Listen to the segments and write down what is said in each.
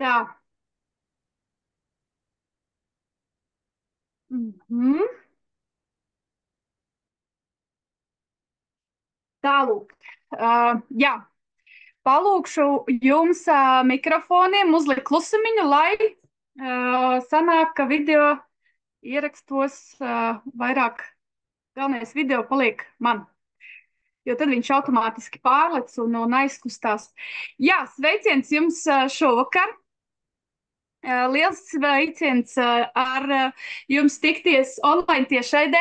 Tā. Mhm. Tālūk. Jā, palūkšu jums mikrofoniem uzlikt klusumiņu, lai sanāk, ka video ierakstos vairāk. Galvenais video paliek man, jo tad viņš automātiski pārlec un aizkustās. Jā, sveiciens jums šovakar. Liels sveiciens ar jums tikties online tiešraidē.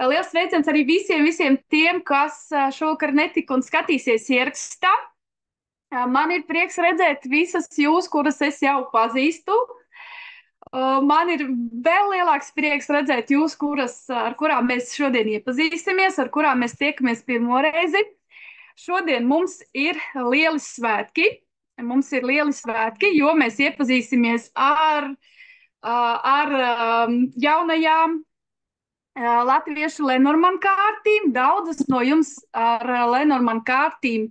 Liels sveiciens arī visiem tiem, kas šovakar netika un skatīsies ierakstā. Man ir prieks redzēt visas jūs, kuras es jau pazīstu. Man ir vēl lielāks prieks redzēt jūs, ar kurām mēs šodien iepazīsimies, ar kurām mēs tiekamies pirmo reizi. Šodien mums ir lieli svētki. Mums ir lieli svētki, jo mēs iepazīsimies ar jaunajām latviešu Lenormand kārtīm. Daudzas no jums ar Lenormand kārtīm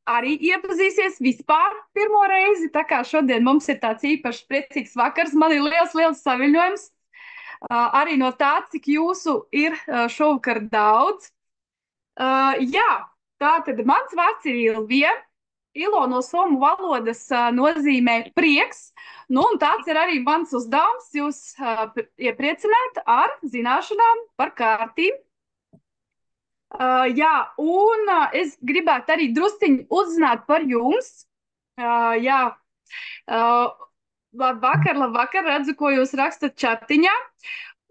arī iepazīsies vispār pirmo reizi. Tā kā šodien mums ir tāds īpašs priecīgs vakars, man ir liels saviņojums arī no tā, cik jūsu ir šovakar daudz. Jā, tā tad mans vārds ir Ilvija. Ilo no somu valodas nozīmē prieks, nu un tāds ir arī mans uzdevums jūs iepriecināt ar zināšanām par kārtīm. Jā, un es gribētu arī drusciņi uzzināt par jums. Jā, labvakar, redzu, ko jūs rakstat čatiņā.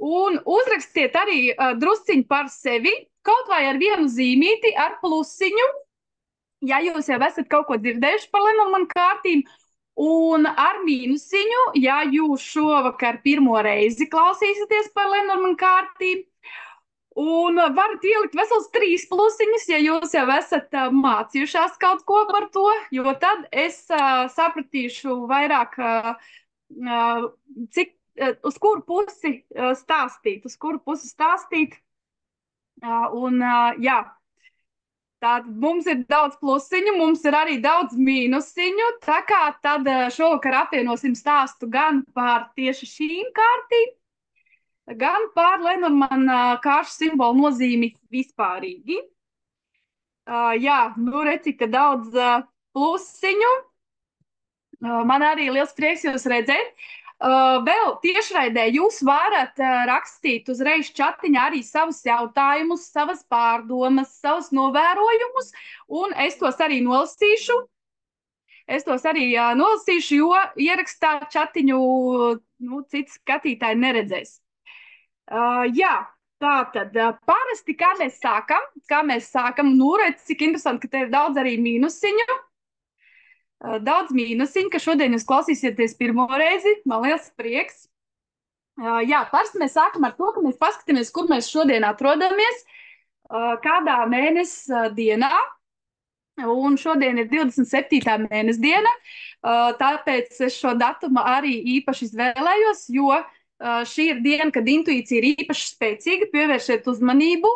Un uzrakstiet arī drusciņi par sevi, kaut vai ar vienu zīmīti, ar plusiņu, ja jūs jau esat kaut ko dzirdējuši par Lenormand kārtīm, un ar mīnusiņu, ja jūs šovakar pirmo reizi klausīsieties par Lenormand kārtīm. Un varat ielikt vesels 3 plusiņus, ja jūs jau esat mācījušās kaut ko par to, jo tad es sapratīšu vairāk, cik, uz kuru pusi stāstīt. Un jā, tātad mums ir daudz plusiņu, mums ir arī daudz mīnusiņu, tā kā tad šovakar apvienosim stāstu gan par tieši šīm kārtīm, gan par Lenormand kāršu simbolu nozīmi vispārīgi. Jā, nu redz, cik daudz plusiņu. Man arī liels prieks jūs redzēt. Vēl tiešraidē jūs varat rakstīt uzreiz čatiņā arī savus jautājumus, savas pārdomas, savus novērojumus, un es tos arī nolasīšu. Jo ierakstā čatiņu citi skatītāji neredzēs. Jā, tā tad parasti, kā mēs sākam, nu redz, cik interesanti, ka te ir daudz arī mīnusiņu. Daudz mīnusiņu, ka šodien jūs klausīsieties pirmo reizi. Man liels prieks. Jā, parasti mēs sākam ar to, ka mēs paskatāmies, kur mēs šodien atrodamies, kādā mēnesa dienā. Un šodien ir 27. mēnesa diena, tāpēc es šo datumu arī īpaši izvēlējos, jo šī ir diena, kad intuīcija ir īpaši spēcīga, pievēršiet uzmanību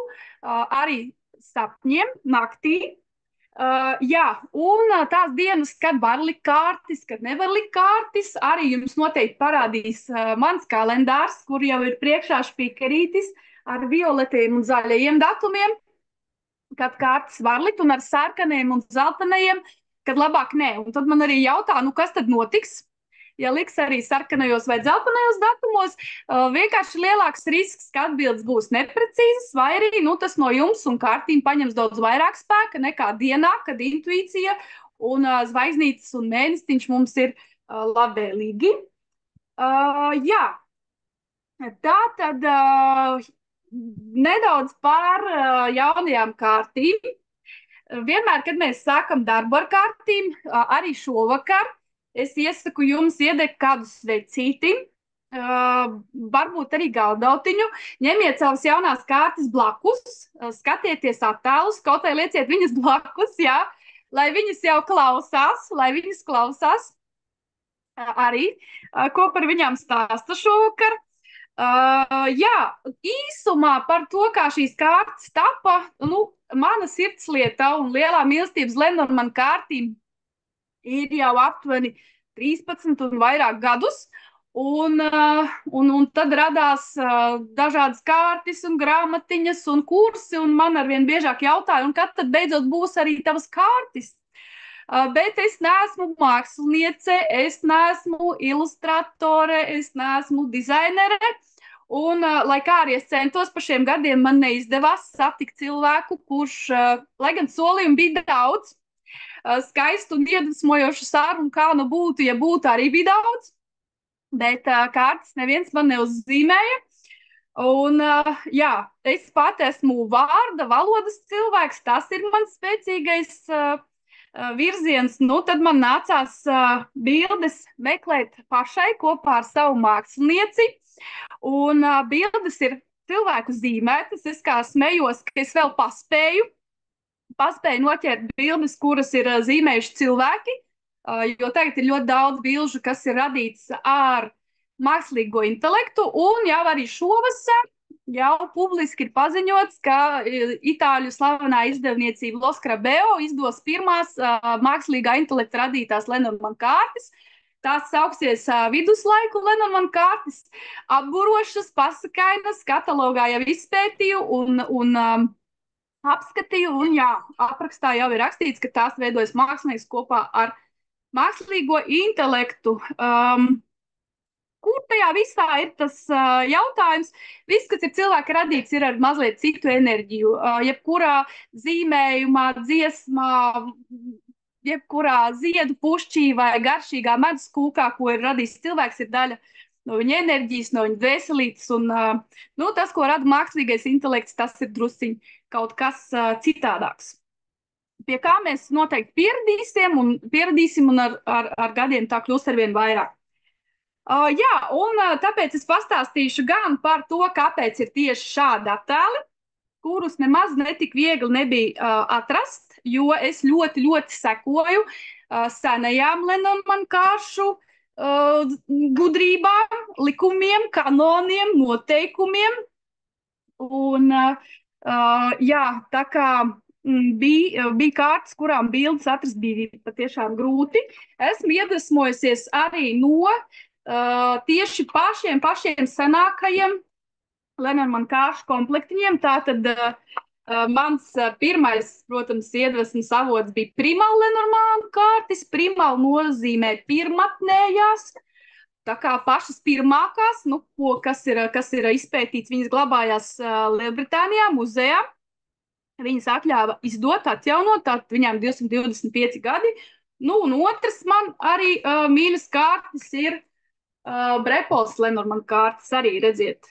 arī sapņiem naktī. Jā, un tās dienas, kad var likt kārtis, kad nevar likt kārtis, arī jums noteikti parādīs mans kalendārs, kur jau ir priekšā špikerītis ar violetiem un zaļajiem datumiem, kad kārtas var likt, un ar sarkaniem un zeltainajiem, kad labāk nē. Un tad man arī jautā, nu kas tad notiks? Ja liks arī sarkanajos vai dzeltenajos datumos, vienkārši lielāks risks, ka atbildes būs neprecīzas, vai arī tas no jums un kārtīm paņems daudz vairāk spēka nekā dienā, kad intuīcija un zvaigznītes un mēnestiņš mums ir labvēlīgi. Jā, tā tad nedaudz par jaunajām kārtīm. Vienmēr, kad mēs sākam darbu ar kārtīm, arī šovakar, es iesaku jums iedegt kādu svecīti, varbūt arī galdautiņu, ņemiet savas jaunās kārtas blakus, skatieties attēlus, kaut vai lieciet viņas blakus, jā, lai viņas jau klausās, arī, ko par viņām stāsta šovakar. Jā, īsumā par to, kā šīs kārtas tapa, mana sirdslieta un lielā mīlestības Lenormand kārtīm ir jau aptuveni 13 un vairāk gadus. Un tad radās dažādas kārtas un grāmatiņas un kursi, un man arvien biežāk jautāja, un kad tad beidzot būs arī tavas kārtas? Bet es neesmu māksliniece, es neesmu ilustratore, es neesmu dizainere. Un, lai kā arī es centos pa šiem gadiem, man neizdevās satikt cilvēku, kurš, lai gan solījumu bija daudz, skaistu un iedvesmojošu sarunu, kā nu būtu, ja būtu, arī bija daudz, bet kārtas neviens man neuzzīmēja. Un, jā, es pati esmu vārda, valodas cilvēks, tas ir mans spēcīgais virziens. Nu, tad man nācās bildes meklēt pašai kopā ar savu mākslinieci. Un bildes ir cilvēku zīmētas. Es kā smējos, ka es vēl paspēju noķert bildes, kuras ir zīmējuši cilvēki, jo tagad ir ļoti daudz bilžu, kas ir radīts ar mākslīgo intelektu, un jau arī šovasar jau publiski ir paziņots, ka Itāļu slavenā izdevniecība Lo Scarabeo izdos pirmās mākslīgā intelekta radītās Lenormand kārtas. Tās sauksies viduslaiku Lenormand kārtas, apburošas, pasakainas, katalogā jau izpētīju un apskatīju, un jā, aprakstā jau ir rakstīts, ka tās veidojas mākslinieks kopā ar mākslīgo intelektu. Kur tajā visā ir tas jautājums? Viss, kas ir cilvēka radīts, ir ar mazliet citu enerģiju. Jebkurā zīmējumā, dziesmā, jebkurā ziedu pušķī vai garšīgā medus kūkā, ko ir radījis cilvēks, ir daļa no viņa enerģijas, no viņa dvēselītes. Un tas, ko rada mākslīgais intelekts, tas ir drusciņ kaut kas citādāks. Pie kā mēs noteikti pieradīsim, un ar gadiem tā kļūst arvien vairāk. Jā, un tāpēc es pastāstīšu gan par to, kāpēc ir tieši šādi attēli, kurus nemaz netik viegli nebija atrast, jo es ļoti, ļoti sekoju senajām Lenormand kāršu gudrībām, likumiem, kanoniem, noteikumiem. Un, jā, tā kā bija kārtas, kurām bildes atrast bija patiešām grūti, esmu iedvesmojusies arī no tieši pašiem senākajiem Lenormand kāršu komplektiņiem. Tātad mans pirmais, protams, iedvesmas avots bija Primala Lenormand kārtas. Primala nozīmē pirmatnējās, tā kā pašas pirmākās, kas ir izpētīts, viņas glabājās Lielbritānijā muzejā. Viņas atļāva izdot, atjaunot, tātad viņām 225 gadi. Un otrs man arī mīļas kārtas ir Brepols Lenormand kārtas, arī redziet.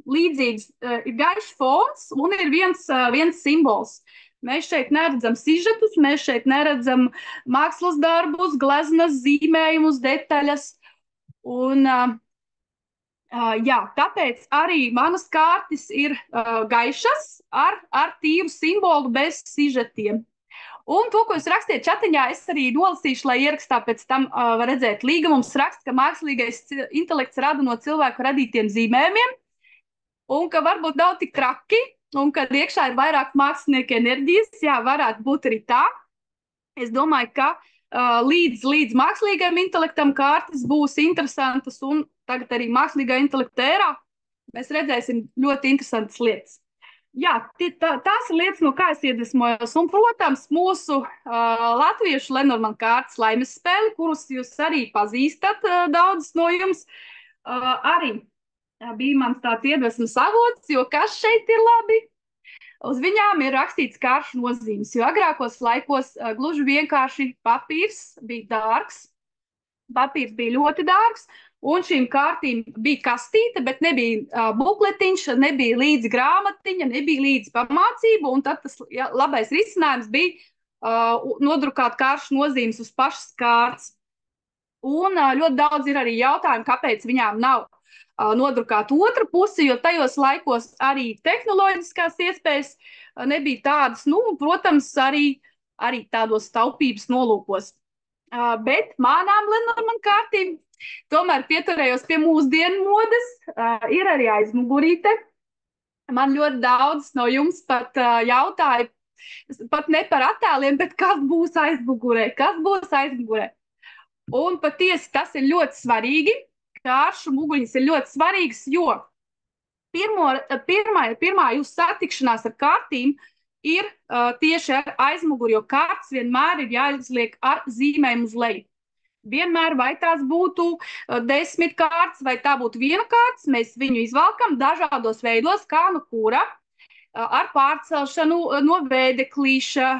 Līdzīgs ir gaišs fons un ir viens simbols. Mēs šeit neredzam sižetus, mēs šeit neredzam mākslas darbus, gleznas, zīmējumus, detaļas. Un, jā, tāpēc arī manas kārtas ir gaišas ar tīru simbolu bez sižetiem. Un to, ko jūs rakstiet čatiņā, es arī nolasīšu, lai ierakstā pēc tam var redzēt. Līga mums raksta, ka mākslīgais intelekts rada no cilvēku radītiem zīmējumiem, un ka varbūt nav tik traki, un ka iekšā ir vairāk mākslinieku enerģijas. Jā, varētu būt arī tā. Es domāju, ka līdz mākslīgajam intelektam kārtas būs interesantas, un tagad arī mākslīgā intelekta ērā mēs redzēsim ļoti interesantas lietas. Jā, tās ir lietas, no kā es iedvesmojos. Un, protams, mūsu latviešu Lenormand kārtas laimes spēli, kurus jūs arī pazīstat, daudzas no jums, arī bija mans tāds iedvesmas avots, jo kas šeit ir labi? Uz viņām ir rakstīts kāršu nozīmes, jo agrākos laikos gluži vienkārši papīrs bija dārgs. Papīrs bija ļoti dārgs, un šīm kārtīm bija kastīte, bet nebija bukletiņš, nebija līdzi grāmatiņa, nebija līdzi pamācība, un tad tas labais risinājums bija nodrukāt kāršu nozīmes uz pašas kārtas. Un ļoti daudz ir arī jautājumi, kāpēc viņām nav nodrukāt otru pusi, jo tajos laikos arī tehnoloģiskās iespējas nebija tādas, protams, arī tādos taupības nolūkos. Bet manām Lenormand kārtīm tomēr pieturējos pie mūsdienu modes, ir arī aizmugurīte. Man ļoti daudz no jums pat jautāja, pat ne par attēliem, bet kas būs aizmugurē, Un patiesi tas ir ļoti svarīgi. Kāršu muguļas ir ļoti svarīgas, jo pirmā jūsu satikšanās ar kārtīm ir tieši ar aizmuguri, jo kārtas vienmēr ir jāizliek ar zīmēm uz leju. Vienmēr, vai tās būtu 10 kārtas, vai tā būtu viena kārtas, mēs viņu izvalkam dažādos veidos, kā nu kura, ar pārcelšanu no vēdeklīša,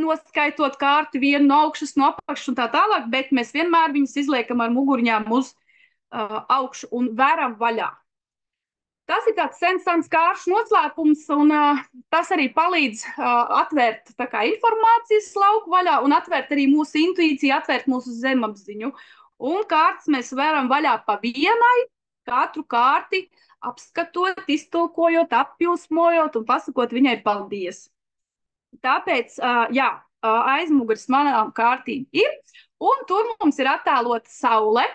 noskaitot kārtu vienu no augšas, no apakšas un tā tālāk, bet mēs vienmēr viņus izliekam ar mugurņām uz augšu un veram vaļā. Tas ir tāds sens kāršu noslēpums, un tas arī palīdz atvērt informācijas lauku vaļā un atvērt arī mūsu intuīciju, atvērt mūsu zemapziņu. Un kārtas mēs varam vaļā pa vienai, katru kārti apskatot, iztulkojot, apjūsmojot un pasakot viņai paldies. Tāpēc, jā, aizmugures manām kārtīm ir, un tur mums ir attēlota saule,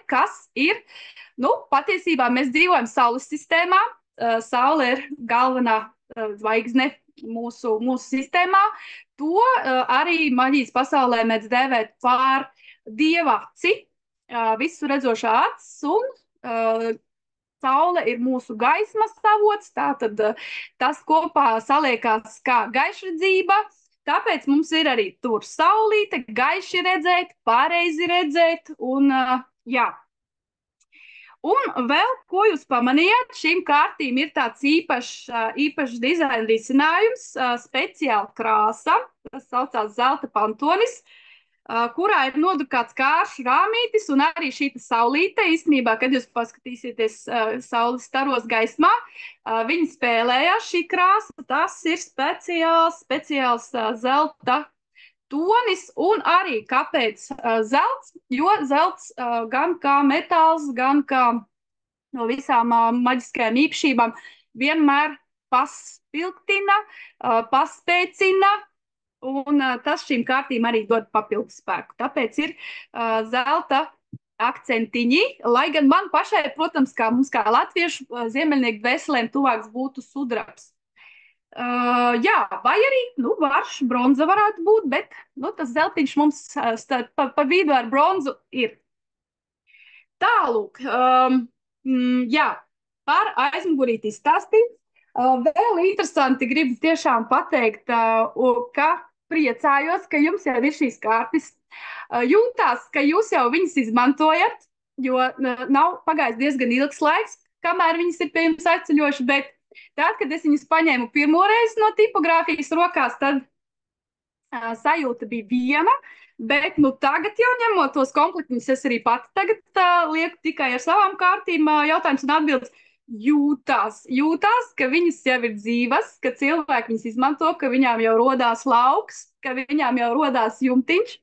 kas ir, patiesībā mēs dzīvojam Saules sistēmā. Saule ir galvenā zvaigzne mūsu sistēmā. To arī maģijas pasaulē mēs dēvēt par dieva aci, visu redzošā acis, un Saule ir mūsu gaismas avots, tātad tas kopā saliekās kā gaišredzība. Tāpēc mums ir arī tur saulīte, gaiši redzēt, pareizi redzēt, un jā. Un vēl, ko jūs pamanījāt, šīm kārtīm ir tāds īpašs dizaina risinājums, speciāla krāsa, tas saucās zelta pantonis, kurā ir nodrukāts kāršu rāmītis, un arī šī saulīte, īstenībā, kad jūs paskatīsieties saules staros gaismā, viņi spēlējās šī krāsa, tas ir speciāls zelta tonis, un arī kāpēc zelts, jo zelts gan kā metāls, gan kā no visām maģiskajām īpašībām vienmēr paspilgtina, paspēcina, un tas šīm kārtīm arī dod papildu spēku. Tāpēc ir zelta akcentiņi, lai gan man pašai, protams, kā mums kā latviešu ziemeļnieku dvēselēm tuvāks būtu sudrabs. Jā, vai arī varš, bronza varētu būt, bet tas zeltiņš mums pa vidu ar bronzu ir. Tālūk, jā, par aizmugurīti izstāstīt. Vēl interesanti gribu tiešām pateikt, ka priecājos, ka jums jau ir šīs kārtas. Jūtās, ka jūs jau viņas izmantojat, jo nav pagājis diezgan ilgs laiks, kamēr viņas ir pie jums atceļoši, bet tad, kad es viņus paņēmu pirmo reizi no tipogrāfijas rokās, tad sajūta bija viena, bet tagad jau ņemot tos komplektiņus, es arī pati tagad lieku tikai ar savām kārtīm jautājums un atbildes. Jūtās, ka viņas jau ir dzīvas, ka cilvēki viņas izmanto, ka viņām jau rodās lauks, ka viņām jau rodās jumtiņš.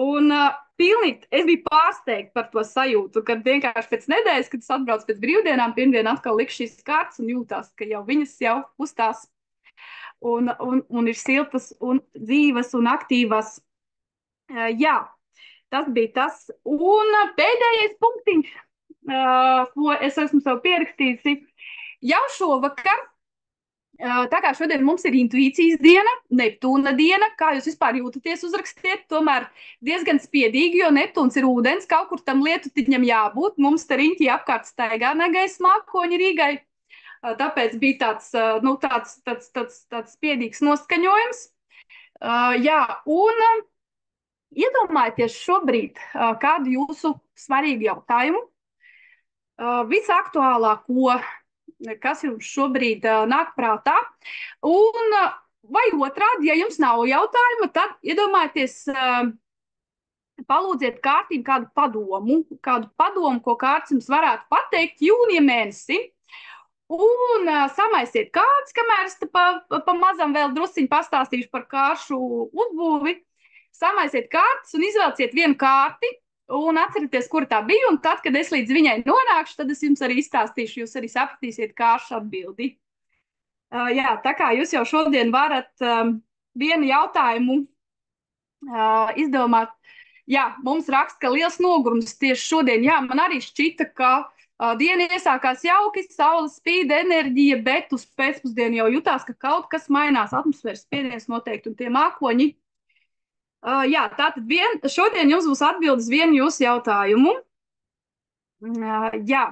Un pilnīgi es biju pārsteigta par to sajūtu, kad vienkārši pēc nedēļas, kad es atbraucu pēc brīvdienām, pirmdien atkal liku šīs kārtas un jūtās, ka jau viņas jau uzstās un ir siltas un dzīvas un aktīvas. Jā, tas bija tas. Un pēdējais punktiņš, ko es esmu sev pierakstījusi, jau šovakar. Tā kā šodien mums ir intuīcijas diena, Neptūna diena, kā jūs vispār jūtaties, uzrakstiet, tomēr diezgan spiedīgi, jo Neptūns ir ūdens, kaut kur tam lietutiņam jābūt, mums te riņķī apkārt staigā negais mākoņi Rīgai, tāpēc bija tāds spiedīgs noskaņojums. Jā, un iedomājieties šobrīd kādu jūsu svarīgu jautājumu, visaktuālāko, kas jums šobrīd nāk prātā. Un, vai otrādi, ja jums nav jautājuma, tad iedomājieties, palūdziet kārtīm kādu padomu, ko kārts jums varētu pateikt jūnija mēnesi. Un samaisiet kārtas, kamēr es pa mazam vēl drusciņu pastāstīšu par kāršu uzbūvi. Samaisiet kārtas un izvelciet vienu kārti. Un atcerieties, kur tā bija, un tad, kad es līdz viņai nonākšu, tad es jums arī izstāstīšu, jūs arī sapratīsiet kāršu atbildi. Jā, tā kā jūs jau šodien varat vienu jautājumu izdomāt. Jā, mums raksta, ka liels nogurums tieši šodien. Jā, man arī šķita, ka diena iesākās jauki, saule spīd, enerģija, bet uz pēcpusdienu jau jutās, ka kaut kas mainās, atmosfēras spiediens noteikti, un tie mākoņi Jā, tātad šodien jums būs atbildes vienu jūsu jautājumu. Jā,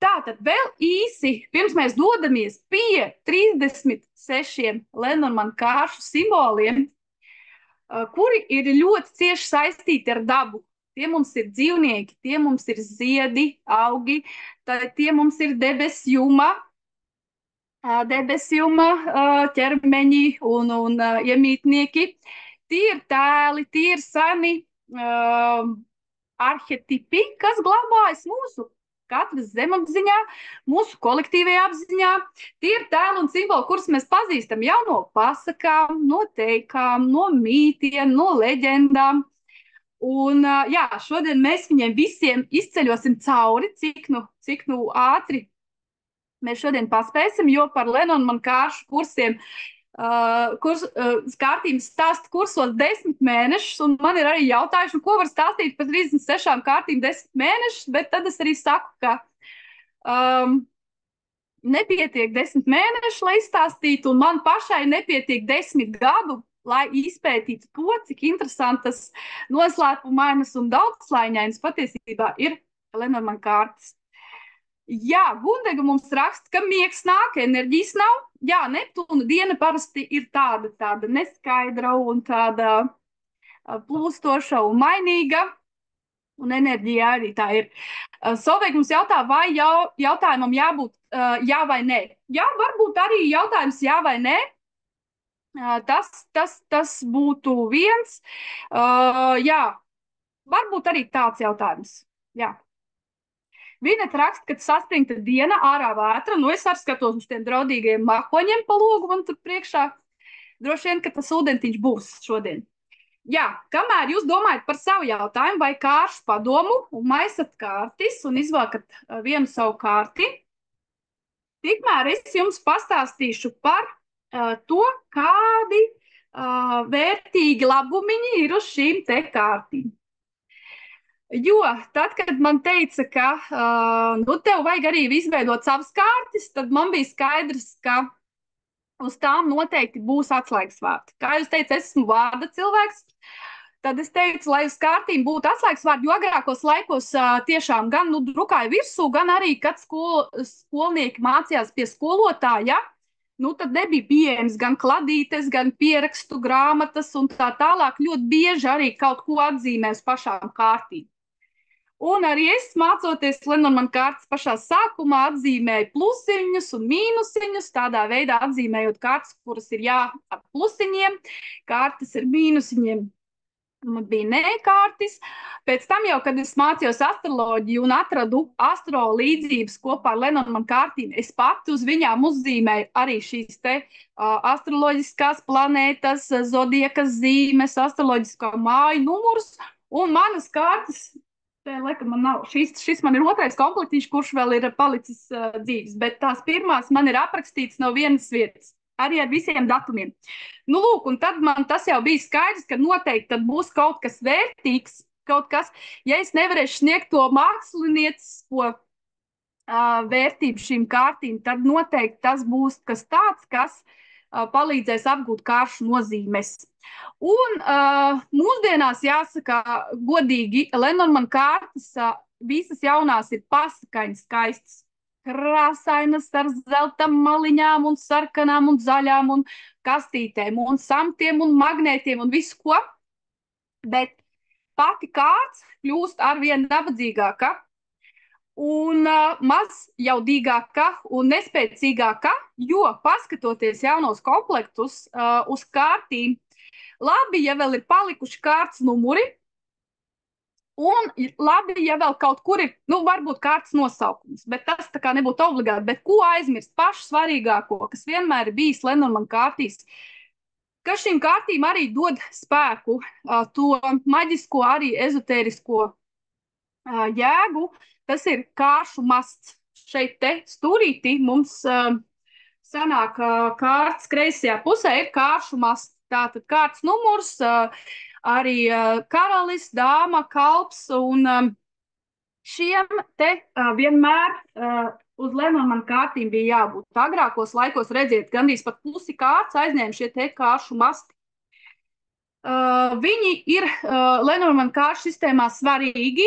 tātad vēl īsi, pirms mēs dodamies pie 36 Lenormand kāršu simboliem, kuri ir ļoti cieši saistīti ar dabu. Tie mums ir dzīvnieki, tie mums ir ziedi, augi, tie mums ir debesjuma ķermeņi un iemītnieki. Tie ir tēli, tie ir seni arhetipi, kas glabājas mūsu katras zemapziņā, mūsu kolektīvajā apziņā. Tie ir tēli un simboli, kurus mēs pazīstam jau no pasakām, no teikām, no mītiem, no leģendām. Un jā, šodien mēs viņiem visiem izceļosim cauri, cik nu ātri mēs šodien paspēsim, jo par Lenormand kāršu kursiem kārtības stāstu kursos 10 mēnešus, un man ir arī jautājuši, ko var stāstīt par 36 kārtīm 10 mēnešus, bet tad es arī saku, ka nepietiek 10 mēneši, lai izstāstītu, un man pašai nepietiek 10 gadu, lai izpētītu to, cik interesantas, noslēpumainas un daudzslāņainas patiesībā ir Lenormand kārtas. Jā, Gundega mums raksta, ka miegs nāk, enerģijas nav. Jā, Neptūna diena parasti ir tāda neskaidra un tāda plūstoša un mainīga, un enerģija arī tā ir. Solveig mums jautā, vai jautājumam jābūt jā vai nē. Jā, varbūt arī jautājums jā vai nē. Tas būtu viens. Jā, varbūt arī tāds jautājums. Jā. Vinet raksta, ka saspringta diena, ārā vētra, nu es arī skatos uz tiem draudīgiem makoņiem pa logu man tur priekšā. Droši vien, ka tas ūdentiņš būs šodien. Jā, kamēr jūs domājat par savu jautājumu vai kāršu padomu un maisat kārtis un izvākat vienu savu kārti, tikmēr es jums pastāstīšu par to, kādi vērtīgi labumiņi ir uz šīm te kārtīm. Jo tad, kad man teica, ka tev vajag arī izveidot savas kārtas, tad man bija skaidrs, ka uz tām noteikti būs atslēgas vārdi. Kā jūs teicat, es esmu vārda cilvēks, tad es teicu, lai uz kārtīm būtu atslēgas vārdi, jo agrākos laikos tiešām gan drukāja virsū, gan arī, kad skolnieki mācījās pie skolotāja, tad nebija pieejams gan kladītes, gan pierakstu grāmatas un tā tālāk. Ļoti bieži arī kaut ko atzīmē uz pašām kārtīm. Un arī es, mācoties Lenormand kārtas pašā sākumā, atzīmēju plusiņus un mīnusiņus, tādā veidā atzīmējot kārtas, kuras ir jā ar plusiņiem, kārtas ar mīnusiņiem. Man bija nē-kārtis. Pēc tam jau, kad es mācījos astroloģiju un atradu astro līdzības kopā ar Lenormand kārtīm, es pati uz viņām uzzīmēju arī šīs te astroloģiskās planētas, zodiekas zīmes, astroloģiskā māju numurus un manas kārtas. Laikam man nav. Šis man ir otrais komplektiņš, kurš vēl ir palicis dzīves, bet tās pirmās man ir aprakstīts no vienas vietas, arī ar visiem datumiem. Lūk, un tad man tas jau bija skaidrs, ka noteikti tad būs kaut kas vērtīgs, kaut kas, ja es nevarēšu sniegt to māksliniecisko vērtību šīm kārtīm, tad noteikti tas būs kas tāds, kas palīdzēs apgūt kāršu nozīmes. Un mūsdienās jāsaka godīgi, Lenormand kārtas visas jaunās ir pasakaini skaistas, krāsainas ar zelta maliņām un sarkanām un zaļām un kastītēm un samtiem un magnētiem un visu ko, bet pati kārts kļūst arvien nabadzīgāka un maz jaudīgāka un nespēcīgāka, jo paskatoties jaunos komplektus uz kārtīm, labi, ja vēl ir palikuši kārtas numuri, un labi, ja vēl kaut kur ir, varbūt kārtas nosaukums, bet tas tā kā nebūtu obligāti, bet ko aizmirst pašu svarīgāko, kas vienmēr ir bijis Lenormand kārtīs, ka šīm kārtīm arī dod spēku, to maģisko, arī ezotērisko jēgu, tas ir kāršu masts. Šeit te stūrītī mums sanāk kārtas kreisajā pusē ir kāršu masts. Tātad kārtas numurs, arī karalis, dāma, kalps, un šiem te vienmēr uz Lenormand kārtīm bija jābūt. Agrākos laikos, redziet, gandrīz pat pusi kārtas aizņēma šie te kāršu masti. Viņi ir Lenormand kāršu sistēmā svarīgi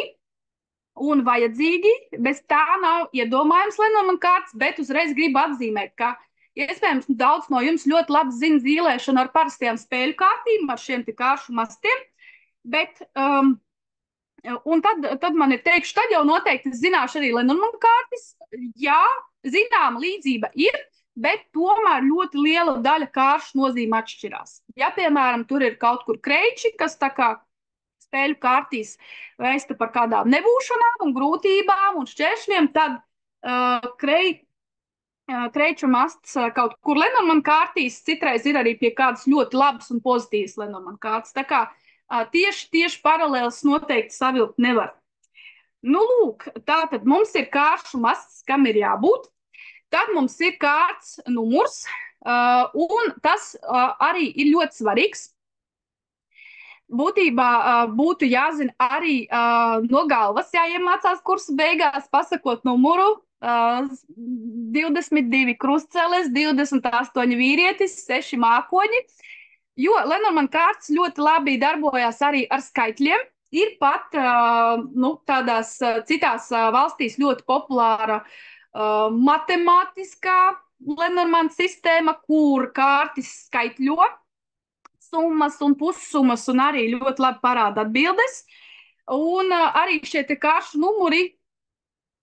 un vajadzīgi. Bez tā nav iedomājams Lenormand kārts, bet uzreiz gribu atzīmēt, ka iespējams daudz no jums ļoti labi zina zīlēšanu ar parastajām spēļu kārtīm, ar šiem te kāršu mastiem. Bet, un tad man ir teikšu, tad jau noteikti zināšu arī Lenormand kārtis. Jā, zināma līdzība ir, bet tomēr ļoti liela daļa kāršu nozīme atšķirās. Ja, piemēram, tur ir kaut kur kreiči, kas tā kā spēļu kārtīs vēsta par kādām nebūšanām un grūtībām un šķēršļiem, tad kreiču masts kaut kur Lenormand kārtīs citreiz ir arī pie kādas ļoti labas un pozitīvas Lenormand kārtas. Tā kā tieši paralēlis noteikti savilkt nevar. Nu, lūk, tātad mums ir kāršu masts, kam ir jābūt. Tad mums ir kārts numurs, un tas arī ir ļoti svarīgs. Būtībā būtu jāzina arī no galvas, jāiemācās kursu beigās pasakot numuru 22 krustceles, 28 vīrietis, 6 mākoņi, jo Lenormand kārts ļoti labi darbojās arī ar skaitļiem. Ir pat tādās citās valstīs ļoti populāra matemātiskā Lenormand sistēma, kur kārtis skaitļo summas un pussummas un arī ļoti labi parāda atbildes. Un arī šie te kāršu numuri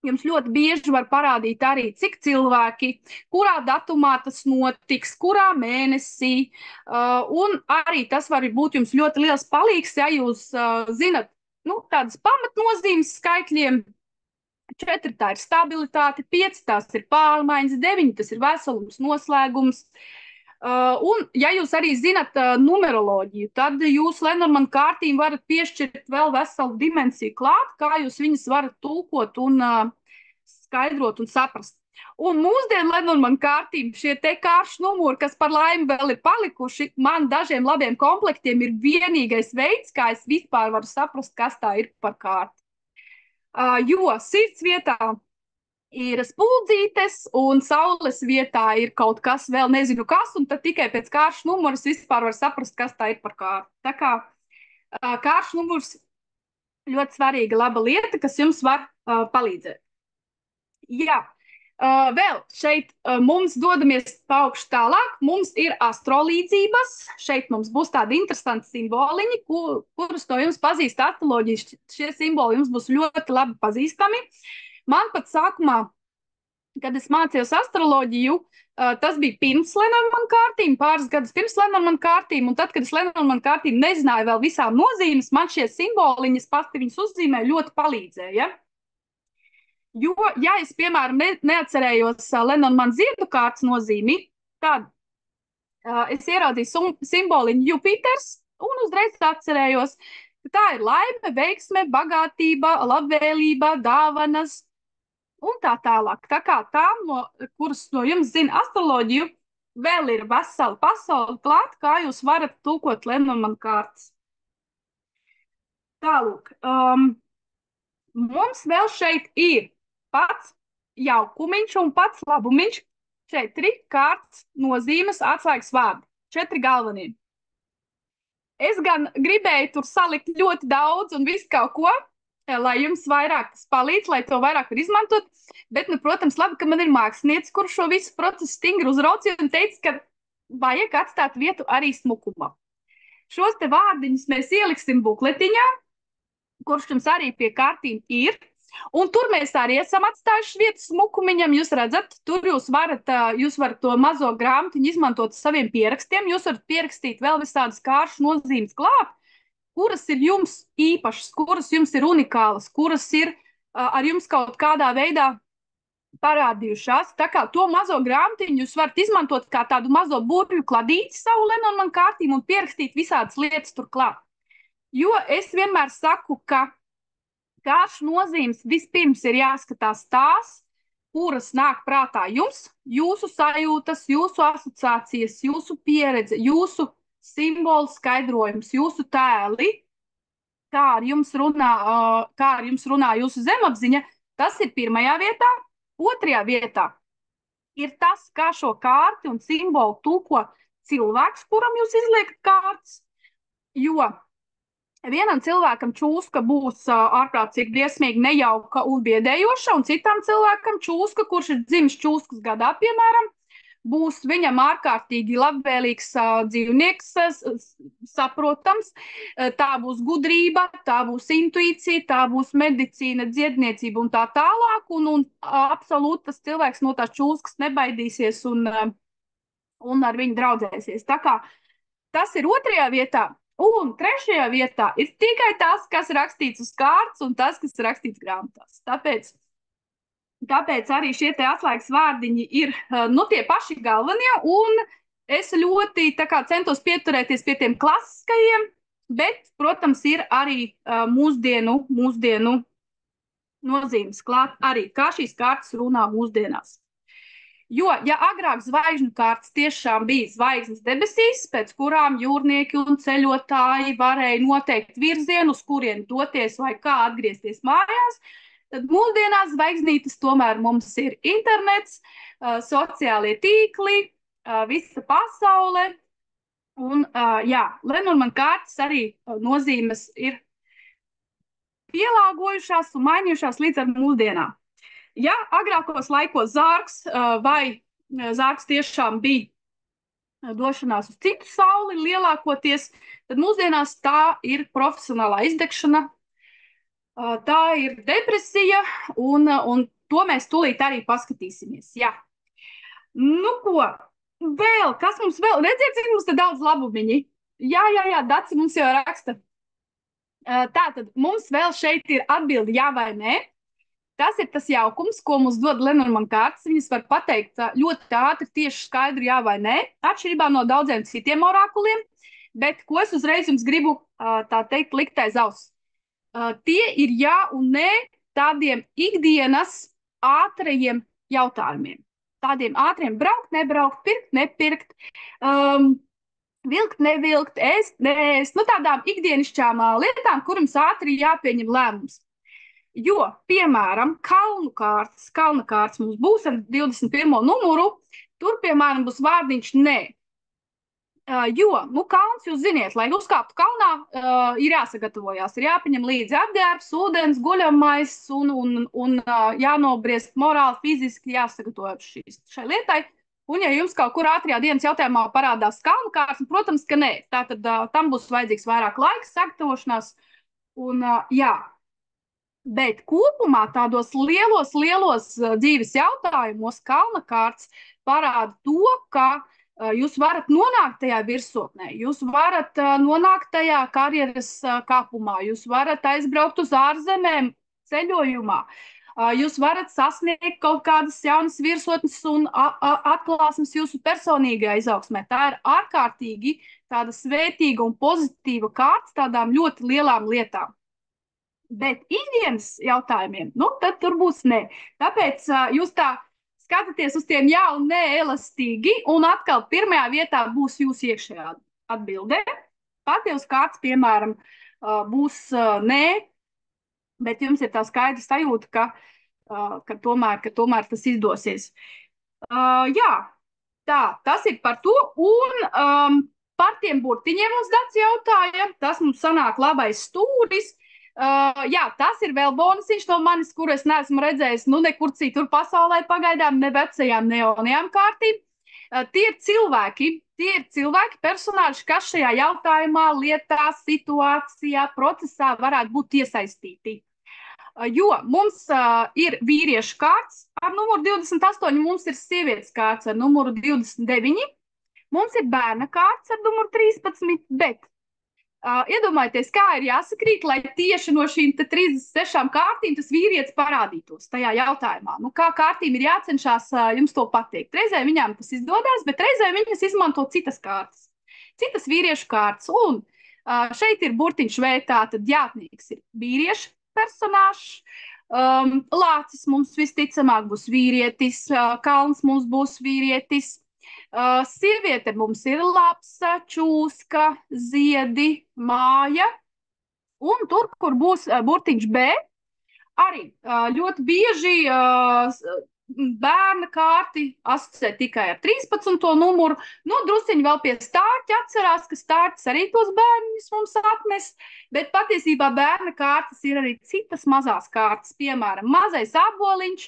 jums ļoti bieži var parādīt arī, cik cilvēki, kurā datumā tas notiks, kurā mēnesī. Un arī tas var būt jums ļoti liels palīgs, ja jūs zinat tādas pamatnozīmes skaitļiem. 4 tā ir stabilitāte, 5 tās ir pārmaiņas, 9 tas ir veselums, noslēgums. Un, ja jūs arī zinat numeroloģiju, tad jūs Lenormand kārtīm varat piešķirt vēl veselu dimensiju klāt, kā jūs viņas varat tulkot un skaidrot un saprast. Un mūsdienu Lenormand kārtīm šie te kāršu numuri, kas par laimi vēl ir palikuši, man dažiem labiem komplektiem ir vienīgais veids, kā es vispār varu saprast, kas tā ir par kārti. Jo sirds vietā ir spuldzītes, un saules vietā ir kaut kas vēl nezinu kas, un tad tikai pēc kāršu numuras vispār var saprast, kas tā ir par kārtu. Tā kā kāršu numurs ļoti svarīga laba lieta, kas jums var palīdzēt. Jā, vēl šeit mums dodamies paukšu tālāk, mums ir astrolīdzības, šeit mums būs tādi interesanti simboliņi, kurus no jums pazīst astroloģiju, šie simboli jums būs ļoti labi pazīstami. Man pat sākumā, kad es mācījos astroloģiju, tas bija pirms Lenormand kārtīm, pāris gadus pirms Lenormand kārtīm, un tad, kad es Lenormand kārtīm nezināju vēl visām nozīmes, man šie simboliņas pati viņas uzzīmē ļoti palīdzēja. Jo, ja es, piemēram, neatcerējos Lenormand ziedu kārtas nozīmi, tad es ieraudzīju simboliņu Jupiters un uzreiz atcerējos, ka tā ir laime, veiksme, bagātība, labvēlība, dāvanas un tā tālāk. Tā kā tām, kuras no jums zina astroloģiju, vēl ir vesela pasaule klāt, kā jūs varat tulkot Lenormand kārtas. Tālūk, mums vēl šeit ir pats jaukumiņš un pats labumiņš, 4 kārtas nozīmes atslēgas vārdi, 4 galvenie. Es gan gribēju tur salikt ļoti daudz un visu kaut ko, lai jums vairāk tas palīdz, lai to vairāk var izmantot, bet, protams, labi, ka man ir mākslinieci, kurš šo visu procesu stingri uzraucīja un teica, ka vajag atstāt vietu arī smukumam. Šos te vārdiņus mēs ieliksim bukletiņā, kurš jums arī pie kārtīm ir, un tur mēs arī esam atstājuši vietu smukumiņam, jūs redzat, tur jūs varat to mazo grāmatiņu izmantot saviem pierakstiem, jūs varat pierakstīt vēl visādas kāršu nozīmes klāt, kuras ir jums īpašas, kuras jums ir unikālas, kuras ir ar jums kaut kādā veidā parādījušās. Tā kā to mazo grāmatiņu jūs varat izmantot kā tādu mazo burvju kladīti savu Lenormand kārtīm un pierakstīt visādas lietas turklāt. Jo es vienmēr saku, ka kāršu nozīmes vispirms ir jāskatās tās, kuras nāk prātā jums, jūsu sajūtas, jūsu asociācijas, jūsu pieredze, jūsu simbolu skaidrojums, jūsu tēli, kā ar jums runā jūsu zemapziņa, tas ir pirmajā vietā. Otrajā vietā ir tas, kā šo kārti un simbolu tulko cilvēks, kuram jūs izliekat kārtas. Jo vienam cilvēkam čūska būs ārkārtīgi briesmīgi nejauka un biedējoša, un citam cilvēkam čūska, kurš ir dzimis čūskas gadā, piemēram, būs viņam ārkārtīgi labvēlīgs dzīvnieks, saprotams. Tā būs gudrība, tā būs intuīcija, tā būs medicīna, dziedniecība un tā tālāk. Un absolūti tas cilvēks no tās čūskas nebaidīsies un ar viņu draudzēsies. Tā kā tas ir otrajā vietā. Un trešajā vietā ir tikai tas, kas rakstīts uz kārtas un tas, kas rakstīts grāmatās. Tāpēc arī šie te atslēgas vārdiņi ir tie paši galvenie, un es ļoti centos pieturēties pie tiem klasiskajiem, bet, protams, ir arī mūsdienu nozīmes klāt arī, kā šīs kārtas runā mūsdienās. Jo, ja agrāk zvaigžņu kārtas tiešām bija zvaigznes debesīs, pēc kurām jūrnieki un ceļotāji varēja noteikt virzienu, uz kurien doties vai kā atgriezties mājās, tad mūsdienās zvaigznītes tomēr mums ir internets, sociālie tīkli, visa pasaule. Un, Lenormand kārtas arī nozīmes ir pielāgojušās un mainījušās līdz ar mūsdienām. Ja agrākos laikos zārks tiešām bija došanās uz citu sauli lielākoties, tad mūsdienās tā ir profesionālā izdegšana, tā ir depresija, un to mēs tūlīt arī paskatīsimies. Jā. Nu ko, vēl, kas mums vēl? Redziet, cik mums te daudz labumiņi. Jā, Daci mums jau raksta. Tātad mums vēl šeit ir atbildi jā vai nē. Tas ir tas jaukums, ko mums dod Lenormand kārtas. Viņas var pateikt ļoti ātri, tieši skaidri jā vai nē, atšķirībā no daudziem citiem orakuliem. Bet ko es uzreiz jums gribu tā teikt likt aiz auss? Tie ir jā un nē tādiem ikdienas ātrajiem jautājumiem. Tādiem ātriem braukt, nebraukt, pirkt, nepirkt, vilkt, nevilkt, ēst, neēst. Tādām ikdienišķām lietām, kurams ātri jāpieņem lēmums. Jo, piemēram, kalna kārtas mums būs ar 21. numuru, tur, piemēram, būs vārdiņš nē. Kalns, jūs ziniet, lai uzkāptu kalnā, ir jāsagatavojās, ir jāpaņem līdzi apģērbs, ūdens, guļamais un jānobriest morāli, fiziski jāsagatavojas šai lietai. Un, ja jums kaut kur ātrajā dienas jautājumā parādās kalna kārtas, protams, ka nē. Tātad tam būs vajadzīgs vairāk laika, sagatavošanās un Bet kopumā tādos lielos dzīves jautājumos kalna kārtas parāda to, ka jūs varat nonākt tajā virsotnē, jūs varat nonākt tajā karjeras kāpumā, jūs varat aizbraukt uz ārzemēm ceļojumā, jūs varat sasniegt kaut kādas jaunas virsotnes un atklāsmes jūsu personīgajā izaugsmē. Tā ir ārkārtīgi tāda svētīga un pozitīva kārtas tādām ļoti lielām lietām. Bet ikdienas jautājumiem, tad tur būs nē. Tāpēc jūs tā skatāties uz tiem jā un nē elastīgi, un atkal pirmajā vietā būs jūsu iekšējā atbilde. Pati uz kārtas, piemēram, būs nē, bet jums ir tā skaidra sajūta, ka tomēr tas izdosies. Tas ir par to, un par tiem burtiņiem mums Dats jautāja, tas mums sanāk labais stūris. Tas ir vēl bonusiņš no manis, kuru es neesmu redzējis nekur citur pasaulē pagaidām, ne vecajām, ne jaunajām kārtīm. Tie ir cilvēki, personāži, kas šajā jautājumā, lietā, situācijā, procesā varētu būt iesaistīti. Jo mums ir vīriešu kārts ar numuru 28, mums ir sievietes kārts ar numuru 29, mums ir bērna kārts ar numuru 13, bet iedomājieties, kā ir jāsakrīt, lai tieši no šīm 36 kārtīm tas vīrietis parādītos tajā jautājumā. Kā kārtīm ir jācenšas jums to pateikt. Reizē viņām tas izdodas, bet reizē viņas izmanto citas kārtas, citas vīriešu kārtas. Un šeit ir burtiņš V, tātad jātnieks ir vīriešu personāžs, lācis mums visticamāk būs vīrietis, kalns mums būs vīrietis. Sieviete mums ir lapsa, čūska, ziedi, māja, un tur, kur būs burtiņš B, arī ļoti bieži bērna kārti asociē tikai ar 13. numuru. Nu, drusciņi vēl pie stārķa atcerās, ka stārķis arī tos bērniņus mums atnes, bet patiesībā bērna kārtas ir arī citas mazās kārtas, piemēram, mazais āboliņš,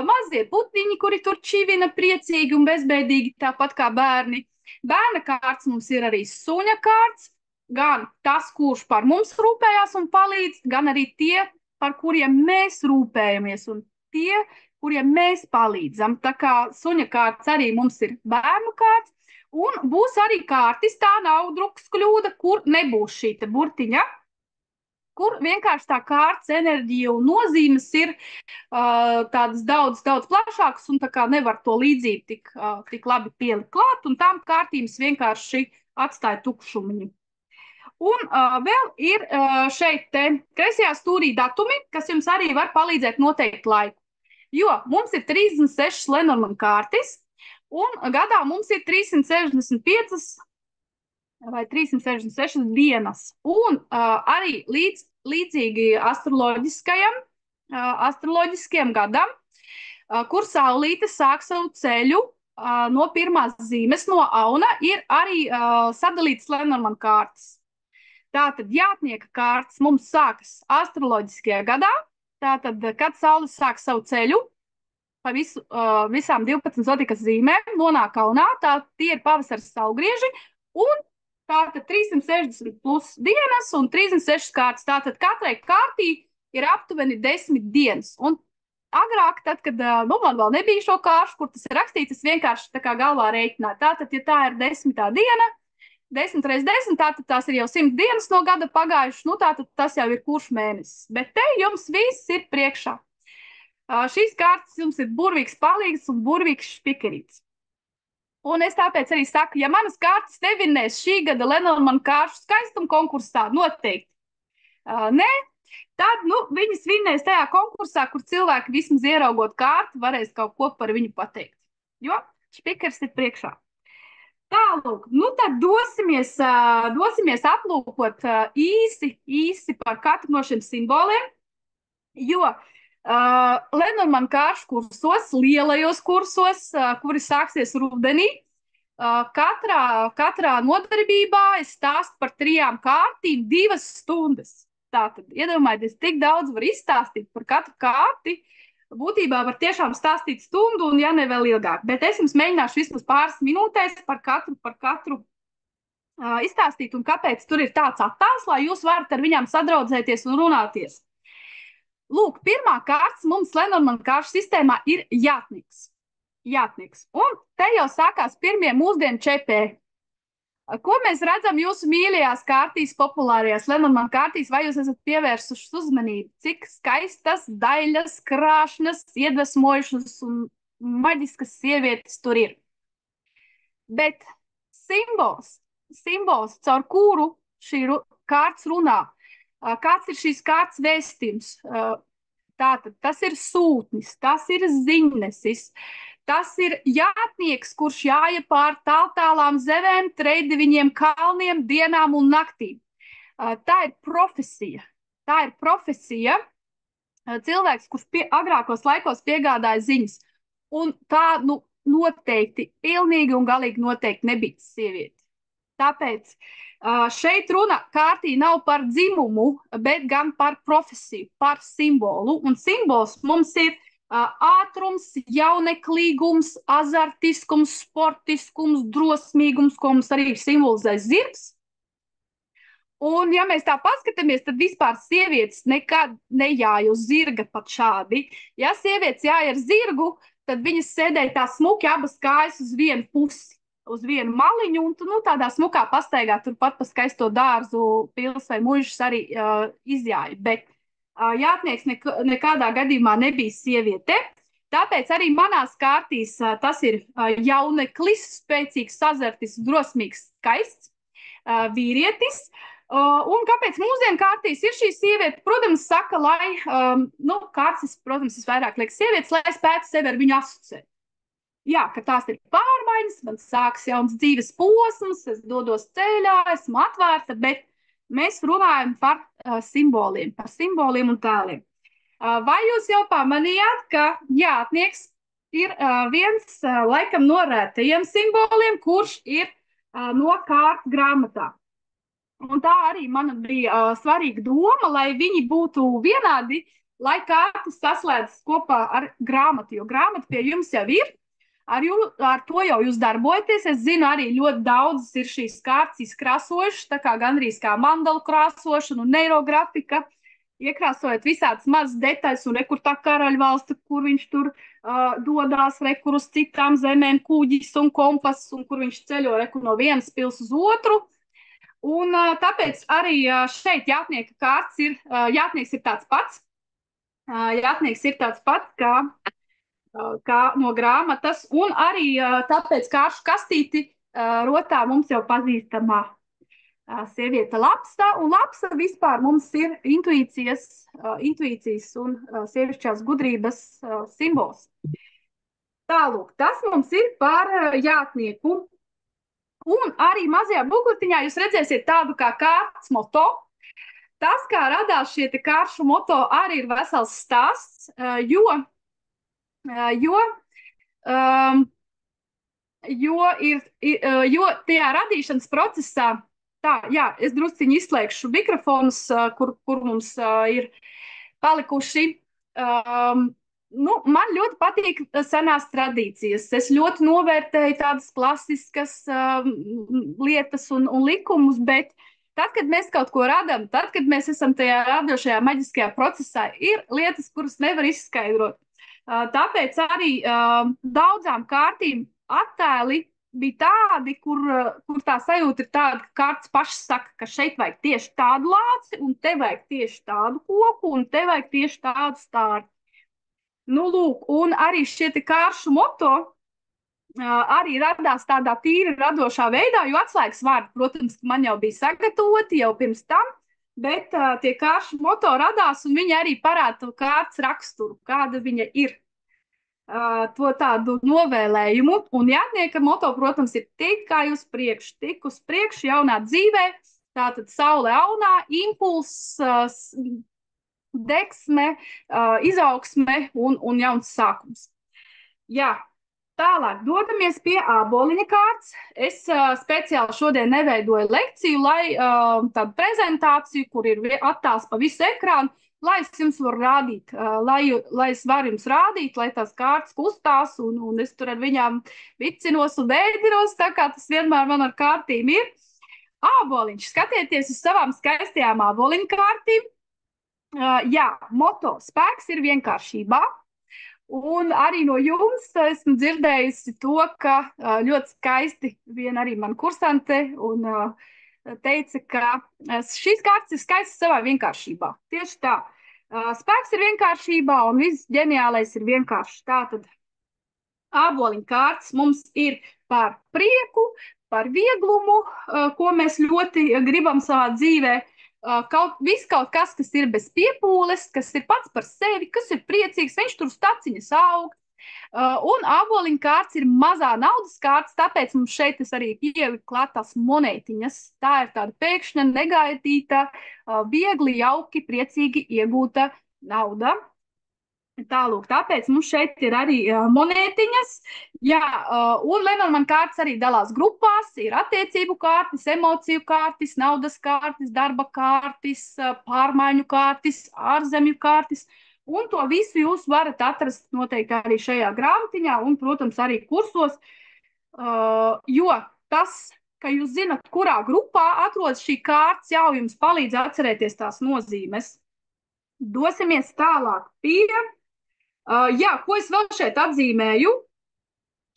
mazie putiņi, kuri tur čivina priecīgi un bezbēdīgi, tāpat kā bērni. Bērna kārtas mums ir arī suņa kārts, gan tas, kurš par mums rūpējās un palīdz, gan arī tie, par kuriem mēs rūpējamies, un tie, kuriem mēs palīdzam. Tā kā suņa kārts arī mums ir bērnu kārts, un būs arī kārtis, tā nav drukas kļūda, kur nebūs šī te burtiņa, kur vienkārši tā kārtas enerģija un nozīmes ir tādas daudz plašākas, un tā kā nevar to līdzību tik labi pielikt klāt, un tām kārtīm vienkārši atstāja tukšumiņu. Un vēl ir šeit te kreisajā stūrī datumi, kas jums arī var palīdzēt noteikt laiku. Jo mums ir 36 Lenormand kārtis, un gadā mums ir 365 vai 366 dienas. Un arī līdzīgi astroloģiskajam gadam, kur saulīte sāk savu ceļu no pirmās zīmes, no auna, ir arī sadalītas Lenormand kārtas. Tātad jātnieka kārtas mums sākas astroloģiskajā gadā. Tātad, kad saule sāk savu ceļu pa visām 12 zodikas zīmēm, nonāk aunā, tie ir pavasaras saulgrieži, un tātad 360 plus dienas un 36 kārtas. Tātad katrai kārtī ir aptuveni 10 dienas. Un agrāk, tad, kad man vēl nebija šo kāršu, kur tas ir rakstīts, es vienkārši tā kā galvā rēķināju. Tātad, ja tā ir 10. diena, 10 reiz 10, tātad tās ir jau 100 dienas no gada pagājušas, nu tātad tas jau ir kurš mēnesis. Bet te jums viss ir priekšā. Šīs kārtas jums ir burvīgs palīgs un burvīgs špikerīts. Un es tāpēc arī saku, ja manas kārtas nevinēs šī gada Lenormand kāršu skaistuma konkursā, noteikti nē, tad viņas vinnēs tajā konkursā, kur cilvēki vismaz ieraugot kārtu varēs kaut ko par viņu pateikt. Jo špikers ir priekšā. Tālūk, tad dosimies aplūkot īsi par katru no šiem simboliem, jo Lenormand kāršu kursos, lielajos kursos, kuri sāksies rudenī, katrā nodarbībā es stāstu par 3 kārtīm 2 stundas. Tātad, iedomājieties, tik daudz var izstāstīt par katru kārti. Būtībā var tiešām stāstīt stundu, un ja ne vēl ilgāk. Bet es jums mēģināšu vismaz pāris minūtēs par katru izstāstīt, un kāpēc tur ir tāds attēls, lai jūs varat ar viņām sadraudzēties un runāties. Lūk, pirmā kārts mums Lenormand kāršu sistēmā ir jātnieks. Un te jau sākās pirmie mūsdienu čepēji. Ko mēs redzam jūsu mīļajās kārtīs, populārajās Lenormand kārtīs, vai jūs esat pievērsušas uzmanību, cik skaistas, daļas, krāšņas, iedvesmojušas un maģiskas sievietes tur ir? Bet simbols, caur kuru šī kārts runā, kāds ir šīs kārtas vēstījums? Tātad, tas ir sūtnis, tas ir ziņnesis, tas ir jātnieks, kurš jāja pār tālām zevēm, treideviņiem kalniem, dienām un naktīm. Tā ir profesija. Cilvēks, kurš agrākos laikos piegādāja ziņas. Un tā noteikti, pilnīgi un galīgi noteikti nebija sieviete. Tāpēc šeit runa kārtī nav par dzimumu, bet gan par profesiju, par simbolu. Un simbols mums ir ātrums, jauneklīgums, azartiskums, sportiskums, drosmīgums, ko mums arī simbolizē zirgs. Un, ja mēs tā paskatāmies, tad vispār sievietes nekad nejāja uz zirga pat šādi. Ja sievietes jāja ar zirgu, tad viņas sēdēja tā smuki abas kājas uz vienu pusi, uz vienu maliņu, un tādā smukā pastaigā turpat pa skaisto dārzu, pils vai muižas arī izjāja. Bet jātnieks nekādā gadījumā nebija sieviete. Tāpēc arī manās kārtīs tas ir jauneklis, spēcīgs, sazartis, drosmīgs, skaists vīrietis. Un kāpēc mūsdienu kārtīs ir šī sieviete? Protams, saka, lai, kārtas, protams, vairāk liek sievietes, lai spētu sevi ar viņu asociēt. Jā, ka tās ir pārmaiņas, man sāks jauns dzīves posms, es dodos ceļā, esmu atvērta, bet mēs runājam par simboliem un tēliem. Vai jūs jau pamanījāt, ka jātnieks ir viens laikam no rētajiem simboliem, kurš ir no kārtas grāmatā. Un tā arī man bija svarīga doma, lai viņi būtu vienādi, lai kārtas saslēdzas kopā ar grāmatu, jo grāmata pie jums jau ir. Ar to jau jūs darbojaties. Es zinu, arī ļoti daudzas ir šīs kārtas izkrāsojušas, tā kā gandrīz kā mandalu krāsošana un neirografika, iekrāsojot visādas mazas detaļas, un rekur tā karaļvalsts, kur viņš tur dodās, rekur uz citām zemēm, kuģis un kompass, un kur viņš ceļo rekur no vienas pils uz otru. Un tāpēc arī šeit jātnieka kārts ir, jātnieks ir tāds pats. Jātnieks ir tāds pats, kā no grāmatas, un arī tāpēc kāršu kastīti rotā mums jau pazīstamā sieviete Lapsa, un Lapsa vispār mums ir intuīcijas un sievišķās gudrības simbols. Tālūk, tas mums ir par jātnieku. Un arī mazajā bukletiņā jūs redzēsiet tādu kā kārtas moto. Tas, kā radās šie te kāršu moto, arī ir vesels stāsts, jo tajā radīšanas procesā, tā, jā, es drusciņi izslēgšu mikrofonus, kur mums ir palikuši. Man ļoti patīk senās tradīcijas. Es ļoti novērtēju tādas klasiskas lietas un likumus, bet tad, kad mēs kaut ko radām, tad, kad mēs esam tajā radošajā maģiskajā procesā, ir lietas, kuras nevar izskaidrot. Tāpēc arī daudzām kārtīm attēli bija tādi, kur tā sajūta ir tāda, ka kārtas pašas saka, ka šeit vajag tieši tādu lāci, un te vajag tieši tādu koku, un te vajag tieši tādu stārti. Nu, lūk, un arī šie te kāršu moto arī radās tādā tīri radošā veidā, jo atslēgas vārdi, protams, man jau bija sagatavoti jau pirms tam, bet tie kāršu moto radās, un viņi arī parāda kārtas raksturu, kāda viņa ir. To tādu novēlējumu, un jātnieka moto, protams, ir tikai uz priekšu, tik uz priekšu jaunā dzīvē, tātad saule aunā, impulss, deksme, izaugsme un jauns sākums. Jā, tālāk dodamies pie āboliņa kārtas. Es speciāli šodien neveidoju lekciju, lai tādu prezentāciju, kur ir attēls pa visu ekrānu, lai es jums varu rādīt, lai es varu jums rādīt, lai tās kārtas kustās, un es tur ar viņām vicinos un vēdinos, tā kā tas vienmēr man ar kārtīm ir. Āboliņš, skatieties uz savām skaistajām āboliņa kārtīm. Jā, moto spēks ir vienkāršībā, un arī no jums esmu dzirdējusi to, ka ļoti skaisti viena arī man kursante un teica, ka šīs kārtas ir skaistas savā vienkāršībā. Tieši tā. Spēks ir vienkāršībā un viss ģeniālais ir vienkārši. Tātad āboliņa kārtas mums ir par prieku, par vieglumu, ko mēs ļoti gribam savā dzīvē. Kaut kas, kas ir bez piepūles, kas ir pats par sevi, kas ir priecīgs, viņš tur uz taciņas aug. Un āboliņa kārtas ir mazā naudas kārtas, tāpēc mums šeit es arī pieliku klāt tās monētiņas. Tā ir tāda pēkšņa, negaidīta, viegli, jauki, priecīgi iegūta nauda. Tālūk, tāpēc mums šeit ir arī monētiņas. Jā, un Lenormand kārtas arī dalās grupās. Ir attiecību kārtas, emociju kārtas, naudas kārtas, darba kārtas, pārmaiņu kārtas, ārzemju kārtas. Un to visu jūs varat atrast noteikti arī šajā grāmatiņā un, protams, arī kursos. Jo tas, ka jūs zinat, kurā grupā atrodas šī kārtas, jau jums palīdz atcerēties tās nozīmes. Dosimies tālāk pie... Jā, ko es vēl šeit atzīmēju?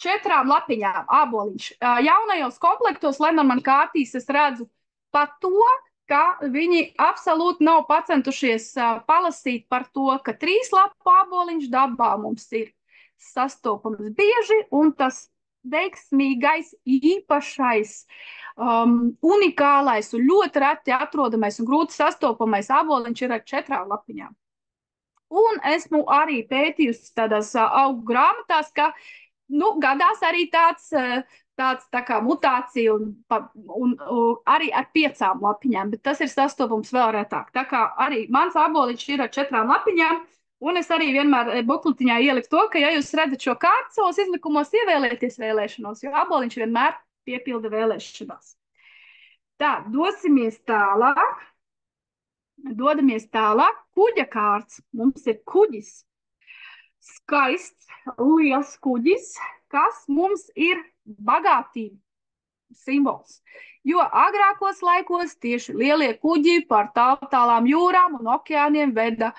4 lapiņām āboliņš. Jaunajos komplektos Lenormand kārtīs es redzu pat to, ka viņi absolūti nav pacentušies palasīt par to, ka 3 lapu āboliņš dabā mums ir sastopams bieži, un tas veiksmīgais, īpašais, unikālais un ļoti reti atrodamais un grūti sastopamais āboliņš ir ar 4 lapiņām. Un esmu arī pētījusi tādās augu grāmatās, ka gadās arī tāds tā kā mutācija un arī ar 5 lapiņām, bet tas ir sastopams vēl retāk. Tā kā arī mans āboliņš ir ar 4 lapiņām, Un es arī vienmēr bukletiņā ieliku to, ka, ja jūs redzat šo kārtu savos izlikumos, ievēlēties vēlēšanos, jo aboliņš vienmēr piepilda vēlēšanās. Tā, dodamies tālāk. Kuģa kārts. Mums ir kuģis. Skaists, liels kuģis, kas mums ir bagātība simbols. Jo agrākos laikos tieši lielie kuģi par tālām jūrām un okeāniem veda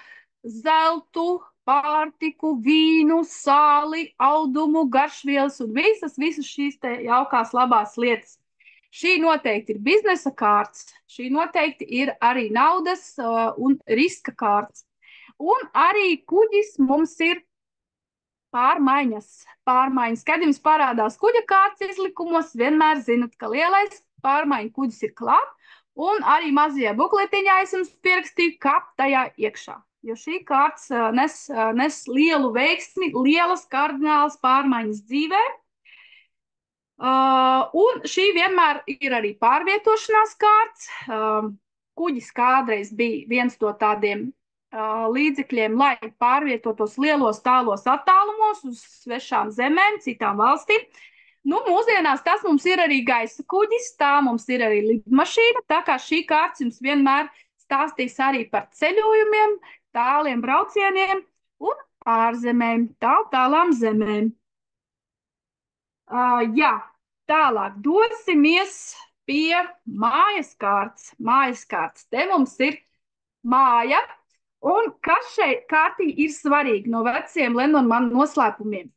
zeltu, pārtiku, vīnu, sāli, audumu, garšvielas un visas šīs te jaukās labās lietas. Šī noteikti ir biznesa kārts, šī noteikti ir arī naudas un riska kārts. Un arī kuģis mums ir pārmaiņas. Kad jums parādās kuģa kārtas izlikumos, vienmēr zinat, ka lielais pārmaiņu kuģis ir klāt, un arī mazajā bukletiņā es jums pierakstīju, kā tajā iekšā. Jo šī kārtas nes lielu veiksmi, lielas kardinālas pārmaiņas dzīvē. Un šī vienmēr ir arī pārvietošanās kārts. Kuģis kādreiz bija viens no tādiem līdzekļiem, lai pārvietotos lielos tālos attālumos uz svešām zemēm, citām valstīm. Nu, mūsdienās tas mums ir arī gaisa kuģis, tā mums ir arī lidmašīna, tā kā šī kārts jums vienmēr stāstīs arī par ceļojumiem, tāliem braucieniem un ārzemēm, tālām zemēm. Jā, tālāk dosimies pie mājas kārtas. Te mums ir māja. Un kas šeit kārtī ir svarīgi no veciem Lenormand noslēpumiem?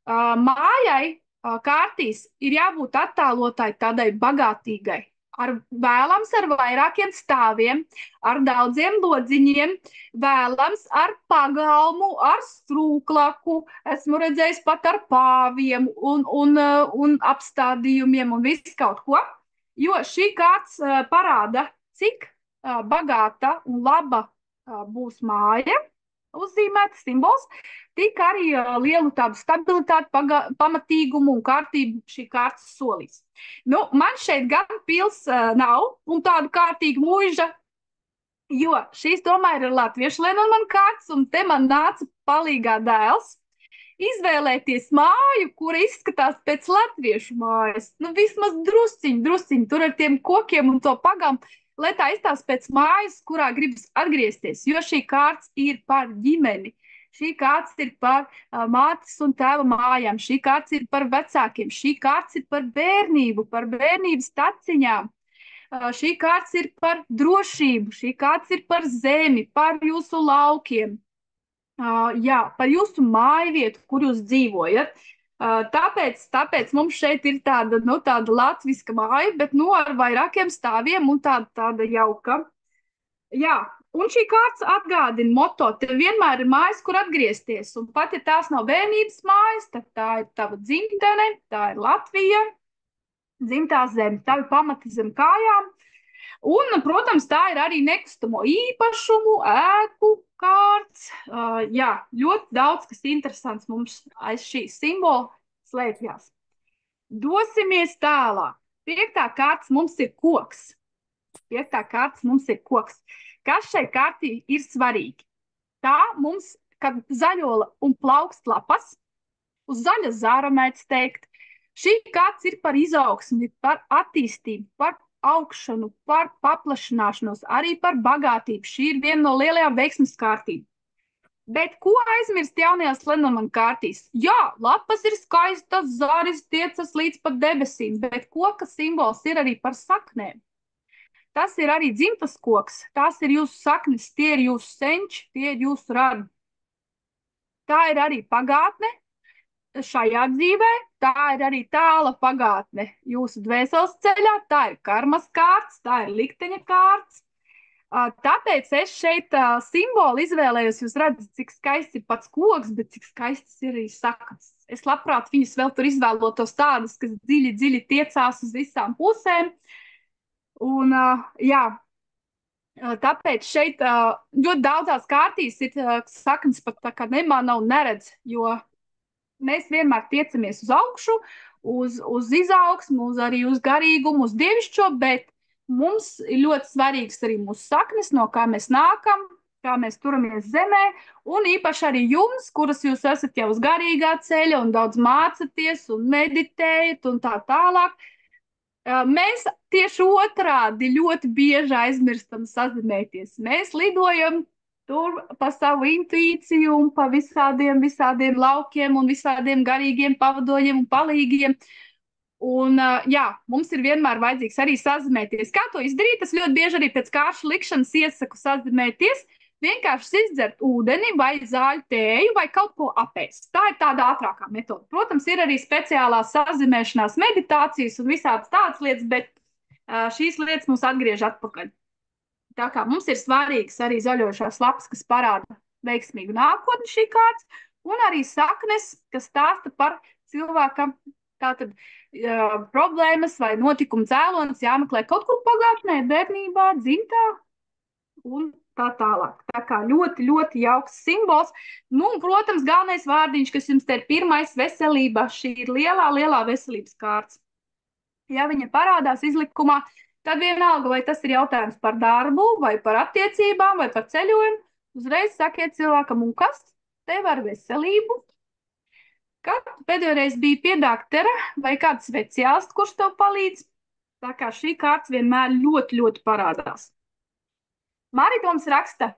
Mājai kārtīs ir jābūt attēlotai tādai bagātīgai, vēlams ar vairākiem stāviem, ar daudziem lodziņiem, vēlams ar pagalmu, ar strūklaku, esmu redzējis pat ar pāviem un apstādījumiem un visu kaut ko, jo šī kārts parāda, cik bagāta un laba būs māja, uzzīmēta simbols, tik arī lielu tādu stabilitāti, pamatīgumu un kārtību šī kārtas solīs. Nu, man šeit gan pils nav un tādu kārtīgu mūža, jo šīs tomēr ir latviešu Lenormand kārtas, un te man nāca palīgā dēls izvēlēties māju, kura izskatās pēc latviešu mājas. Nu, vismaz drusciņi, tur ar tiem kokiem un to pagamu, lai tā izstāsta pēc mājas, kurā gribas atgriezties, jo šī kārts ir par ģimeni, šī kārts ir par mātes un tēva mājām, šī kārts ir par vecākiem, šī kārts ir par bērnību, par bērnības taciņām, šī kārts ir par drošību, šī kārts ir par zemi, par jūsu laukiem, jā, par jūsu mājvietu, kur jūs dzīvojat. Tāpēc mums šeit ir tāda latviska māja, bet ar vairākiem stāviem un tāda jauka. Jā, un šī kārts atgādina moto, te vienmēr ir mājas, kur atgriezties, un pat ja tās nav bērnības mājas, tad tā ir tava dzimtene, tā ir Latvija, dzimtā zeme, tavi pamati zem kājām. Un, protams, tā ir arī nekustamo īpašumu, ēku kārts. Jā, ļoti daudz, kas interesants mums aiz šī simbola slēpjas. Dosimies tālāk. 5. kārts mums ir koks. Kas šai kārtī ir svarīgi? Tā mums, kad zaļola un plaukst lapas, uz zaļa zāra mēdz teikt, šī kārts ir par izaugsmi, par attīstību, par augšanu, par paplašināšanos, arī par bagātību. Šī ir viena no lielajām veiksmes kārtīm. Bet ko aizmirst jaunajās Lenormand kārtīs? Jā, lapas ir skaistas, zaris tiecas līdz pat debesīm, bet koka simbols ir arī par saknēm. Tas ir arī dzimtas koks, tās ir jūsu saknes, tie ir jūsu senči, tie ir jūsu radi. Tā ir arī pagātne šajā dzīvē, tā ir arī tāla pagātne jūsu dvēseles ceļā, tā ir karmas kārts, tā ir likteņa kārts. Tāpēc es šeit simbolu izvēlējos, jūs redzat, cik skaists ir pats koks, bet cik skaists ir arī saknes. Es labprāt viņus vēl tur izvēlotos tādas, kas dziļi tiecās uz visām pusēm. Un, jā, tāpēc šeit ļoti daudzās kārtīs ir saknes pat tā kā nemana un neredz, jo mēs vienmēr tiecamies uz augšu, uz izaugsmu, arī uz garīgumu, uz dievišķo, bet mums ir ļoti svarīgs arī mūsu saknes, no kā mēs nākam, kā mēs turamies zemē, un īpaši arī jums, kuras jūs esat jau uz garīgā ceļa un daudz mācaties un meditējat un tā tālāk. Mēs tieši otrādi ļoti bieži aizmirstam sazināties. Mēs lidojam tur pa savu intuīciju un pa visādiem laukiem un visādiem garīgiem pavadoņiem un palīgiem. Un, jā, mums ir vienmēr vajadzīgs arī sazināties. Kā to izdarīt? Es ļoti bieži arī pēc kāršu likšanas iesaku sazināties. Vienkārši izdzert ūdeni vai zāļu tēju vai kaut ko apēst. Tā ir tāda ātrākā metode. Protams, ir arī speciālās sazināšanās meditācijas un visādas tādas lietas, bet šīs lietas mūs atgriež atpakaļ. Tā kā mums ir svarīgas arī zaļošās lapas, kas parāda veiksmīgu nākotni šī kārtas, un arī saknes, kas stāsta par cilvēka tātad problēmas vai notikumu cēlonis jāmeklē kaut kur pagātnē, bērnībā, dzimtā un tā tālāk. Tā kā ļoti, ļoti jauks simbols. Nu, un, protams, galvenais vārdiņš, kas jums te ir pirmais - veselība. Šī ir lielā, lielā veselības kārts. Ja viņa parādās izlikumā, tad vienalga, vai tas ir jautājums par darbu, vai par attiecībām, vai par ceļojumu, uzreiz sakiet cilvēkam, un kas tev ar veselību? Kad pēdējo reizi bija pie daktera vai kāds speciālists, kurš tev palīdz? Tā kā šī kārta vienmēr ļoti, ļoti parādās. Marita mums raksta,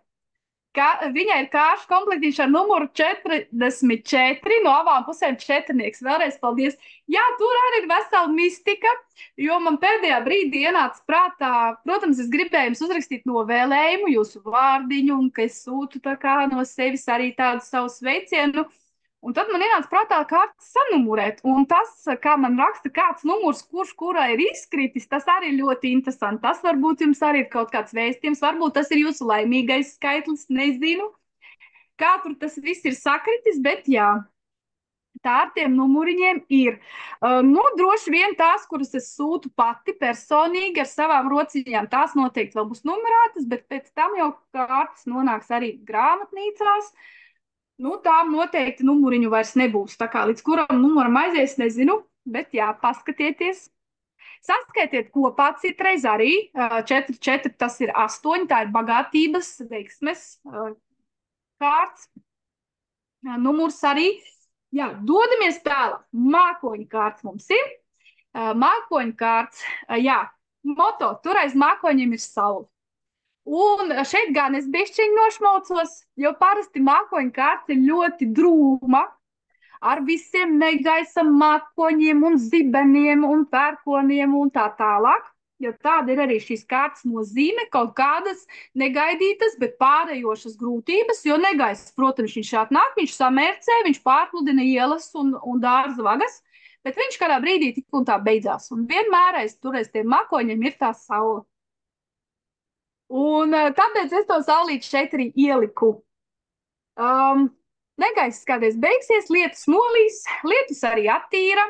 ka viņai ir kāršu komplektiņš ar numuru 44, no abām pusēm četrnieks. Vēlreiz paldies. Jā, tur arī ir vesela mistika, jo man pēdējā brīdī ienāca prātā, protams, es gribēju jums uzrakstīt novēlējumu, jūsu vārdiņu, un ka es sūtu tā kā no sevis arī tādu savu sveicienu. Un tad man ienāca prātā kārtas sanumurēt, un tas, kā man raksta kāds numurs, kurš kurā ir izkritis, tas arī ļoti interesanti. Tas varbūt jums arī ir kaut kāds vēstījums, varbūt tas ir jūsu laimīgais skaitlis, nezinu, kā tur tas viss ir sakritis, bet jā, tā ar tiem numuriņiem ir. Nu, droši vien tās, kuras es sūtu pati personīgi ar savām rociņām, tās noteikti vēl būs numerētas, bet pēc tam jau kārtas nonāks arī grāmatnīcās. Nu, tām noteikti numuriņu vairs nebūs. Tā kā līdz kuram numuram aizies, nezinu, bet jā, paskatieties. Saskaitiet kopā citreiz arī. 4, tas ir 8, tā ir bagātības, veiksmes kārts. Numurs arī. Jā, dodamies tālāk. Mākoņu kārts mums ir. Mākoņu kārts, jā, moto, tur aiz mākoņiem ir saule. Un šeit gan es bišķiņ nošmaucos, jo parasti mākoņu kārta ir ļoti drūma, ar visiem negaisa mākoņiem un zibeniem un pērkoniem un tā tālāk, jo tāda ir arī šīs kārtas nozīme, kaut kādas negaidītas, bet pārējošas grūtības, jo negaiss, protams, viņš atnāk, viņš samērcē, viņš pārpludina ielas un dārza vagas, bet viņš kādā brīdī tik un tā beidzās. Un vienmēr aiz tiem mākoņiem ir tā saule. Un tāpēc es to saulīti šeit arī ieliku. Negaiss kādreiz beigsies, lietus nolīs, lietus arī attīra,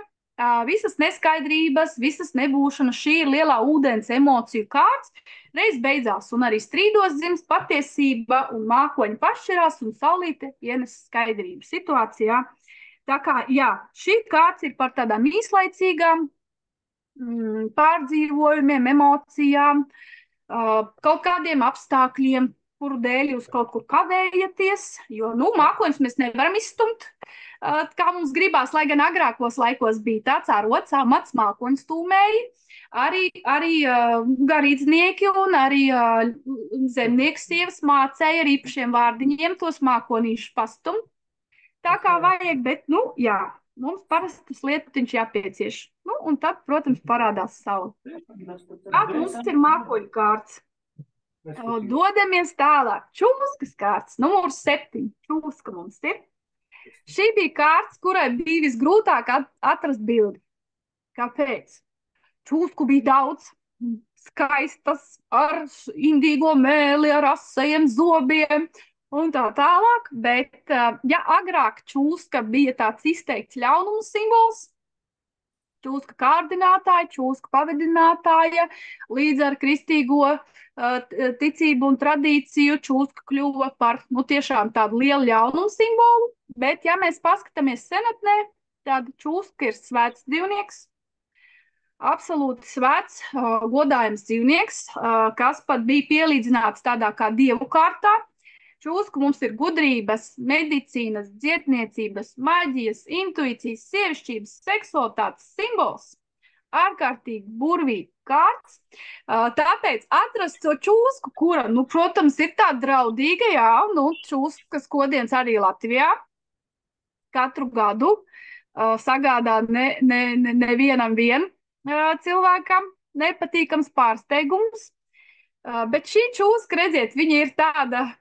visas neskaidrības, visas nebūšanas, šī ir lielā ūdens emociju kārts, reiz beidzās, un arī strīdos dzimst patiesība, un mākoņi pašķirās, un saulīte ienes skaidrību situācijā. Tā kā, jā, šī kārts ir par tādām īslaicīgām pārdzīvojumiem, emocijām, kaut kādiem apstākļiem, kuru dēļ jūs kaut kur kavējaties, jo, nu, mākoņus mēs nevaram izstumt, kā mums gribās, lai gan agrākos laikos bija tāds ārots, amats, mākoņu stūmēji, arī garīdznieki un arī zemnieku sievas mācēja ar īpašiem vārdiņiem tos mākonīšus pastumt. Tā kā vajag, bet, nu, jā, mums parasti tas lietiņš jāpiecieš. Nu, un tad, protams, parādās saule. Kāds mums ir mākoņu kārts? Dodamies tālāk. Čūskas kārts, numurs 7. Čūska mums ir. Šī bija kārts, kurai bija visgrūtāk atrast bildi. Kāpēc? Čūsku bija daudz, skaistas, ar indīgo mēli, ar asajiem zobiem un tā tālāk, bet, ja agrāk čūska bija tāds izteikts ļaunuma simbols, čūska kārdinātāja, čūska pavadinātāja, līdz ar kristīgo ticību un tradīciju čūska kļuva par, nu, tiešām tādu lielu ļaunumu simbolu, bet, ja mēs paskatāmies senatnē, tad čūska ir svēts dzīvnieks, absolūti svēts, godājams dzīvnieks, kas pat bija pielīdzināts tādā kā dievu kārtā. Čūska mums ir gudrības, medicīnas, dziedniecības, maģijas, intuīcijas, sievišķības, seksualitātes simbols. Ārkārtīgi burvīgi kārts. Tāpēc atrast to čūsku, kura, protams, ir tā draudīga, jā, čūskas kodienas arī Latvijā katru gadu sagādā nevienam cilvēkam nepatīkams pārsteigums. Bet šī čūska, redziet, viņa ir tāda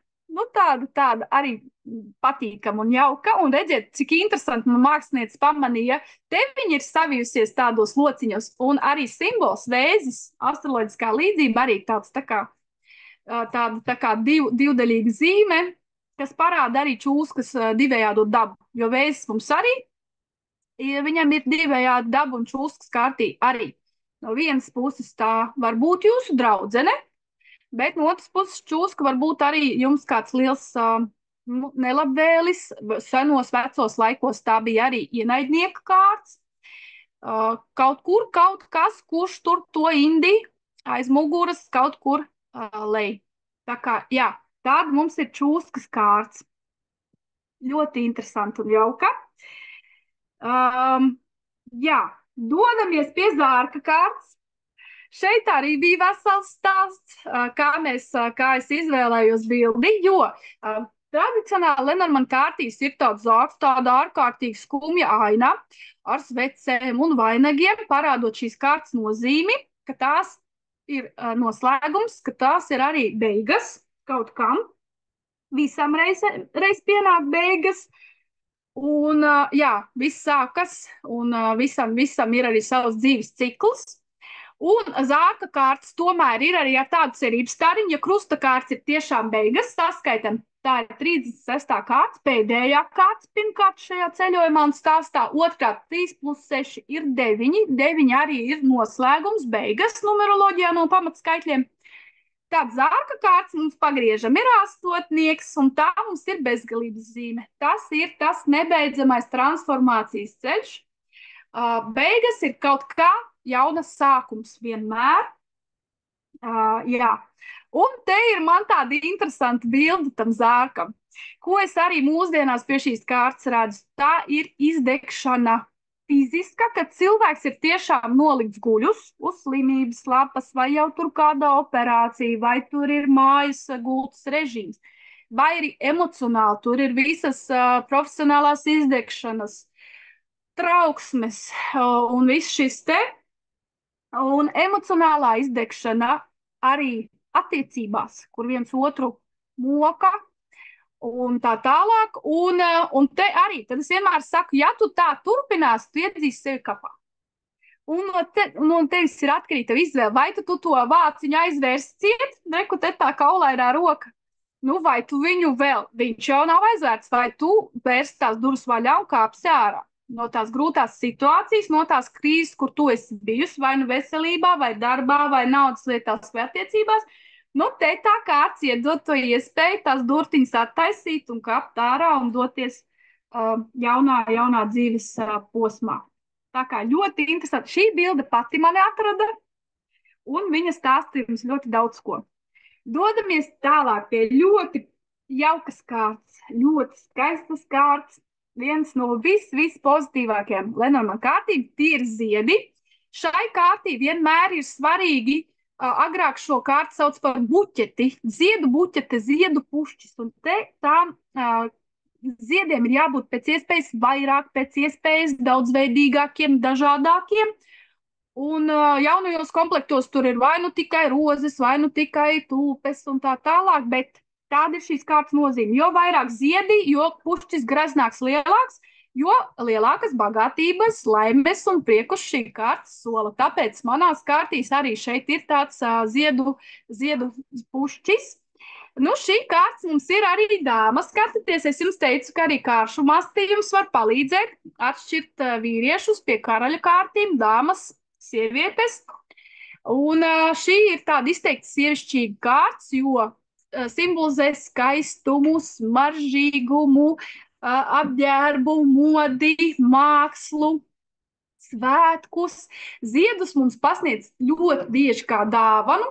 arī patīkama un jauka. Un redziet, cik interesanti mākslinieca pamanīja, te viņa ir savijusies tādos lociņos. Un arī simbols vēzis, astroloģiskā līdzība, arī tāds tā kā divdaļīga zīme, kas parāda arī čūskas divējādo dabu. Jo vēzis mums arī, viņam ir divējāda daba un čūskas kārtī arī. No vienas puses tā var būt jūsu draudzene, bet no otras puses čūska var būt arī jums kāds liels nelabvēlis. Senos vecos laikos tā bija arī ienaidnieka kārts. Kaut kur, kaut kas, kurš tur to indi aiz muguras kaut kur lej. Tā kā, jā, tāda mums ir čūskas kārts. Ļoti interesanti un jauka. Jā, dodamies pie zārka kārtas. Šeit arī bija vesels stāsts, kā es izvēlējos bildi, jo tradicionāli Lenormand kārtīs ir tāds zārks, tāda ārkārtīgi skumja aina ar svecēm un vainagiem, parādot šīs kārtas nozīmi, ka tās ir noslēgums, ka tās ir arī beigas kaut kam. Visam reiz pienāk beigas. Un jā, viss sākas un visam ir arī savs dzīves cikls. Un zārka kārtas tomēr ir arī ar tādu cerības stariņu, ja krusta kārtas ir tiešām beigas, saskaitam, tā ir 36. kārta, pēdējā kārta pirmkārt šajā ceļojumā un stāstā, otrkārt 3 + 6 ir 9, 9 arī ir noslēgums, beigas numeroloģijā no pamatskaitļiem. Tāds zārka kārts mums pagriežam ir astotnieks, un tā mums ir bezgalības zīme. Tas ir tas nebeidzamais transformācijas ceļš. Beigas ir kaut kā jaunas sākums vienmēr. Jā. Un te ir man tāda interesanta bilde tam zārkam, ko es arī mūsdienās pie šīs kārtas redzu. Tā ir izdegšana fiziska, kad cilvēks ir tiešām nolikts guļus uz slimības lapas, vai jau tur kāda operācija, vai tur ir mājas gultas režīms, vai arī emocionāli, tur ir visas profesionālās izdegšanas, trauksmes un viss šis te. Un emocionālā izdegšana arī attiecībās, kur viens otru moka un tā tālāk. Un te arī, tad es vienmēr saku, ja tu tā turpinās, tu iedzīsi sevi kapā. Un no tevis ir atkarīga izvēle, vai tu to vāciņu aizvērsi ciet, reku te tā kaulainā roka, vai tu viņu vēl, viņš jau nav aizvērts, vai tu vērsi tās durvis vaļā un kāpsi ārā no tās grūtās situācijas, no tās krīzes, kur tu esi bijusi, vai nu veselībā, vai darbā, vai naudas lietās, vai attiecībās. Te tā kārts iedod to iespēju tās durtiņas attaisīt un kāpt ārā un doties jaunā dzīves posmā. Tā kā ļoti interesanti. Šī bilde pati mani atrada, un viņa stāstījums ļoti daudz ko. Dodamies tālāk pie ļoti jaukas kārtas, ļoti skaistas kārtas. Viens no vispozitīvākajiem Lenormand kārtīm, tie ir ziedi. Šai kārtī vienmēr ir svarīgi, agrāk šo kārtu sauc par buķeti, ziedu buķete, ziedu pušķis. Un te tām ziediem ir jābūt pēc iespējas vairāk, pēc iespējas daudzveidīgākiem, dažādākiem. Un jaunajos komplektos tur ir vai nu tikai rozes, vai nu tikai tulpes un tā tālāk, bet tāda ir šīs kārtas nozīme. Jo vairāk ziedi, jo pušķis greznāks lielāks, jo lielākas bagātības, laimes un priekus šī kārtas sola. Tāpēc manās kārtīs arī šeit ir tāds ziedu pušķis. Šī kārtas mums ir arī dāmas. Skatāties, es jums teicu, ka arī kāršu mastījums var palīdzēt atšķirt vīriešus pie karaļa kārtīm, dāmas, sievietes. Un šī ir tāda izteikti sievišķīga kārtas, jo simbolizē skaistumu, smaržīgumu, apģērbu, modi, mākslu, svētkus. Ziedus mums pasniedz ļoti bieži kā dāvanu.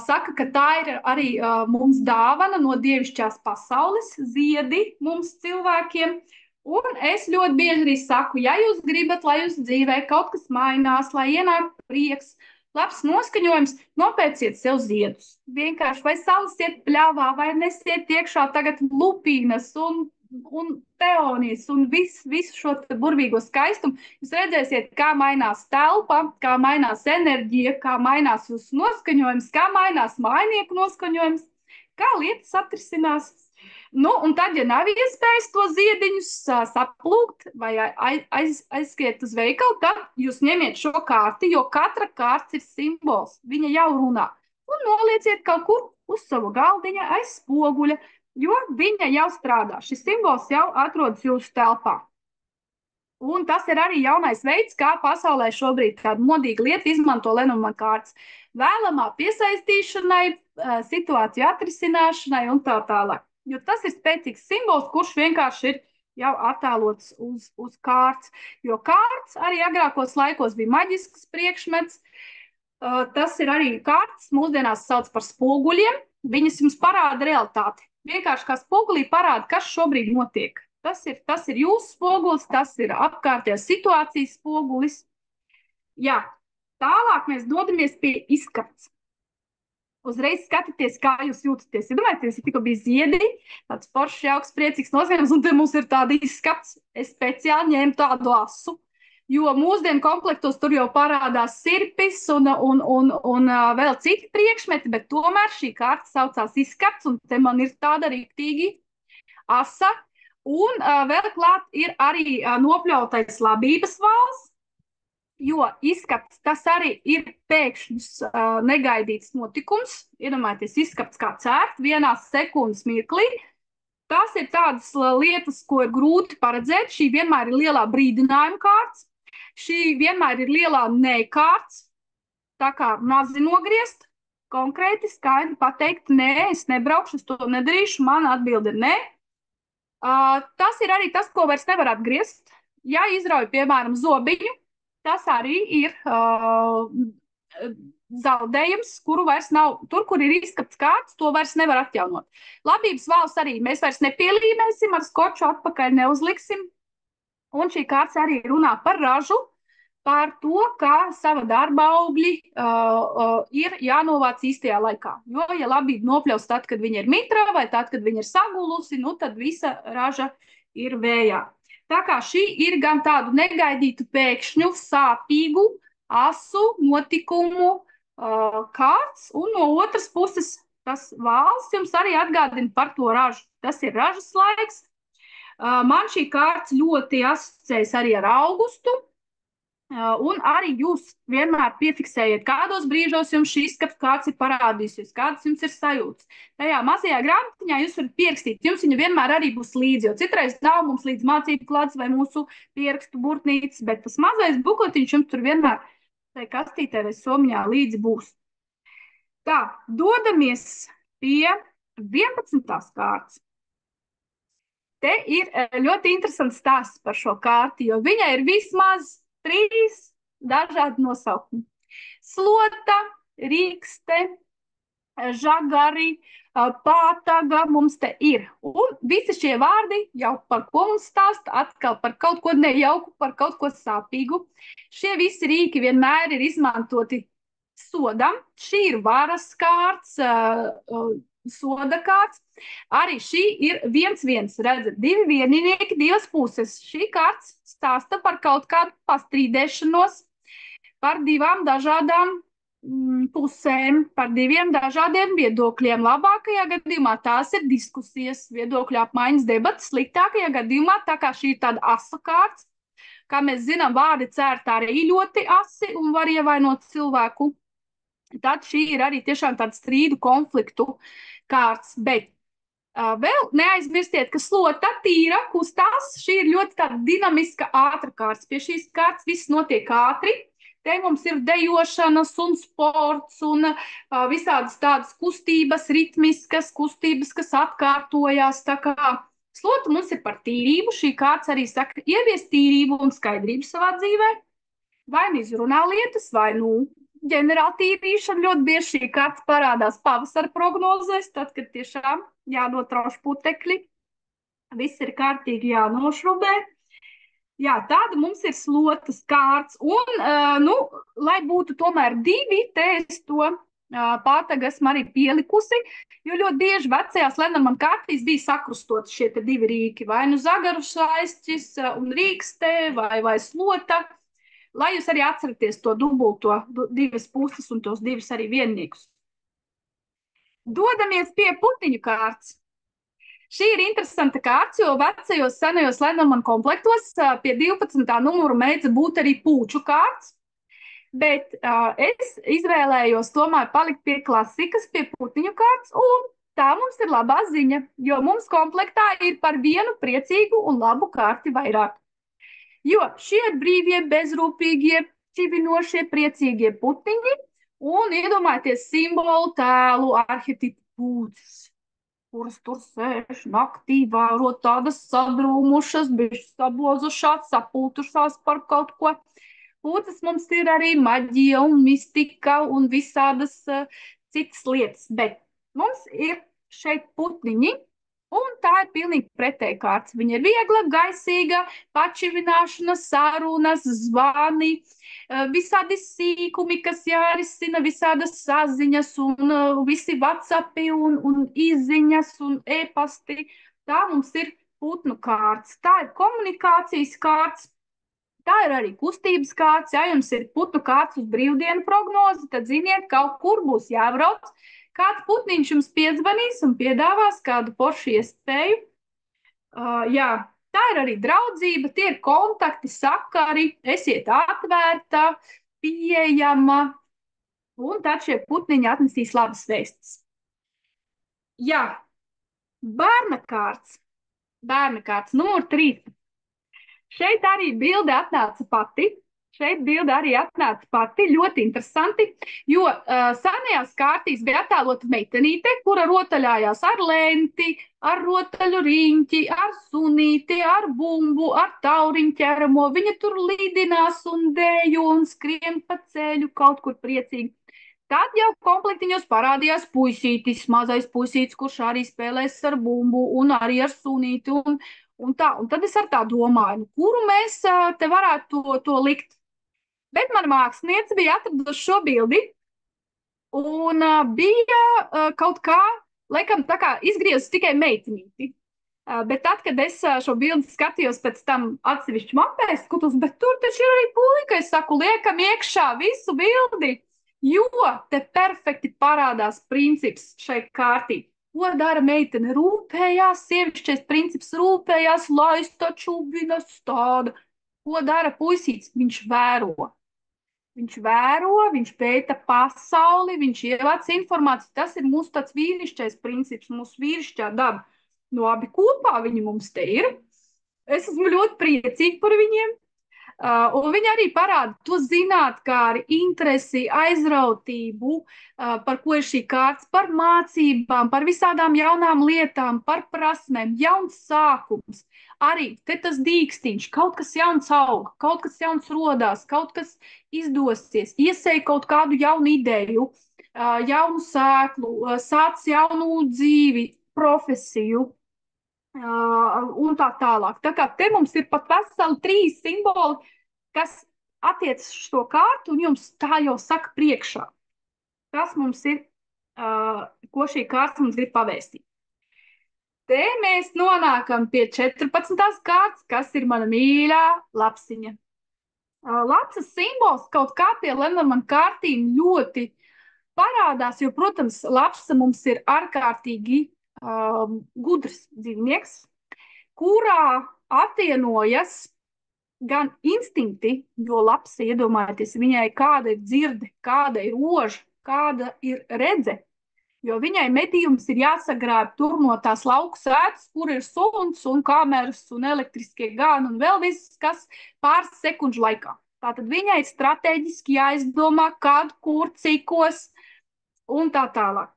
Saka, ka tā ir arī mums dāvana no dievišķās pasaules, ziedi mums cilvēkiem. Un es ļoti bieži arī saku, ja jūs gribat, lai jūs dzīvē kaut kas mainās, lai ienāk prieks, labs noskaņojums, nopērciet sev ziedus. Vienkārši vai salasiet pļāvā, vai nesiet iekšā tagad lupīnas un peonijas un visu šo burvīgo skaistumu. Jūs redzēsiet, kā mainās telpa, kā mainās enerģija, kā mainās jūsu noskaņojums, kā mainās mājnieku noskaņojums, kā lietas atrisinās. Nu, un tad, ja nav iespējas to ziediņus saplūkt vai aizskriet uz veikalu, tad jūs ņemiet šo karti, jo katra karts ir simbols. Viņa jau runā. Un nolieciet kaut kur uz savu galdiņa aiz spoguļa, jo viņa jau strādā. Šis simbols jau atrodas jūsu telpā. Un tas ir arī jaunais veids, kā pasaulē šobrīd tāda modīga lieta izmanto Lenormand kārtas. Vēlamā piesaistīšanai, situāciju atrisināšanai un tā tālāk. Jo tas ir spēcīgs simbols, kurš vienkārši ir jau attēlots uz kārtas. Jo kārtas arī agrākos laikos bija maģisks priekšmets. Tas ir arī kārtas, mūsdienās sauc par spoguļiem. Viņas jums parāda realitāti. Vienkārši kā spogulī parāda, kas šobrīd notiek. Tas ir jūsu spogulis, tas ir apkārtējās situācijas spogulis. Jā, tālāk mēs dodamies pie izskats. Uzreiz skatieties, kā jūs jūtaties. Iedomājieties, ja tikko bija ziedi, tāds foršs, jauks, priecīgs noskaņojums, un te mums ir tāda izskats. Es speciāli ņēmu tādu asu, jo mūsdienu komplektos tur jau parādās sirpis un vēl citi priekšmeti, bet tomēr šī karta saucās izskats, un te man ir tāda riktīgi asa. Un vēl klāt ir arī nopļautais labības vāls, jo izskats tas arī ir pēkšņs negaidīts notikums. Iedomājieties, izskats kā cērt vienā sekundes mirklī. Tas ir tādas lietas, ko ir grūti paredzēt. Šī vienmēr ir lielā brīdinājuma kārts. Šī vienmēr ir lielā nekārts. Tā kā mazi nogriezt, konkrēti skaidri pateikt, nē, es nebraukšu, es to nedarīšu, mana atbilde ir nē. Tas ir arī tas, ko vairs nevar atgriezt. Ja izrauj, piemēram, zobiņu, tas arī ir zaudējums, kuru vairs nav. Tur, kur ir izskats kārts, to vairs nevar atjaunot. Labības vāls arī mēs vairs nepielīmēsim, ar skoču atpakaļ neuzliksim. Un šī kārts arī runā par ražu, par to, kā sava darba augļi ir jānovāc īstajā laikā. Jo, ja labība nopļaus tad, kad viņa ir mitrā, vai tad, kad viņa ir sagulusi, nu tad visa raža ir vējā. Tā kā šī ir gan tādu negaidītu pēkšņu, sāpīgu, asu notikumu kārts, un no otras puses tas vāls jums arī atgādina par to ražu. Tas ir ražas laiks. Man šī kārts ļoti asociējas arī ar augustu. Un arī jūs vienmēr piefiksējiet, kādos brīžos jums šī izskats kārts ir parādījusies, kādas jums ir sajūtas. Tajā mazajā grāmatiņā jūs varat pierakstīt, jums viņa vienmēr arī būs līdzi, jo citreiz nav mums līdz mācību klāts vai mūsu pierakstu burtnītes, bet tas mazais bukletiņš jums tur vienmēr tai kastītē vai somiņā līdzi būs. Tā, dodamies pie 11. kārtas. Te ir ļoti interesants stāsts par šo kārti, jo viņai ir vismaz 3 dažādi nosaukumi. Slota, rīkste, žagari, pātaga mums te ir. Un visi šie vārdi jau par ko mums stāsta, atkal par kaut ko nejauku, par kaut ko sāpīgu. Šie visi rīki vienmēr ir izmantoti sodam. Šī ir varas kārts, soda kārts. Arī šī ir 1-1, redzat, 2 vieninieki, 2 puses. Šī kārts stāsta par kaut kādu pastrīdēšanos, par 2 dažādām pusēm, par 2 dažādiem viedokļiem. Labākajā gadījumā tās ir diskusijas, viedokļu apmaiņas debatas, sliktākajā gadījumā, tā kā šī ir tāda asa kārts, kā mēs zinām, vārdi cērt arī ļoti asi un var ievainot cilvēku. Tad šī ir arī tiešām tāda strīdu konfliktu kārts, bet vēl neaizmirstiet, ka slota tīra kustās. Šī ir ļoti tāda dinamiska, ātra kārts. Pie šīs kārts viss notiek ātri. Te mums ir dejošanas un sports un visādas tādas kustības, ritmiskas kustības, kas atkārtojās. Tā kā slota mums ir par tīrību. Šī kārts arī saka ieviest tīrību un skaidrību savā dzīvē. vai nu izrunā lietas, vai nu ģenerāla tīrīšana. Ļoti bieži šī karta parādās pavasara prognozēs, tad, kad tiešām jānotrauš putekļi, viss ir kārtīgi jānošrubē. Jā, tāda mums ir slotas kārts. Un, nu, lai būtu tomēr divi, te es to pātagu esmu arī pielikusi, jo ļoti bieži vecajās Lenormand kārtīs bija sakrustot šie te divi rīki, vai nu zagaru saistis un rīkste, vai slota, lai jūs arī atceraties to dubulto divas puses un tos divus arī vienniekus. Dodamies pie putiņu kārts. Šī ir interesanta kārta, jo vecajos senajos Lenormand komplektos pie 12. numuru mēdz būt arī pūču kārts, bet es izvēlējos tomēr palikt pie klasikas, pie putiņu kārts, un tā mums ir labā ziņa, jo mums komplektā ir par vienu priecīgu un labu kārti vairāk. Jo šie brīvie, bezrūpīgie, čivinošie, priecīgie putiņi, un iedomājieties simbolu tēlu, arhetipu pūces, kuras tur sēž naktī, vērot tādas sadrūmušas, bišķi sablozušās, sapultušās par kaut ko. Pūces mums ir arī maģija un mistika un visādas citas lietas, bet mums ir šeit putniņi, un tā ir pilnīgi pretēji kārts. Viņa ir viegla, gaisīga, pačivināšana, sarunas, zvani, visādi sīkumi, kas jārisina, visādas saziņas un visi WhatsAppi un izziņas un e-pasti. Tā mums ir putnu kārts. Tā ir komunikācijas kārts. Tā ir arī kustības kārts. Ja jums ir putnu kārts uz brīvdienu prognozi, tad ziniet, kaut kur būs jābrauc. Kāds putniņš jums piezvanīs un piedāvās kādu foršu iespēju. Jā, tā ir arī draudzība, tie ir kontakti, sakari, esiet atvērta, pieejama, un tad šie putniņi atnesīs labas vēstis. Jā, bērna kārts numur 3. Šeit arī bilde atnāca pati. Ļoti interesanti, jo senajās kārtīs bija attēlota meitenīte, kura rotaļājās ar lenti, ar rotaļu riņķi, ar sunīti, ar bumbu, ar tauriņu ķeramo. Viņa tur lidinās un dējo un skrien pa ceļu kaut kur priecīgi. Tad jau komplektiņos parādījās puisītis, mazais puisītis, kurš arī spēlēs ar bumbu un arī ar sunīti un tā. Un tad es ar tā domāju, kuru mēs te varētu to likt. Bet mana māksliniece bija atradusi šo bildi un bija kaut kā, laikam, tā kā izgriezis tikai meitenīti. Bet tad, kad es šo bildi skatījos pēc tam atsevišķi mapē, skatos, bet tur taču ir arī puika, es saku, liekam iekšā visu bildi, jo te perfekti parādās princips šai kārtī. Ko dara meitene? Rūpējās, sievišķais princips rūpējās, laista čubinas tāda. Ko dara puisītis? Viņš vēro, viņš pēta pasauli, viņš ievāc informāciju. Tas ir mūsu tāds vīrišķais princips, mūsu vīrišķā daba. Nu, abi kopā viņi mums te ir. Es esmu ļoti priecīga par viņiem. Un viņi arī parāda to zinātkāri, interesi, aizrautību, par ko ir šī kārts, par mācībām, par visādām jaunām lietām, par prasmēm, jauns sākums. Arī te tas dīkstiņš, kaut kas jauns aug, kaut kas jauns rodās, kaut kas izdosies, iesēj kaut kādu jaunu ideju, jaunu sēklu, sāc jaunu dzīvi, profesiju. Un tā tālāk. Tā kā te mums ir pat veseli 3 simboli, kas attiecas uz šo kārtu, un jums tā jau saka priekšā, kas mums ir, ko šī kārta mums grib pavēstīt. Te mēs nonākam pie 14. kārtas, kas ir mana mīļā lapsiņa. Lapsas simbols kaut kā pie Lenormand kārtīm ļoti parādās, jo, protams, lapsa mums ir ārkārtīgi gudrs dzīvnieks, kurā apvienojas gan instinkti, jo lapsa, iedomājieties, viņai kāda ir dzirde, kāda ir roža, kāda ir redze, jo viņai medījums ir jāsagrāb tur no tās lauku sētas, kur ir suns un kameras un elektriskie gāni un vēl viss, kas pāris sekundžu laikā. Tātad viņai strateģiski jāizdomā, kad, kur, cikos un tā tālāk.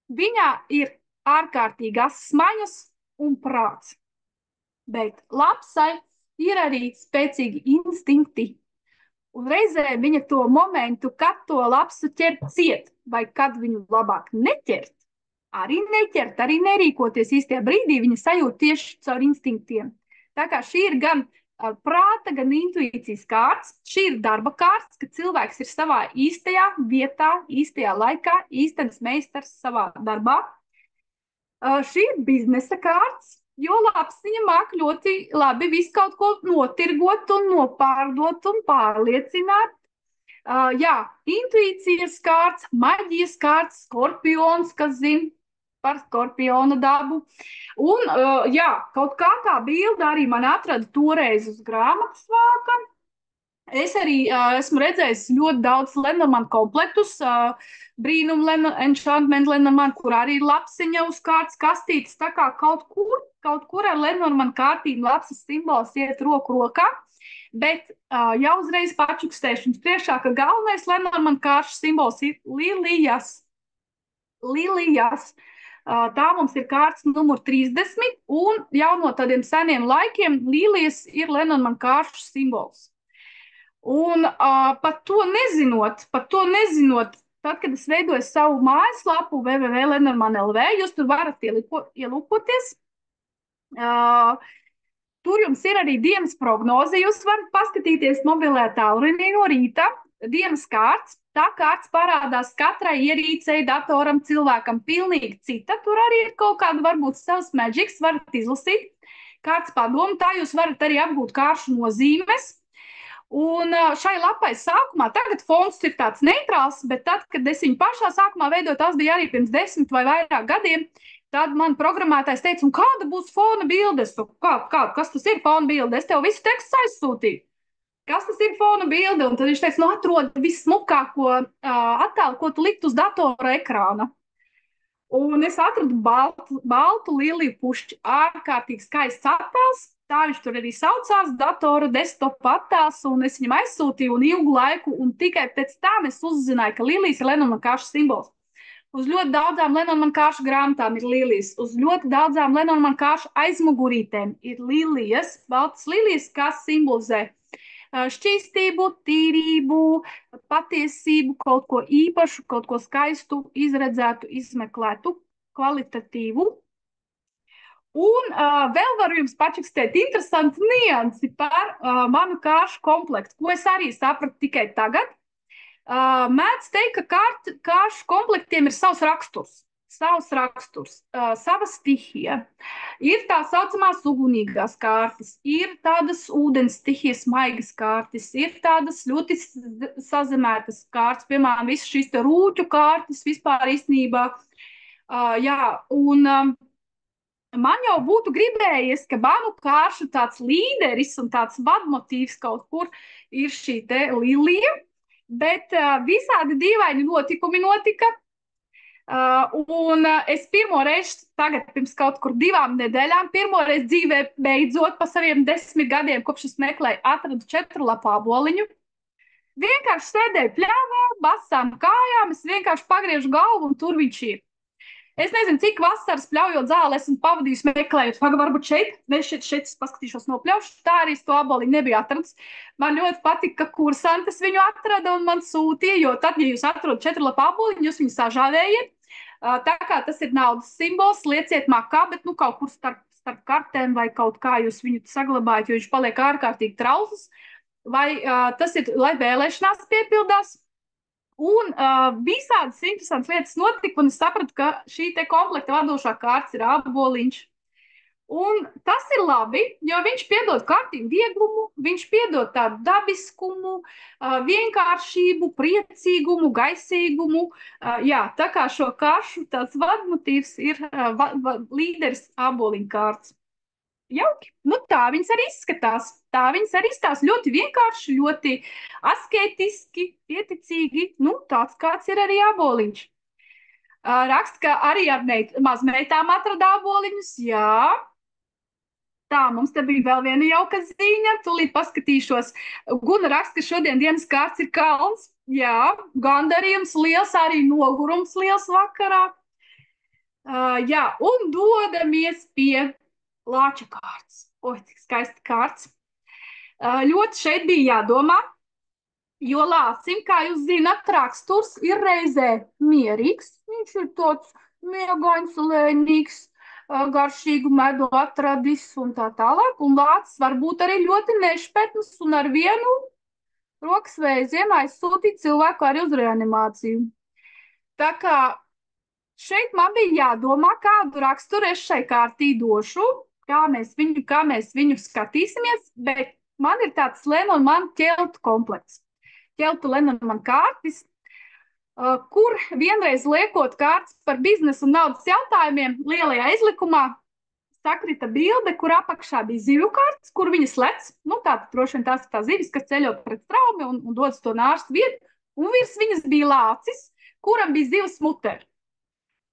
Viņā ir ārkārtīgās smaņas un prāts. Bet lapsai ir arī spēcīgi instinkti. Un reizē viņa to momentu, kad to lapsu ķert ciet, vai kad viņu labāk neķert, arī neķert, arī nerīkoties īstajā brīdī, viņa sajūt tieši caur instinktiem. Tā kā šī ir gan prāta, gan intuīcijas kārts. Šī ir darba kārts, ka cilvēks ir savā īstajā vietā, īstajā laikā, īstenis meistars savā darbā. Šī ir biznesa kārts, jo lapsiņa māk ļoti labi visu kaut ko notirgot un nopārdot un pārliecināt. Jā, intuīcijas kārts, maģijas kārts, skorpions, kas zina par skorpiona dabu. Un, jā, kaut kā tā bilde arī man atrada toreiz uz grāmatas vāka. Es arī esmu redzējis ļoti daudz Lenormand komplektus, brīnum Enchantment Lenormand, kur arī ir lapsiņa uz kārtas kastītes, tā kā kaut kur ar Lenormand kārtīm lapsas simbols iet roku rokā, bet jau uzreiz pačukstēšu jums priekšā, ka galvenais Lenormand kāršu simbols ir lilijas. Lilijas. Tā mums ir kārts numur 30, un jau no tādiem seniem laikiem lilijas ir Lenormand kāršu simbols. Un pat to nezinot, tad, kad es veidoju savu mājaslapu www.lenormand.lv, jūs tur varat ielūkoties. Tur jums ir arī dienas prognoze. Jūs varat paskatīties mobilajā tālrunī no rīta, dienas kārts. Tā kārts parādās katrai ierīcei, datoram, cilvēkam pilnīgi cita. Tur arī ir kaut kāda varbūt savs magics, varat izlasīt kārts padomu. Tā jūs varat arī apgūt kāršu nozīmes. Un šai lapai sākumā, tagad fons ir tāds neitrāls, bet tad, kad es viņu pašā sākumā veidoju, tas bija arī pirms 10 vai vairāk gadiem, tad man programmētājs teica, un kāda būs fona bildes? Kas tas ir fona bilde? Es tev visu tekstu aizsūtīju. Kas tas ir fona bilde? Un tad viņš teica, atrod vissmukāko attēlu, ko tu likt uz datora ekrāna. Un es atradu baltu liliju pušķi, ārkārtīgi skaists attēls. Tā viņš tur arī saucās, datora desktop attēls, un es viņam aizsūtīju un ilgu laiku, un tikai pēc tam es uzzināju, ka lilijas ir Lenormand kāršu simbols. Uz ļoti daudzām Lenormand kāršu grāmatām ir lilijas, uz ļoti daudzām Lenormand kāršu aizmugurītēm ir lilijas, baltas lilijas, kas simbolizē šķīstību, tīrību, patiesību, kaut ko īpašu, kaut ko skaistu, izredzētu, izmeklētu, kvalitatīvu. Un vēl varu jums pačukstēt interesantu niansi par manu kāršu komplektu, ko es arī sapratu tikai tagad. Mēdz teikt, ka kāršu komplektiem ir savs raksturs, sava stihija. Ir tā saucamās ugunīgās kārtas, ir tādas ūdens stihijas maigas kārtas, ir tādas ļoti sazemētas kārtas, piemēram, visas šīs te rūķu kārtas vispār īstenībā. Jā, un man jau būtu gribējies, ka manu kāršu tāds līderis un tāds vadmotīvs kaut kur ir šī te lilija, bet visādi dīvaini notikumi notika. Un es pirmo reizi tagad pirms kaut kur 2 nedēļām, pirmo reizi dzīvē beidzot pa saviem 10 gadiem, kopš es meklēju, atradu 4 lapu āboliņu. Vienkārši sēdēju pļāvā, basām kājām, es vienkārši pagriežu galvu un tur viņš ir. Es nezinu, cik vasaras pļaujot zāli esmu pavadījusi meklējot, varbūt šeit es paskatīšos nopļaušu, tā arī es to āboliņu nebiju atradis. Man ļoti patika, ka kursantes viņu atrada un man sūtīja, jo tad, ja jūs atrodat 4 lapu āboliņu, jūs viņu sažāvējiet. Tā kā tas ir naudas simbols, lieciet makā, bet kaut kur starp kartēm vai kaut kā jūs viņu saglabājat, jo viņš paliek ārkārtīgi trausls. Vai tas ir, lai vēlēšanās piepildās? Un visādas interesantas lietas notika, un es sapratu, ka šī te komplekta vadošā kārts ir āboliņš. Un tas ir labi, jo viņš piedod kārtību vieglumu, viņš piedod tādu dabiskumu, vienkāršību, priecīgumu, gaisīgumu. Jā, tā kā šo kāršu tāds vadmotīvs ir līderis āboliņu kārts. Jauki. Tā viņas arī izskatās. Tā viņas arī izskatās ļoti vienkārši, ļoti asketiski, pieticīgi. Tāds kāds ir arī āboliņš. Raksta, ka arī ar mazmeitām atrada āboliņus. Jā. Tā, mums te bija vēl viena jauka ziņa. Tūlīt paskatīšos. Guna raksta, ka šodien dienas kārts ir kalns. Jā, gandarījums liels, arī nogurums liels vakarā. Jā, un dodamies pie Lāča kārts. Cik skaisti kārts. Ļoti šeit bija jādomā. Jo lācim, kā jūs zināt, raksturs ir reizē mierīgs, viņš ir tāds miegains, lēnīgs, garšīgu medu atradis un tā tālāk, un lācis var būt arī ļoti nešpetns un ar vienu rokas vēzienu aizsūtīt cilvēku arī uz reanimāciju. Tā kā šeit man bija jādomā, kādu raksturu es šai kārtī došu, kā mēs viņu skatīsimies, bet man ir tāds Lenormand ķeltu komplekts. Ķeltu Lenormand kārtis, kur vienreiz liekot kārtas par biznesu un naudas jautājumiem lielajā izlikumā, sakrita bilde, kur apakšā bija zivju kārtas, kur viņas lec. Nu, tātad droši vien tās ir tās zivis, kas ceļot pret straumi un dodas to nārstu vietu. Un virs viņas bija lācis, kuram bija zivs mutē.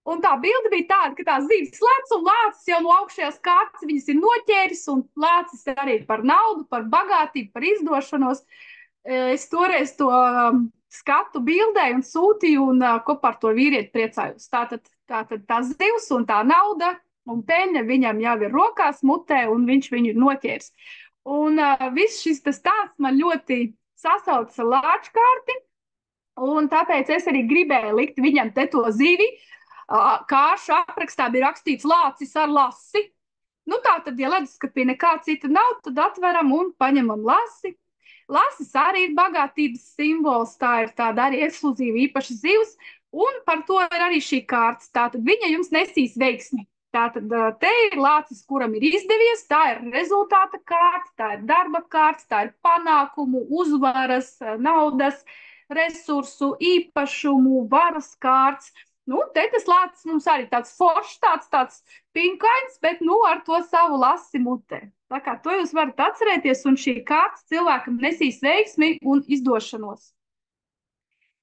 Un tā bilde bija tāda, ka tās zivis lec un lācis jau no augšējās kārtas viņas ir noķēris, un lācis arī par naudu, par bagātību, par izdošanos. Es toreiz to skatu bildē un sūtīju, un kopā ar to vīrieti priecājos. Tātad tās zivs un tā nauda un peļņa viņam jau ir rokās, mutē, un viņš viņu ir noķēris. Un viss šis stāsts man ļoti sasaucas ar lāčkārti, un tāpēc es arī gribēju likt viņam te to zivi. Kāršu aprakstā bija rakstīts lācis ar lasi. Nu tā tad, ja leduskapī nekā cita nav, tad atveram un paņemam lasi. Lasis arī ir bagātības simbols, tā ir tāda arī ekskluzīva īpaša zivs, un par to ir arī šī kārtas. Tātad viņa jums nesīs veiksmi. Tātad te ir lācis, kuram ir izdevies, tā ir rezultāta kārta, tā ir darba kārta, tā ir panākumu, uzvaras, naudas, resursu, īpašumu, varas kārts. Nu, te tas lācis mums arī tāds foršs, tāds pinkains, bet, nu, ar to savu lasi mutē. Tā kā to jūs varat atcerēties, un šī kārta cilvēkam nesīs veiksmi un izdošanos.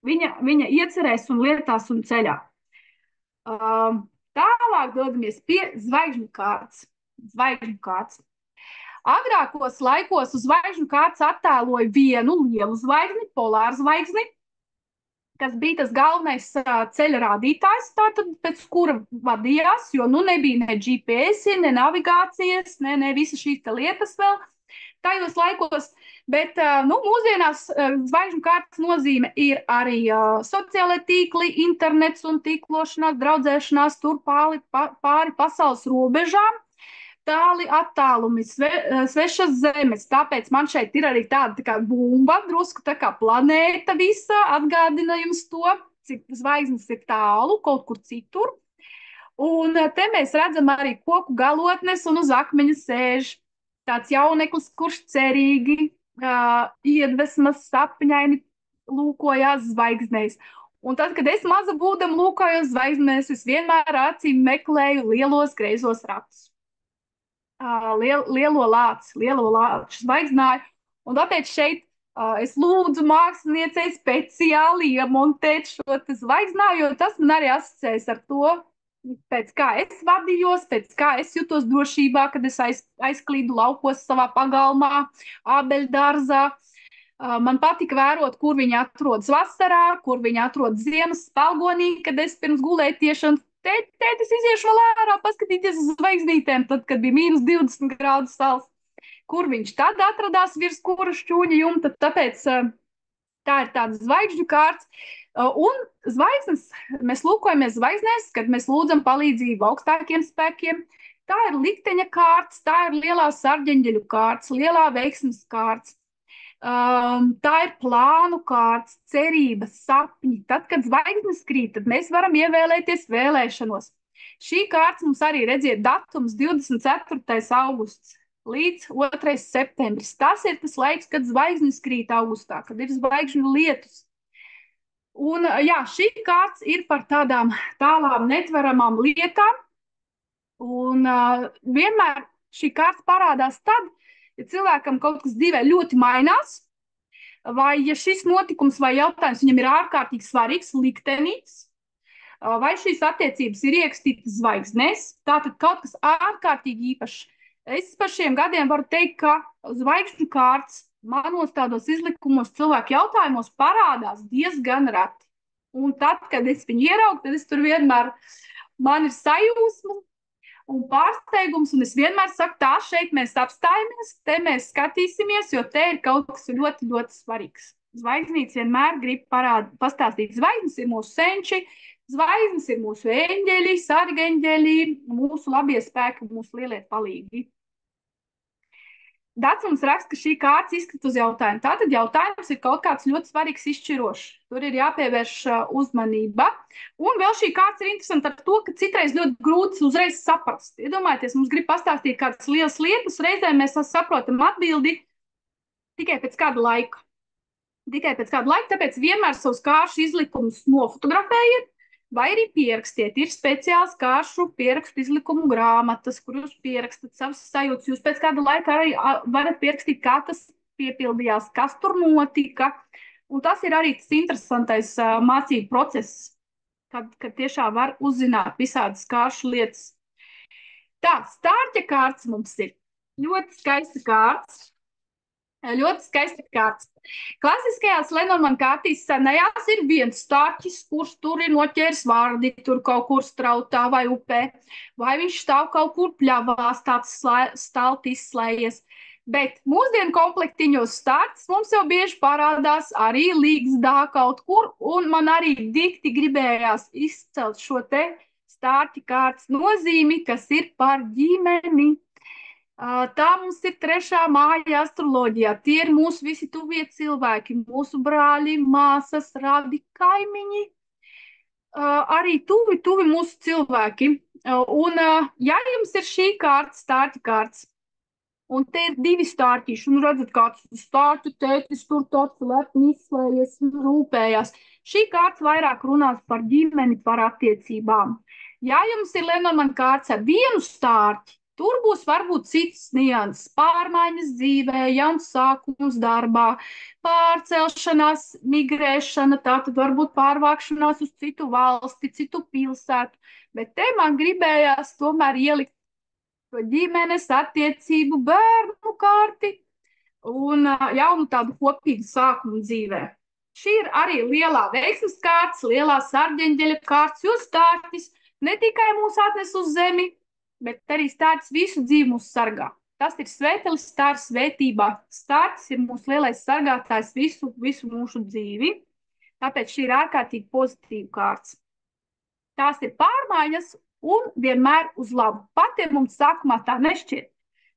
Viņa iecerēs un lietās un ceļā. Tālāk dodamies pie zvaigžņu kārtas. Zvaigžņu kārtas. Agrākos laikos uz zvaigžņu kārtas attēloja vienu lielu zvaigzni, polāru zvaigzni, kas bija tas galvenais ceļa rādītājs, tātad pēc kura vadījās, jo nu nebija ne GPS, ne navigācijas, ne visa šīs lietas vēl tajos laikos, bet nu, mūsdienās zvaigžņu kārtas nozīme ir arī sociālai tīkli, internets un tīklošanās, draudzēšanās tur pāri pasaules robežām, tāli attālumi, svešas zemes. Tāpēc man šeit ir arī tāda tā kā bumba, drusku tā kā planēta visa, atgādina jums to, cik zvaigznes ir tālu, kaut kur citur. Un te mēs redzam arī koku galotnes, un uz akmeņa sēž tāds jauneklis, kurš cerīgi, iedvesmas, sapņaini lūkojās zvaigznēs. Un tad, kad es maza būdama lūkojos zvaigznēs, es vienmēr acīm meklēju lielos greizos ratus. Lielo lāču zvaigznāju. Un tāpēc šeit es lūdzu māksliniecei speciāli iemontēt šo zvaigznāju, jo tas man arī asociējas ar to, pēc kā es vadījos, pēc kā es jutos drošībā, kad es aizklīdu laukos savā pagalmā, ābeļdārzā. Man patika vērot, kur viņi atrodas vasarā, kur viņi atrodas ziemas spalgonī, kad es pirms gulētiešanas tētis iziešu vēl ārā, paskatīties uz zvaigznītēm, tad, kad bija mīnus 20 grādu sals. Kur viņš tad atradās virs kura šķūņa jumta, tāpēc tā ir tāda zvaigžņu kārts. Un zvaigznes, mēs lūkojamies zvaigznēs, kad mēs lūdzam palīdzību augstākiem spēkiem. Tā ir likteņa kārts, tā ir lielās arģeņģeļu kārts, lielā veiksmes kārts. Tā ir plānu kārts, cerības, sapņi. Tad, kad zvaigznes krīt, tad mēs varam ievēlēties vēlēšanos. Šī kārts mums arī redziet datums 24. augusts līdz 2. septembris. Tas ir tas laiks, kad zvaigznes krīt augustā, kad ir zvaigžņu lietus. Un jā, šī kārts ir par tādām tālām netveramām lietām. Un vienmēr šī kārta parādās tad, ja cilvēkam kaut kas dzīvē ļoti mainās, vai ja šis notikums vai jautājums viņam ir ārkārtīgi svarīgs, liktenīgs, vai šīs attiecības ir ierakstītas zvaigznēs, tātad kaut kas ārkārtīgi īpašs. Es par šiem gadiem varu teikt, ka zvaigžņu kārts manos tādos izlikumos cilvēku jautājumos parādās diezgan reti. Un tad, kad es viņu ieraugu, tad es tur vienmēr, man ir sajūsma, un pārsteigums, un es vienmēr saku, tā šeit mēs apstājamies, te mēs skatīsimies, jo te ir kaut kas ļoti, ļoti svarīgs. Zvaigznītes vienmēr grib pastāstīt. Zvaigznes ir mūsu senči, zvaigznes ir mūsu eņģeļi, sargeņģeļi, mūsu labie spēki, mūsu lielie palīgi. Dats mums raksta, ka šī kārta izskata uz jautājumu. Tātad jautājums ir kaut kāds ļoti svarīgs, izšķirošs. Tur ir jāpievērš uzmanība. Un vēl šī kārta ir interesanta ar to, ka citreiz ļoti grūti uzreiz saprast. Iedomājieties, mums grib pastāstīt kādas lielas lietas, reizēm mēs saprotam atbildi tikai pēc kāda laika. Tāpēc vienmēr savus kāršu izlikumus nofotografējiet, vai arī pierakstiet. Ir speciāls kāršu pierakstu izlikumu grāmatas, kur jūs pierakstat savas sajūtas. Jūs pēc kāda laika arī varat pierakstīt, kā tas piepildījās, kas tur notika. Un tas ir arī tas interesantais mācību process, kad tiešām var uzzināt visādas kāršu lietas. Tā, stārķa kārts mums ir ļoti skaista kārts. Ļoti skaisti kārts. Klasiskajās Lenormand kārtīs senajās ir viens stārķis, kurš tur ir noķēris vārdi, tur kaut kur strautā vai upē, vai viņš stāv kaut kur pļavās, tāds stalti izslējies. Bet mūsdienu komplektiņos stārķis mums jau bieži parādās arī līgzdā kaut kur, un man arī dikti gribējās izcelt šo te stārķa kārtas nozīmi, kas ir par ģimeni. Tā mums ir trešā māja astroloģijā. Tie ir mūsu visi tuvie cilvēki, mūsu brāļi, māsas, radi, kaimiņi, arī tuvi mūsu cilvēki. Un ja jums ir šī kārta, stārķa kārts, un te ir divi stārķīši, un redzat, kāds stārķu tētis tur tāds lepni izslējies, rūpējās. Šī kārta vairāk runās par ģimeni, par attiecībām. Ja jums ir Lenormand kārts ar vienu stārķi, tur būs varbūt cits nianses, pārmaiņas dzīvē, jauns sākums darbā, pārcelšanās, migrēšana, tātad varbūt pārvākšanās uz citu valsti, citu pilsētu. Bet te man gribējās tomēr ielikt ģimenes attiecību bērnu kārti un jaunu tādu kopīgu sākumu dzīvē. Šī ir arī lielā veiksmes kārts, lielā sargeņģeļa kārts, jo stārķis ne tikai mūs atnes uz zemi, bet arī stārķis visu dzīvi mūs sargā. Tas ir svētelis stārs svētībā. Stārķis ir mūsu lielais sargātājs visu mūsu dzīvi. Tāpēc šī ir ārkārtīgi pozitīva kārts. Tās ir pārmaiņas un vienmēr uz labu. Pat ja mums sākumā tā nešķiet,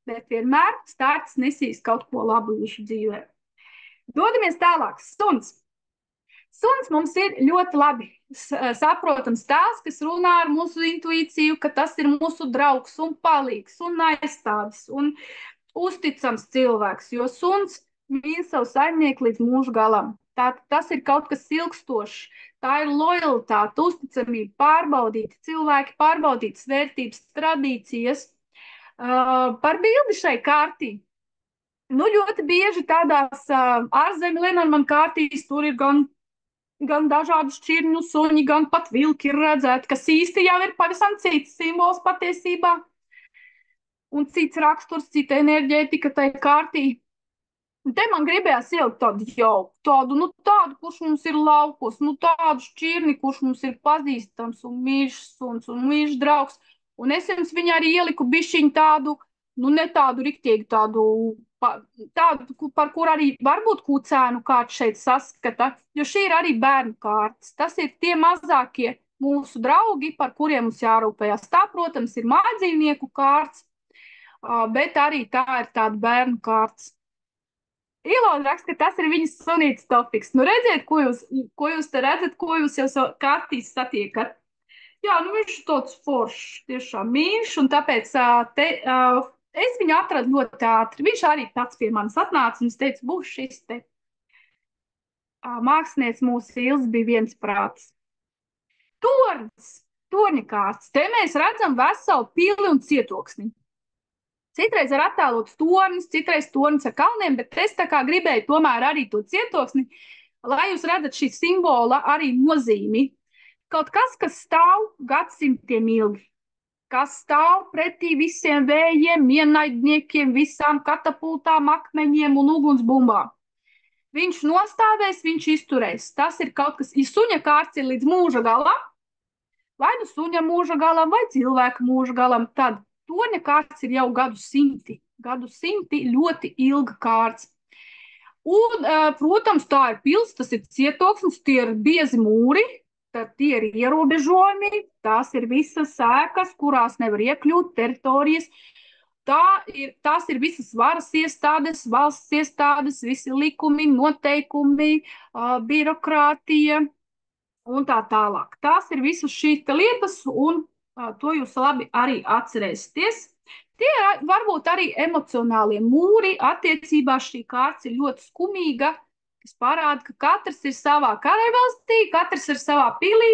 bet vienmēr stārķis nesīs kaut ko labu visu dzīvē. Dodamies tālāk. Suns. Suns mums ir ļoti labi saprotams tēls, kas runā ar mūsu intuīciju, ka tas ir mūsu draugs un palīgs un aizstāvis un uzticams cilvēks, jo suns mīl savu saimnieku līdz mūža galam. Tas ir kaut kas ilgstošs, tā ir lojalitāte, uzticamība, pārbaudīti cilvēki, pārbaudītas vērtības, tradīcijas. Par bildi šai kārtī. Nu, ļoti bieži tādās ārzemju Lenormand kārtīs tur ir gan dažādu šķirņu suņi, gan pat vilki ir redzēti, kas īsti jau ir pavisam cits simbols patiesībā. Un cits raksturs, cita enerģētika tai kārtī. Un te man gribējās ielikt tādu, kurš mums ir laukos, tādu šķirni, kurš mums ir pazīstams un mīļš suns un mīļš draugs. Un es jums viņu arī ieliku bišķiņu tādu, ne tādu riktīgi tādu, par kur arī varbūt kucēnu kāds šeit saskata, jo šī ir arī bērnu kārtas. Tas ir tie mazākie mūsu draugi, par kuriem mums jārūpējas. Tā, protams, ir mājdzīvnieku kārts, bet arī tā ir tāda bērnu kārts. Ilona raksta, ka tas ir viņas sunītas Tofiks. Nu redziet, ko jūs te redzat, ko jūs jau kārtīs satiekat. Jā, viņš ir tāds foršs, tiešām mīļš, un tāpēc es viņu atradu ļoti ātri. Viņš arī pats pie manis atnāca un es teicu, būs šis te. Mākslinieks mūsu Ils bija viens prāts. Torņa kārts. Te mēs redzam veselu pili un cietoksni. Citreiz ar attēlotus torņus, citreiz torņus ar kalniem, bet es tā kā gribēju tomēr arī to cietoksni, lai jūs redzat šī simbola arī nozīmi. Kaut kas stāv gadsimtiem ilgi. Kas stāv pretī visiem vējiem, ienaidniekiem, visām katapultām, akmeņiem un ugunsbumbām. Viņš nostāvēs, viņš izturēs. Tas ir kaut kas, ja suņa kārts ir līdz mūža galam, vai nu suņa mūža galam, vai cilvēka mūža galam, tad torņa kārts ir jau gadu simti ļoti ilga kārts. Un, protams, tā ir pils, tas ir cietoksnis, tie ir biezi mūri, tad tie ir ierobežojumi, tās ir visas ēkas, kurās nevar iekļūt teritorijas. Tās ir visas varas iestādes, valsts iestādes, visi likumi, noteikumi, birokrātija un tā tālāk. Tās ir visas šīs lietas, un to jūs labi arī atcerēsieties. Tie varbūt arī emocionālie mūri attiecībā šī kārts ir ļoti skumīga, kas parāda, ka katrs ir savā karavvalstī, katrs ir savā pilī,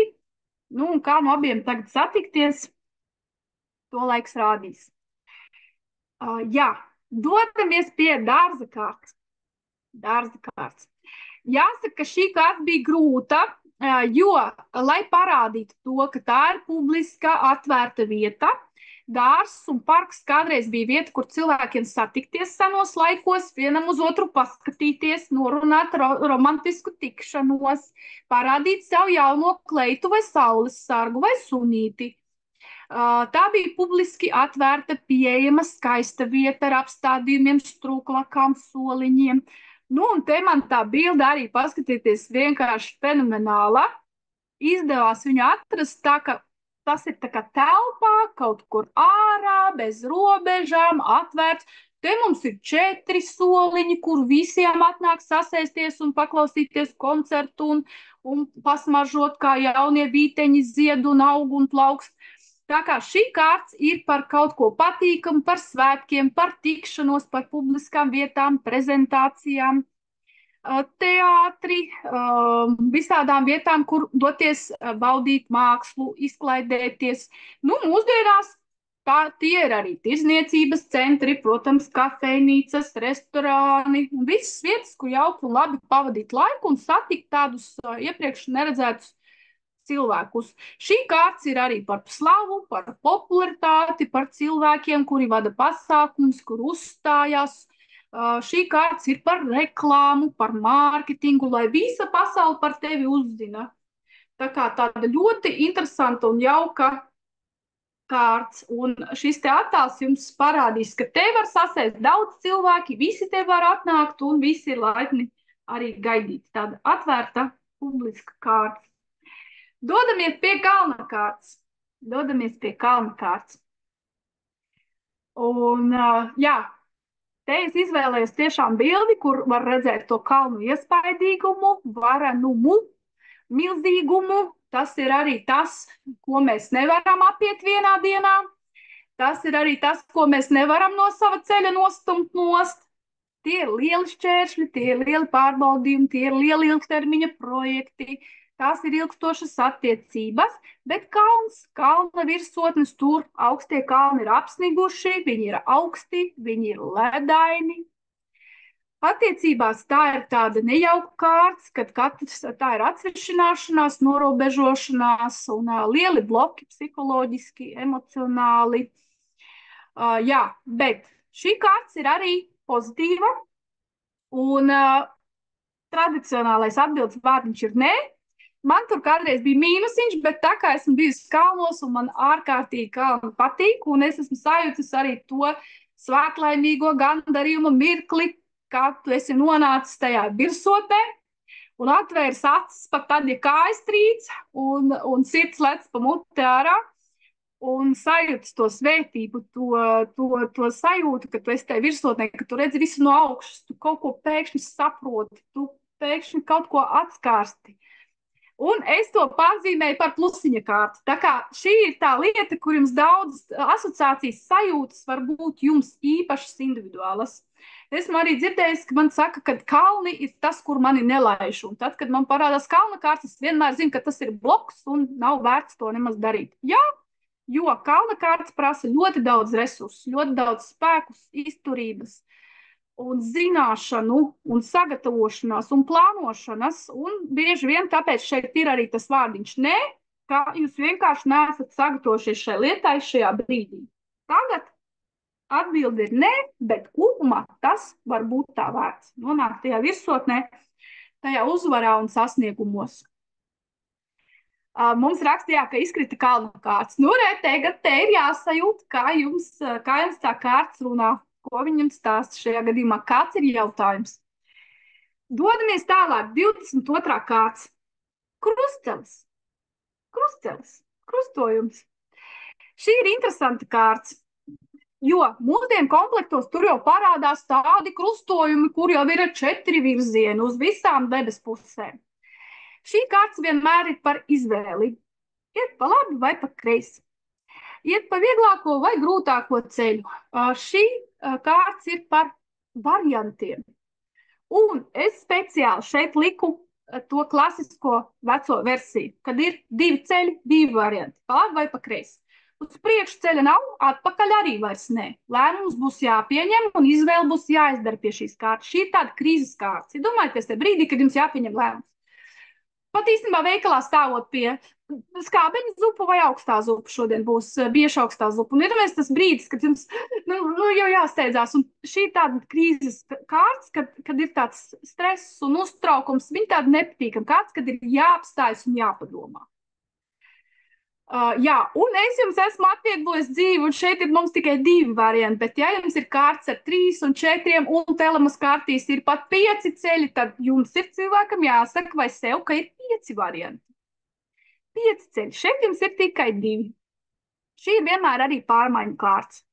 nu un kā no abiem tagad satikties, to laiks rādīs. Jā, dodamies pie dārza kārtas. Dārza kārtas. Jāsaka, ka šī kārta bija grūta, jo, lai parādītu to, ka tā ir publiska, atvērta vieta, dārzs un parks kādreiz bija vieta, kur cilvēkiem satikties senos laikos, vienam uz otru paskatīties, norunāt romantisku tikšanos, parādīt savu jauno kleitu vai saules sargu vai sunīti. Tā bija publiski atvērta, pieejama, skaista vieta ar apstādījumiem, strūklakām, soliņiem. Nu, un te man tā bilde arī paskatieties vienkārši fenomenāla. Izdevās viņu atrast tā, ka tas ir tā kā telpā, kaut kur ārā, bez robežām, atvērts. Te mums ir 4 soliņi, kur visiem atnāk sasēsties un paklausīties koncertu un pasmažot, kā jaunie vīteņi zied un aug un plaukst. Tā kā šī kārts ir par kaut ko patīkamu, par svētkiem, par tikšanos, par publiskām vietām, prezentācijām, teātri, visādām vietām, kur doties baudīt mākslu, izklaidēties. Nu, mūsdienās tie ir arī tirzniecības centri, protams, kafejnīcas, restorāni, visas vietas, kur jauki un labi pavadīt laiku un satikt tādus iepriekš neredzētus cilvēkus. Šī kārts ir arī par slavu, par popularitāti, par cilvēkiem, kuri vada pasākumus, kur uzstājās. Šī kārts ir par reklāmu, par mārketingu, lai visa pasaule par tevi uzzina. Tā kā tāda ļoti interesanta un jauka kārts. Un šis te attēls jums parādīs, ka te var sasēst daudz cilvēki, visi te var atnākt un visi ir laipni arī gaidīt. Tāda atvērta publiska kārta. Dodamies pie kalna kārtas. Dodamies pie kalna kārtas. Un, jā, te es izvēlējos tiešām bildi, kur var redzēt to kalnu iespaidīgumu, varenumu, milzīgumu. Tas ir arī tas, ko mēs nevaram apiet vienā dienā. Tas ir arī tas, ko mēs nevaram no sava ceļa nostumt nost. Tie ir lieli šķēršļi, tie ir lieli pārbaudījumi, tie ir lieli ilgtermiņa projekti. Tās ir ilgstošas attiecības, bet kalna virsotnes tur, augstie kalni ir apsniguši, viņi ir augsti, viņi ir ledaini. Attiecībās tā ir tāda nejauka kārts, kad tā ir atsevišķināšanās, norobežošanās un lieli bloki psiholoģiski, emocionāli. Jā, bet šī kārts ir arī pozitīva un tradicionālais atbildes vārdiņš ir nē. Man tur kādreiz bija mīnusiņš, bet tā kā esmu bijusi kalnos un man ārkārtīgi kalni patīk, un es esmu sajūtis arī to svētlaimīgo gandarījumu mirkli, kā tu esi nonācis tajā virsotnē un atvērs acis pat tad, ja kājas trīc un sirds lec pa muti ārā un sajūtis to svētību, to sajūtu, ka tu esi tajā virsotnē, ka tu redzi visu no augšas, tu kaut ko pēkšņi saproti, tu pēkšņi kaut ko atskārsti. Un es to pazīmēju par plusiņa kārtu. Tā kā šī ir tā lieta, kur jums daudz asociācijas sajūtas var būt jums īpašas individuālas. Esmu arī dzirdējis, ka man saka, ka kalni ir tas, kur mani nelaiž. Un tad, kad man parādās kalna kārtas, es vienmēr zinu, ka tas ir bloks un nav vērts to nemaz darīt. Jā, jo kalna kārtas prasa ļoti daudz resursu, ļoti daudz spēkus, izturības un zināšanu, un sagatavošanās, un plānošanas, un bieži vien tāpēc šeit ir arī tas vārdiņš nē, ka jūs vienkārši neesat sagatavojušies šai lietai šajā brīdī. Tagad atbilde ir nē, bet kopumā tas var būt tā vērts. Nonākt tajā virsotnē, tajā uzvarā un sasniegumos. Mums rakstīja, ka izkrita kalna kārts. Nu, tagad te ir jāsajūt, kā jums tā kārts runā. Ko viņam stāsta šajā gadījumā? Kāds ir jautājums? Dodamies tālāk, 22. kārts. Krustcelis, krustcelis, krustojums. Šī ir interesanta kārts, jo mūsdienu komplektos tur jau parādās tādi krustojumi, kur jau ir 4 virzieni uz visām debes pusēm. Šī kārts vienmēr ir par izvēli. Iet pa labi vai pa kreisi. Iet pa vieglāko vai grūtāko ceļu. Šī kārts ir par variantiem. Un es speciāli šeit liku to klasisko veco versiju, kad ir 2 ceļi, 2 varianti, pa labi vai pa kreisi. Uz priekšu ceļa nav, atpakaļ arī vairs nē. Lēmums būs jāpieņem un izvēle būs jāizdara pie šīs kārtas. Šī ir tāda krīzes kārtas. Iedomājieties, te brīdī, kad jums jāpieņem lēmums. Pat īstenībā veikalā stāvot pie skābeņa zupa vai augstā zupa šodien būs bieži augstā zupa. Un iedomājieties tas brīdis, kad jums jau jāsteidzās. Un šī ir tāda krīzes kārtas, kad ir tāds stress un uztraukums. Viņa tāda nepatīkama kārtas, kad ir jāapstājas un jāpadomā. Jā, un es jums esmu atvieglojis dzīvi, un šeit ir mums tikai 2 varianti, bet ja jums ir kārts ar 3 un 4 un telemas kārtīs ir pat 5 ceļi, tad jums ir cilvēkam jāsaka vai sev, ka ir 5 varianti. 5 ceļi, šeit jums ir tikai 2. Šī ir vienmēr arī pārmaiņu kārts,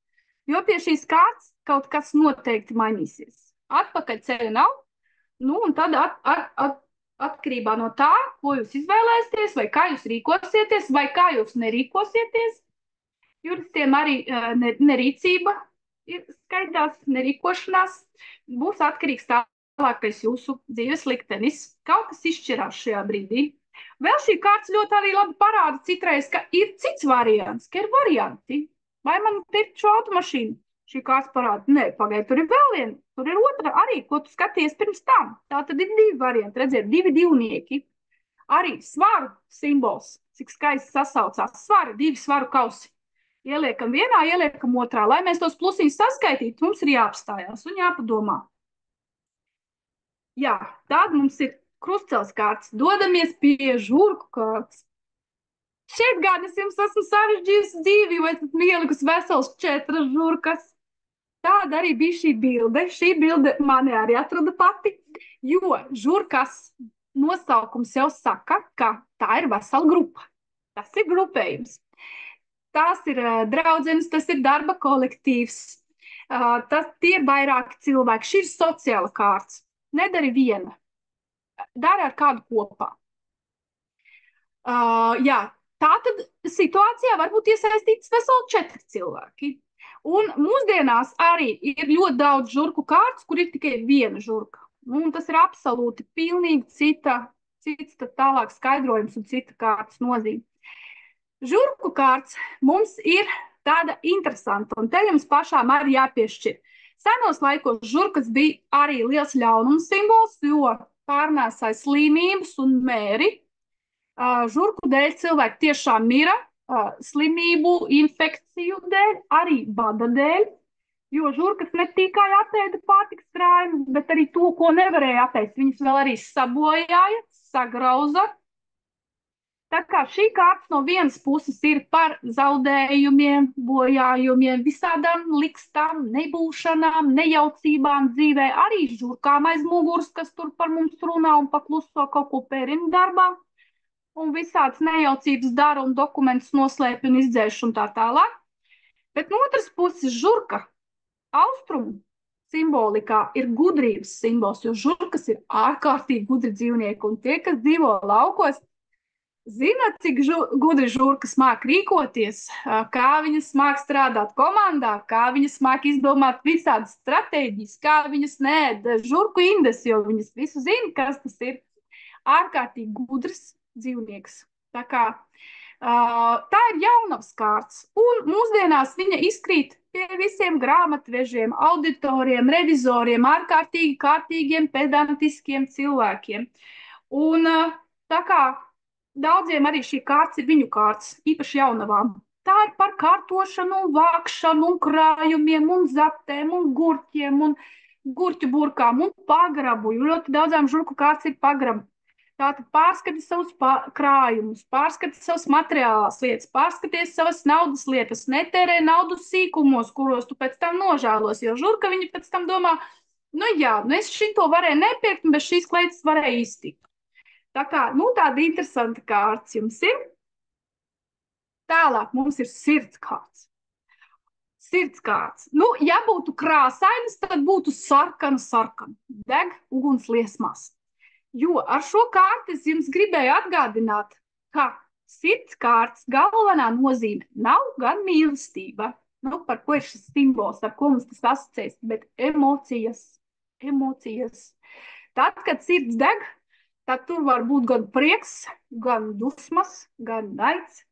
jo pie šīs kārtas kaut kas noteikti mainīsies. Atpakaļ ceļa nav, un tad atkarībā no tā, ko jūs izvēlēsieties, vai kā jūs rīkosieties, vai kā jūs nerīkosieties. Juristiem arī nerīcība ir skaitās, nerīkošanās būs atkarīgs tālākais jūsu dzīves liktenis. Kaut kas izšķirās šajā brīdī. Vēl šī kārtas ļoti arī labi parāda citreiz, ka ir cits variants, ka ir varianti. Vai man pirkt šo automašīnu? Šī kārtas parāda, nē, pagaid, tur ir vēl viena, tur ir otra arī, ko tu skaties pirms tam. Tā tad ir 2 varianti, redziet, 2 divnieki. Arī svaru simbols, cik skaisti sasaucās. Svari, 2 svaru kausi. Ieliekam vienā, ieliekam otrā. Lai mēs tos plusiņus saskaitītu, mums ir jāapstājās un jāpadomā. Jā, tāda mums ir krustcelis kārtas. Dodamies pie žurku kārtas. Šeit gan es jums esmu sarežģījusi dzīvi, jo esmu ielikusi vesels 4 žurkas. Tāda arī bija šī bilde. Šī bilde mani arī atrada pati, jo žurkas nosaukums jau saka, ka tā ir vesela grupa. Tas ir grupējums. Tās ir draudzenes, tas ir darba kolektīvs. Tie ir vairāki cilvēki. Šī ir sociāla kārtas. Nedari viena. Dari ar kādu kopā. Jā, tā tad situācijā var būt iesaistīts veseli 4 cilvēki. Un mūsdienās arī ir ļoti daudz žurku kārtas, kur ir tikai viena žurka. Un tas ir absolūti pilnīgi cits tālāk skaidrojums un cita kārtas nozīme. Žurku kārtas mums ir tāda interesanta, un te jums pašām arī jāpiešķir. Senos laikos žurkas bija arī liels ļaunums simbols, jo pārnēsāja slimības un mēri. Žurku dēļ cilvēki tiešām mira. Slimību, infekciju dēļ, arī bada dēļ, jo žurkas ne tikai apēda pārtikas krājumus, bet arī to, ko nevarēja apēst. Viņas vēl arī sabojāja, sagrauza. Tā kā šī kārtas no vienas puses ir par zaudējumiem, bojājumiem, visādām likstām, nebūšanām, nejaucībām dzīvē, arī žurkām aiz muguras, kas tur par mums runā un pakluso kaut ko pērina darbā. Un visādas nejaucības dara un dokumentus noslēpj un izdzēš un tā tālāk. Bet no otras puses žurka austrumu simbolikā ir gudrības simbols, jo žurkas ir ārkārtīgi gudri dzīvnieki. Un tie, kas dzīvo laukos, zina, cik gudri žurkas māk rīkoties, kā viņas māk strādāt komandā, kā viņas māk izdomāt visādas stratēģijas, kā viņas neēd žurku indes, jo viņas visu zina, kas tas ir. Ārkārtīgi gudrs dzīvnieks. Tā kā tā ir jaunavas kārtas, un mūsdienās viņa izkrīt pie visiem grāmatvežiem, auditoriem, revizoriem, ārkārtīgi kārtīgiem, pedantiskiem cilvēkiem. Un tā kā daudziem arī šī kārtas ir viņu kārtas, īpaši jaunavām. Tā ir par kārtošanu, un vākšanu, un krājumiem, un zaptēm, un gurķiem, un gurķu burkām, un pagrabu, jo ļoti daudzām žurku kārtas ir pagrabu. Tātad pārskati savus krājumus, pārskati savas materiālās lietas, pārskaties savas naudas lietas, netērē naudu sīkumos, kuros tu pēc tam nožēlos, jo žurka viņi pēc tam domā, Nu jā, nu es šito varēju nepirkt, un bez šīs kleitas varēju iztikt. Tā kā, nu tāda interesanta kārts jums ir. Tālāk mums ir sirds kārts. Sirds kārts. Nu, ja būtu krāsainas, tad būtu sarkana. Deg uguns liesmās. Jo ar šo kārti es jums gribēju atgādināt, ka sirds kārts galvenā nozīme nav gan mīlestība, nu, par ko ir šis simbols, ar ko mums tas asociēs, bet emocijas. Emocijas. Tad, kad sirds deg, tad tur var būt gan prieks, gan dusmas, gan naids,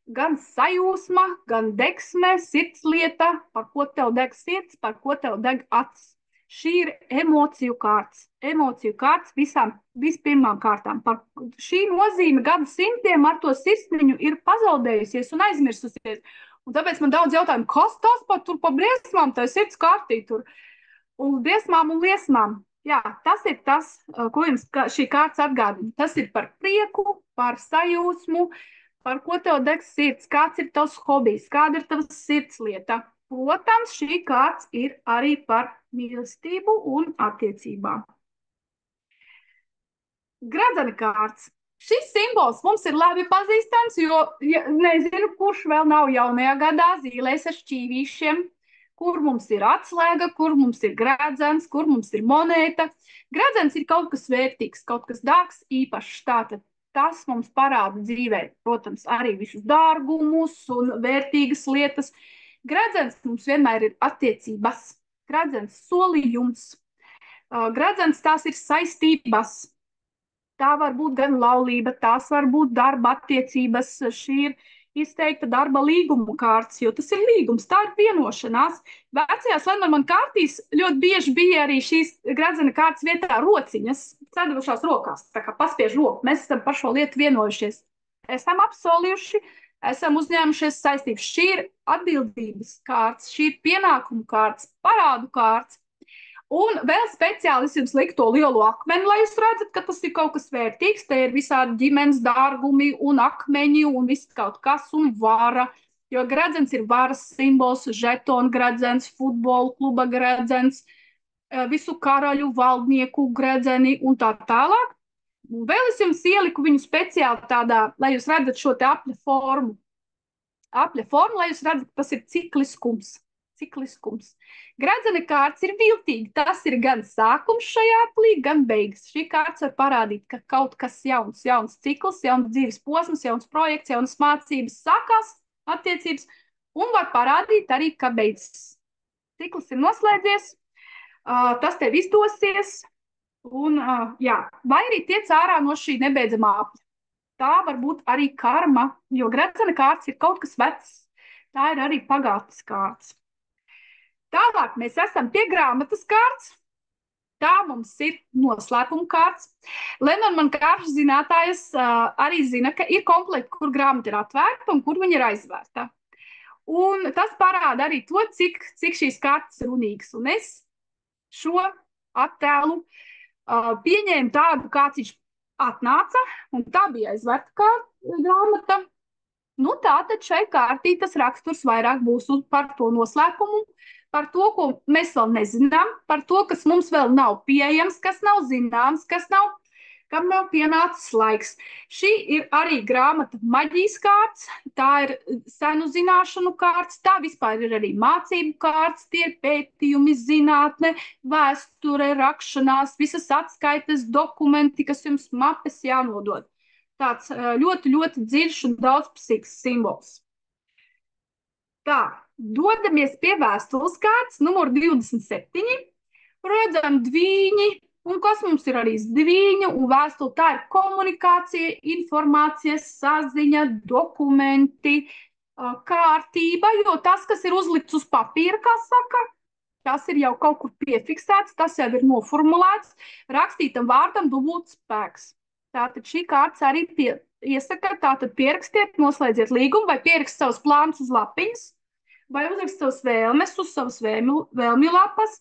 gan sajūsma, gan degsme, sirdslieta, par ko tev deg sirds, par ko tev deg acis. Šī ir emociju kārts. Emociju kārts vispirmām kārtām. Par šī nozīme gadu simtiem ar to sirsniņu ir pazaudējusies un aizmirsusies. Un tāpēc man daudz jautājumu, kas tas pat tur pa briesmām, tā sirds kārtī tur. Un briesmām un liesmām. Jā, tas ir tas, ko jums šī kārts atgādina. Tas ir par prieku, par sajūsmu, par ko tev degs sirds, kāds ir tavs hobijs, kāda ir tavs sirdslieta. Protams, šī kārts ir arī par mīlestību un attiecībām. Gradzena kārts. Šis simbols mums ir labi pazīstams, jo nezinu, kurš vēl nav jaunajā gadā zīlēs ar šķīvīšiem, kur mums ir atslēga, kur mums ir gradzens, kur mums ir monēta. Gradzens ir kaut kas vērtīgs, kaut kas dārgs, īpašs. Tātad tas mums parāda dzīvē, protams, arī visus dārgumus un vērtīgas lietas. Gradzens mums vienmēr ir attiecības. Gradzens solījums. Gradzens tās ir saistības. Tā var būt gan laulība, tās var būt darba attiecības. Šī ir izteikta darba līguma kārts, jo tas ir līgums, tā ir vienošanās. Vecajās Lenormand kārtīs ļoti bieži bija arī šīs gradzena kārtas vietā rociņas, cedušās rokās, tā kā paspiež roku. Mēs esam par šo lietu vienojušies. Esam apsolījuši, esam uzņēmušies saistības. Šī ir atbildības kārts, šī ir pienākumu kārts, parādu kārts. Un vēl speciāli es jums liku to lielo akmeni, lai jūs redzat, ka tas ir kaut kas vērtīgs. Te ir visādi ģimenes dārgumi un akmeņi un viss kaut kas un vara. Jo gradzens ir varas simbols, žetona gradzens, futbola kluba gradzens, visu karaļu valdnieku gradzeni un tā tālāk. Un vēl es jums ieliku viņu speciāli tādā, lai jūs redzat šo te apļa formu. Apļa formu, lai jūs redzat, ka tas ir cikliskums. Cikliskums. Gradzena kārts ir viltīgi. Tas ir gan sākums šajā aplī, gan beigas. Šī kārts var parādīt, ka kaut kas jauns cikls, jauns dzīves posms, jauns projekts, jaunas mācības sākās, attiecības, un var parādīt arī, ka beidzas. Cikls ir noslēdzies, tas tev izdosies, un jā, vai arī tiec ārā no šī nebeidzamā apļa. Tā var būt arī karma, jo gradzena kārts ir kaut kas vecs. Tā ir arī pagātnes kārts. Tālāk mēs esam pie grāmatas kārts. Tā mums ir noslēpuma kārts. Lenormand kārtas zinātājs arī zina, ka ir komplekti, kur grāmata ir atvērta un kur viņa ir aizvērta. Un tas parāda arī to, cik šīs kārtas ir runīgas. Un es šo attēlu pieņēmu tādu, kāds viņš atnāca, un tā bija aizvērta grāmata. Nu, tātad šai kārtī tas raksturs vairāk būs par to noslēpumu, par to, ko mēs vēl nezinām, par to, kas mums vēl nav pieejams, kas nav zināms, kam nav pienācis laiks. Šī ir arī grāmata maģijas kārts, tā ir senu zināšanu kārts, tā vispār ir arī mācību kārts, tie ir pētījumi, zinātne, vēsture, rakšanās, visas atskaites, dokumenti, kas jums mapes jānodod. Tāds ļoti, ļoti dziļš un daudzpusīgs simbols. Tā, dodamies pie vēstules kārtas, numur 27. Redzam dvīņi, un kas mums ir arī dvīņa, un vēstule tā ir komunikācija, informācija, saziņa, dokumenti, kārtība, jo tas, kas ir uzlikts uz papīra, kā saka, tas ir jau kaut kur piefiksēts, tas jau ir noformulēts, rakstītam vārdam dubults spēks. Tātad šī kārtas arī iesaka, tātad pierakstiet, noslēdziet līgumu vai pierakst savus plānus uz lapiņas, vai uzrakst savus vēlmes uz savas vēlmju lapas.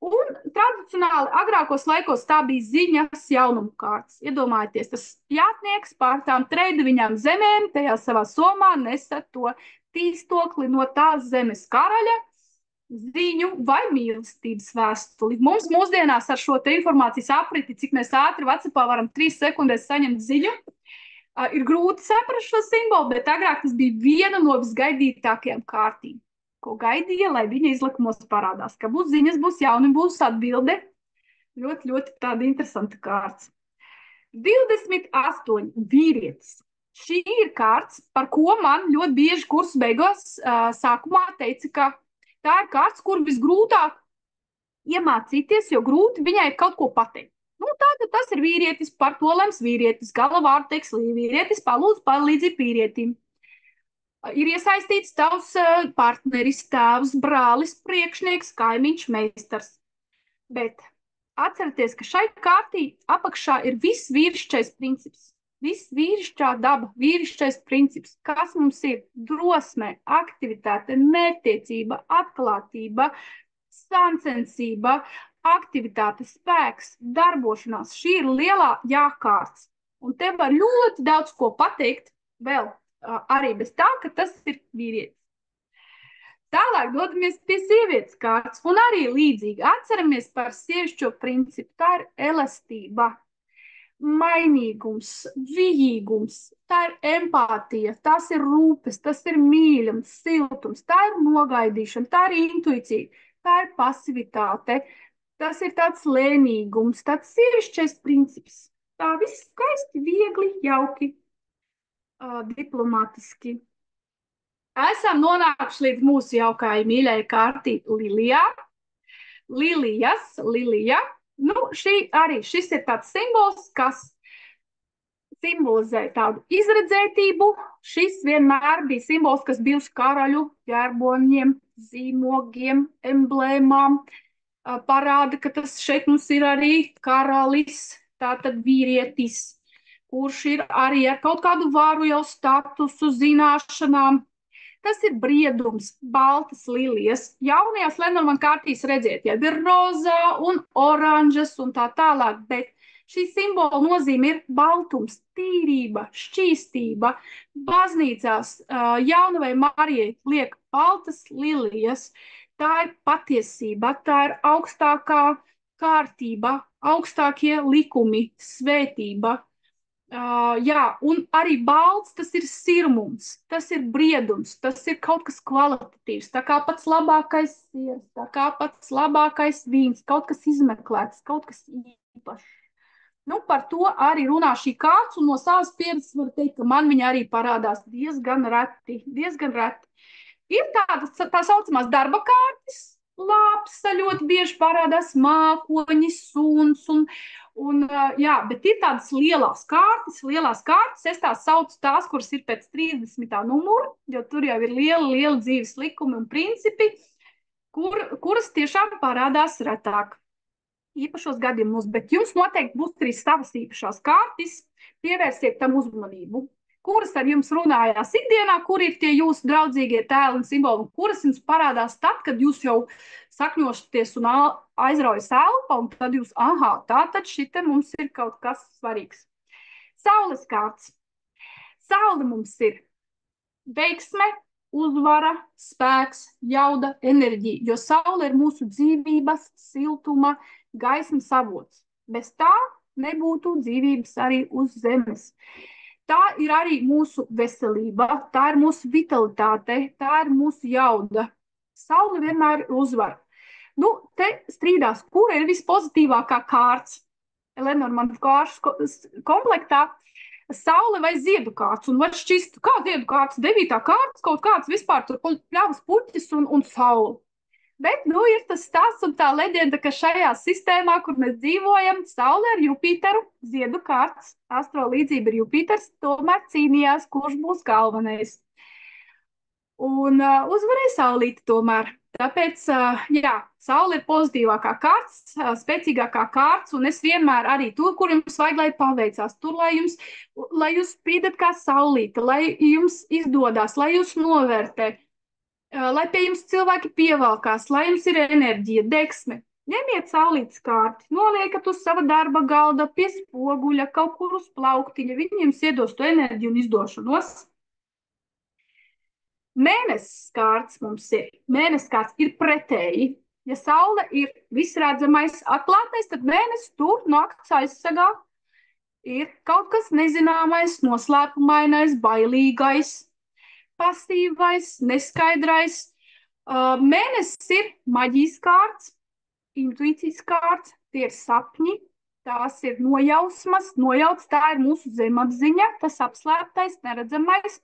Un tradicionāli agrākos laikos tā bija ziņas jaunumu kārtas. Iedomājieties, tas jātnieks pār tām treidaviņām zemēm, tajā savā somā nesa to tīstokli no tās zemes karaļa, ziņu vai mīlestības vēstuli. Mums mūsdienās ar šo te informācijas apriti, cik mēs ātri WhatsAppā varam 3 sekundēs saņemt ziņu, ir grūti saprast šo simbolu, bet agrāk tas bija viena no visgaidītākajām kārtīm, ko gaidīja, lai viņa izlikumos parādās, ka būs ziņas, būs jauni, būs atbilde. Ļoti, ļoti tāda interesanta kārts. 28 vīrietis. Šī ir kārts, par ko man ļoti bieži kursu beigās sākumā teica, ka tā ir kārts, kur visgrūtāk iemācīties, jo grūti viņai ir kaut ko pateikt. Nu, tātad tas ir vīrietis, par to lems vīrietis, galavārdu teiks vīrietis, palūdz palīdzi vīrietim. Ir iesaistīts tavs partneris, tēvs, brālis, priekšnieks, kaimiņš, meistars. Bet atcerieties, ka šai kārtī apakšā ir viss vīrišķais princips. Viss vīrišķā daba, vīrišķais princips, kas mums ir drosme, aktivitāte, mērķtiecība, atklātība, sāncensība, aktivitāte, spēks, darbošanās. Šī ir lielā jākārts. Un te var ļoti daudz ko pateikt vēl arī bez tā, ka tas ir vīrietis. Tālāk dodamies pie sievietes kārtas un arī līdzīgi. Atceramies par sievišķo principu. Tā ir elastība, mainīgums, vijīgums, tā ir empātija, tās ir rūpes, tas ir mīļums, siltums, tā ir nogaidīšana, tā ir intuīcija, tā ir pasivitāte, tas ir tāds lēnīgums, tāds sievišķais princips. Tā viss skaisti, viegli, jauki, diplomātiski. Esam nonākuši līdz mūsu jaukajai mīļai kārtī Lilijā. Lilija. Nu, šis ir tāds simbols, kas simbolizē tādu izredzētību. Šis vienmēr bija simbols, kas bija uz karaļu ģerboņiem, zīmogiem, emblēmām. Parāda, ka tas šeit mums ir arī karalis, tātad vīrietis, kurš ir arī ar kaut kādu varu jau statusu, zināšanām. Tas ir briedums, baltas lilijas. Jaunajās Lenormand kārtīs redziet, jau ir rozā un oranžas un tā tālāk, bet šī simbola nozīme ir baltums, tīrība, šķīstība. Baznīcās Jaunavai Marijai liek baltas lilijas. Tā ir patiesība, tā ir augstākā kārtība, augstākie likumi, svētība. Jā, un arī balts, tas ir sirmums, tas ir briedums, tas ir kaut kas kvalitatīvs, tā kā pats labākais siers, tā kā pats labākais vīns, kaut kas izmeklēts, kaut kas īpašs. Nu, par to arī runā šī kārts, un no savas pieredzes var teikt, ka man viņa arī parādās diezgan reti. Ir tā saucamās darba kārtas, lāpsa ļoti bieži parādās, mākoņi, suns jā, bet ir tādas lielās kārtas, es tās saucu tās, kuras ir pēc 30. numura, jo tur jau ir liela dzīves likumi un principi, kuras tiešām parādās retāk īpašos gadījumos, bet jums noteikti būs arī savas īpašās kārtas, pievērsiet tam uzmanību. Kuras ar jums runājās ikdienā, kur ir tie jūsu draudzīgie tēli un simboli, kuras jums parādās tad, kad jūs jau sakņošaties un aizraujas elpa, un tad jūs, tātad šite mums ir kaut kas svarīgs. Saules kārts. Saule mums ir veiksme, uzvara, spēks, jauda, enerģija, jo saule ir mūsu dzīvības, siltuma, gaismas avots. Bez tā nebūtu dzīvības arī uz zemes. Tā ir arī mūsu veselība, tā ir mūsu vitalitāte, tā ir mūsu jauda. Saule vienmēr uzvar. Nu, te strīdās, kura ir vispozitīvākā kārts Lenormand kāršu komplektā, saule vai ziedu kārts. Un var šķist, kā ziedu kārts, 9. kārts, kaut kāds vispār tur pļavas puķis un saule. Bet, nu, ir tas stāsts un tā leģenda, ka šajā sistēmā, kur mēs dzīvojam, saule ar Jupiteru, ziedu kārts, astro līdzība ir Jupiters, tomēr cīnījās, kurš būs galvenais. Un uzvarēja saulīti tomēr. Tāpēc, jā, saule ir pozitīvākā kārts, spēcīgākā kārts, un es vienmēr arī tur, kur jums vajag, lai paveicās, tur, lai jūs spīdat kā saulīte, lai jums izdodas, lai jūs novērtē, lai pie jums cilvēki pievalkās, lai jums ir enerģija, deksme. Ņemiet saulītes kārti, noliekat uz sava darba galda, pie spoguļa, kaut kur uz plauktiņa, viņi jums iedos to enerģiju un izdošanos. Mēnesis kārts mums ir. Mēnesis kārts ir pretēji. Ja saule ir visredzamais, atklātais, tad mēnesis tur nakts aizsargā ir kaut kas nezināmais, noslēpumainais, bailīgais, pasīvais, neskaidrais. Mēnesis ir maģijas kārts, intuīcijas kārts, tie ir sapņi, tās ir nojausmas, nojauts, tā ir mūsu zemapziņa, tas apslēptais, neredzamais.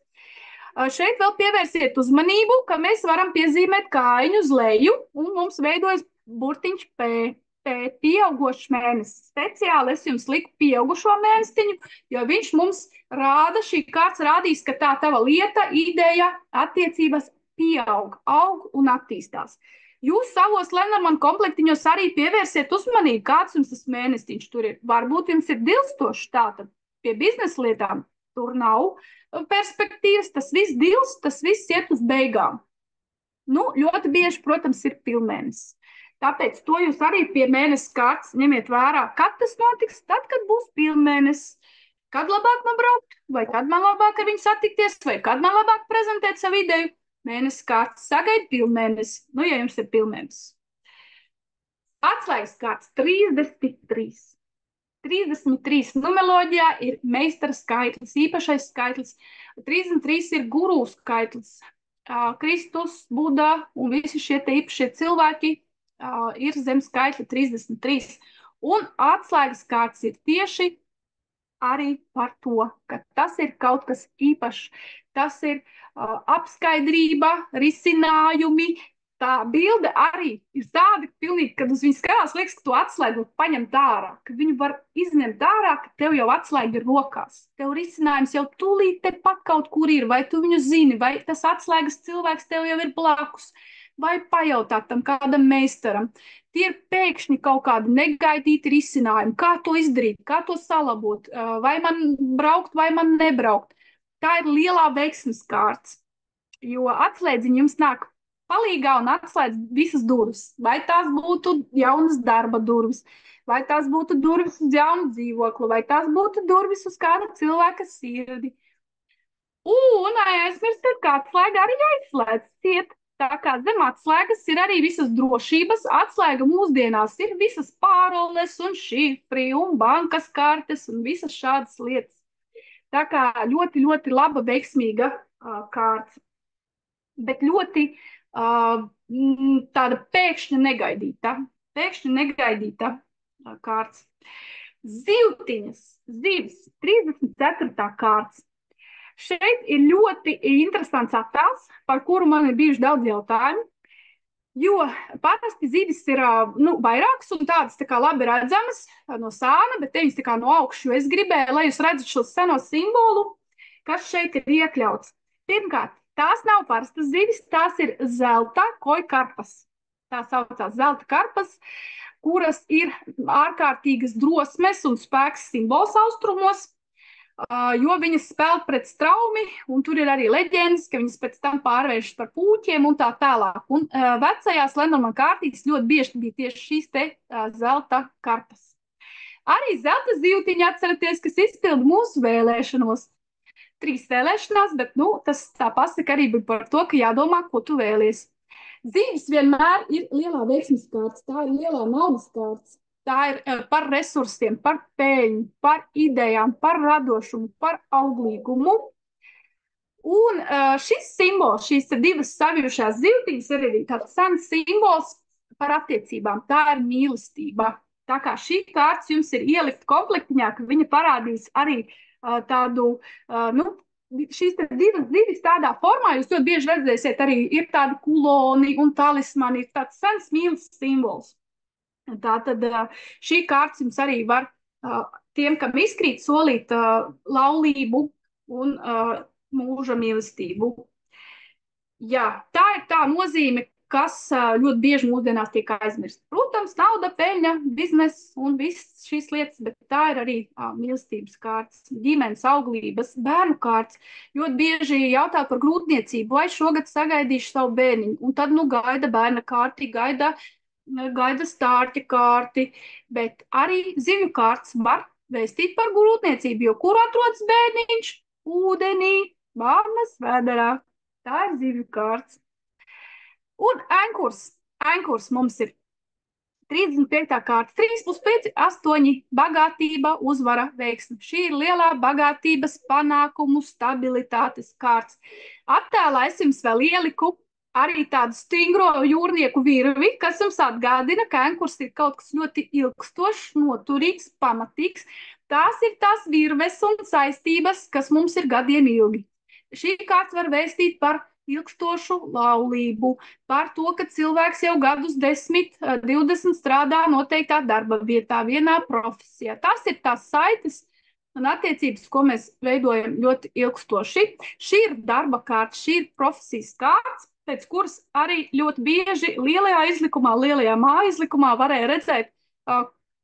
Šeit vēl pievērsiet uzmanību, ka mēs varam piezīmēt kājiņu uz leju, un mums veidojas burtiņš P. Pieaugošs mēnesis. Speciāli es jums liku pieaugušo mēnestiņu, jo viņš mums rāda, šī kārts rādīs, ka tā tava lieta, ideja, attiecības pieaug, aug un attīstās. Jūs savos Lenormand komplektiņos arī pievērsiet uzmanību, kāds jums tas mēnestiņš tur ir. Varbūt jums ir dilstošs tātad pie biznesa lietām. Tur nav perspektīvas, tas viss dilst, tas viss iet uz beigām. Nu, ļoti bieži, protams, ir pilnmēnesis. Tāpēc to jūs arī pie mēnesis kārtas ņemiet vērā. Kad tas notiks? Tad, kad būs pilnmēnesis. Kad labāk man braukt? Vai kad man labāk ar viņu satikties? Vai kad man labāk prezentēt savu ideju? Mēnesis kārtas sagaida pilnmēnesis. Nu, ja jums ir pilnmēnesis. Atslēgas kārtas 33. 33 numeroloģijā ir meistara skaitlis, īpašais skaitlis. 33 ir guru skaitlis. Kristus, Buda un visi šie te īpašie cilvēki ir zem skaitļa 33. Un atslēgas kārtas ir tieši arī par to, ka tas ir kaut kas īpašs. Tas ir apskaidrība, risinājumi. Tā bilde arī ir tāda, pilnīgi, kad uz viņu skatās, liekas, ka tu atslēgu paņemt ārā, ka viņu var izņemt ārā, ka tev jau atslēga ir rokās. Tev risinājums jau tūlīt tepat kaut kur ir, vai tu viņu zini, vai tas atslēgas cilvēks tev jau ir blakus, vai pajautāt tam kādam meistaram. Tie ir pēkšņi kaut kādi negaidīti risinājumi, kā to izdarīt, kā to salabot, vai man braukt, vai man nebraukt. Tā ir lielā veiksmes kārts, jo atslēdziņi jums nāk palīgā un atslēdz visas durvis. Vai tās būtu jaunas darba durvis, vai tās būtu durvis uz jaunu dzīvokli, vai tās būtu durvis uz kāda cilvēka sirdi. Un aizmirstiet, ka atslēga arī jāizslēdz. Tā kā zem atslēgas ir arī visas drošības. Atslēga mūsdienās ir visas pāroles un šifri un bankas kartes un visas šādas lietas. Tā kā ļoti, ļoti laba, veiksmīga kārta. Bet ļoti tāda pēkšņa negaidīta kārts. Zivtiņas, zivis, 34. kārts. Šeit ir ļoti interesants attēls, par kuru man ir bijuši daudz jautājumu, jo parasti zivis ir vairākas un tādas tā kā labi redzamas no sāna, bet te viņas tā kā no augšu, jo es gribēju, lai jūs redzat šo seno simbolu, kas šeit ir iekļauts. Pirmkārt, tās nav parastas zivis, tās ir zelta kojkarpas. Tā saucās zelta karpas, kuras ir ārkārtīgas drosmes un spēks simbols austrumos, jo viņas spēl pret straumi, un tur ir arī leģendas, ka viņas pēc tam pārvēršas par pūķiem un tā tālāk. Un vecajās Lenormand kārtīs ļoti bieži bija tieši šīs te zelta karpas. Arī zelta zivtiņa, atceraties, kas izpilda mūsu vēlēšanos. 3 vēlēšanās, bet tas tā pasaka arī bija par to, ka jādomā, ko tu vēlies. Zivis vienmēr ir lielā veiksmes kārts, tā ir lielā naudas kārts. Tā ir par resursiem, par peļņu, par idejām, par radošumu, par auglīgumu. Un šis simbols, šīs divas savijušās zivtiņas ir arī tāds sens simbols par attiecībām. Tā ir mīlestība. Tā kā šī kārts jums ir ielikt komplektiņā, ka viņa parādīs arī tādu, šīs divas zivis tādā formā, jūs ļoti bieži redzēsiet, arī ir tādi kuloni un talismani, ir tāds sens mīles simbols. Tātad šī kārts jums arī var tiem, kam izkrīt, solīt laulību un mūža mīlestību. Jā, tā ir tā nozīme, kas ļoti bieži mūsdienās tiek aizmirst. Protams, nauda, peļņa, bizness un viss šīs lietas, bet tā ir arī mīlestības kārts, ģimenes auglības, bērnu kārts. Ļoti bieži jautā par grūtniecību, vai šogad sagaidīšu savu bērniņu, un tad gaida bērna kārti, gaida stārķa kārti, bet arī zivju kārts var vēstīt par grūtniecību, jo kur atrodas bērniņš? Ūdenī, mammas vēderā. Tā ir zivju kārts. Un ēnkurs mums ir 35. kārta, 3 plus 5, 8, bagātība, uzvara, veiksme. Šī ir lielā bagātības, panākumu, stabilitātes kārts. Attēlā es jums vēl ieliku arī tādu stingro jūrnieku virvi, kas jums atgādina, ka ēnkurs ir kaut kas ļoti ilgstošs, noturīgs, pamatīgs. Tās ir tās virves un saistības, kas mums ir gadiem ilgi. Šī kārts var vēstīt par ilgstošu laulību, par to, ka cilvēks jau gadus 10, 20 strādā noteiktā darba vietā, vienā profesijā. Tas ir tās saites un attiecības, ko mēs veidojam ļoti ilgstoši. Šī ir darba kārta, šī ir profesijas kārts, pēc kuras arī ļoti bieži lielajā māju izlikumā varēja redzēt,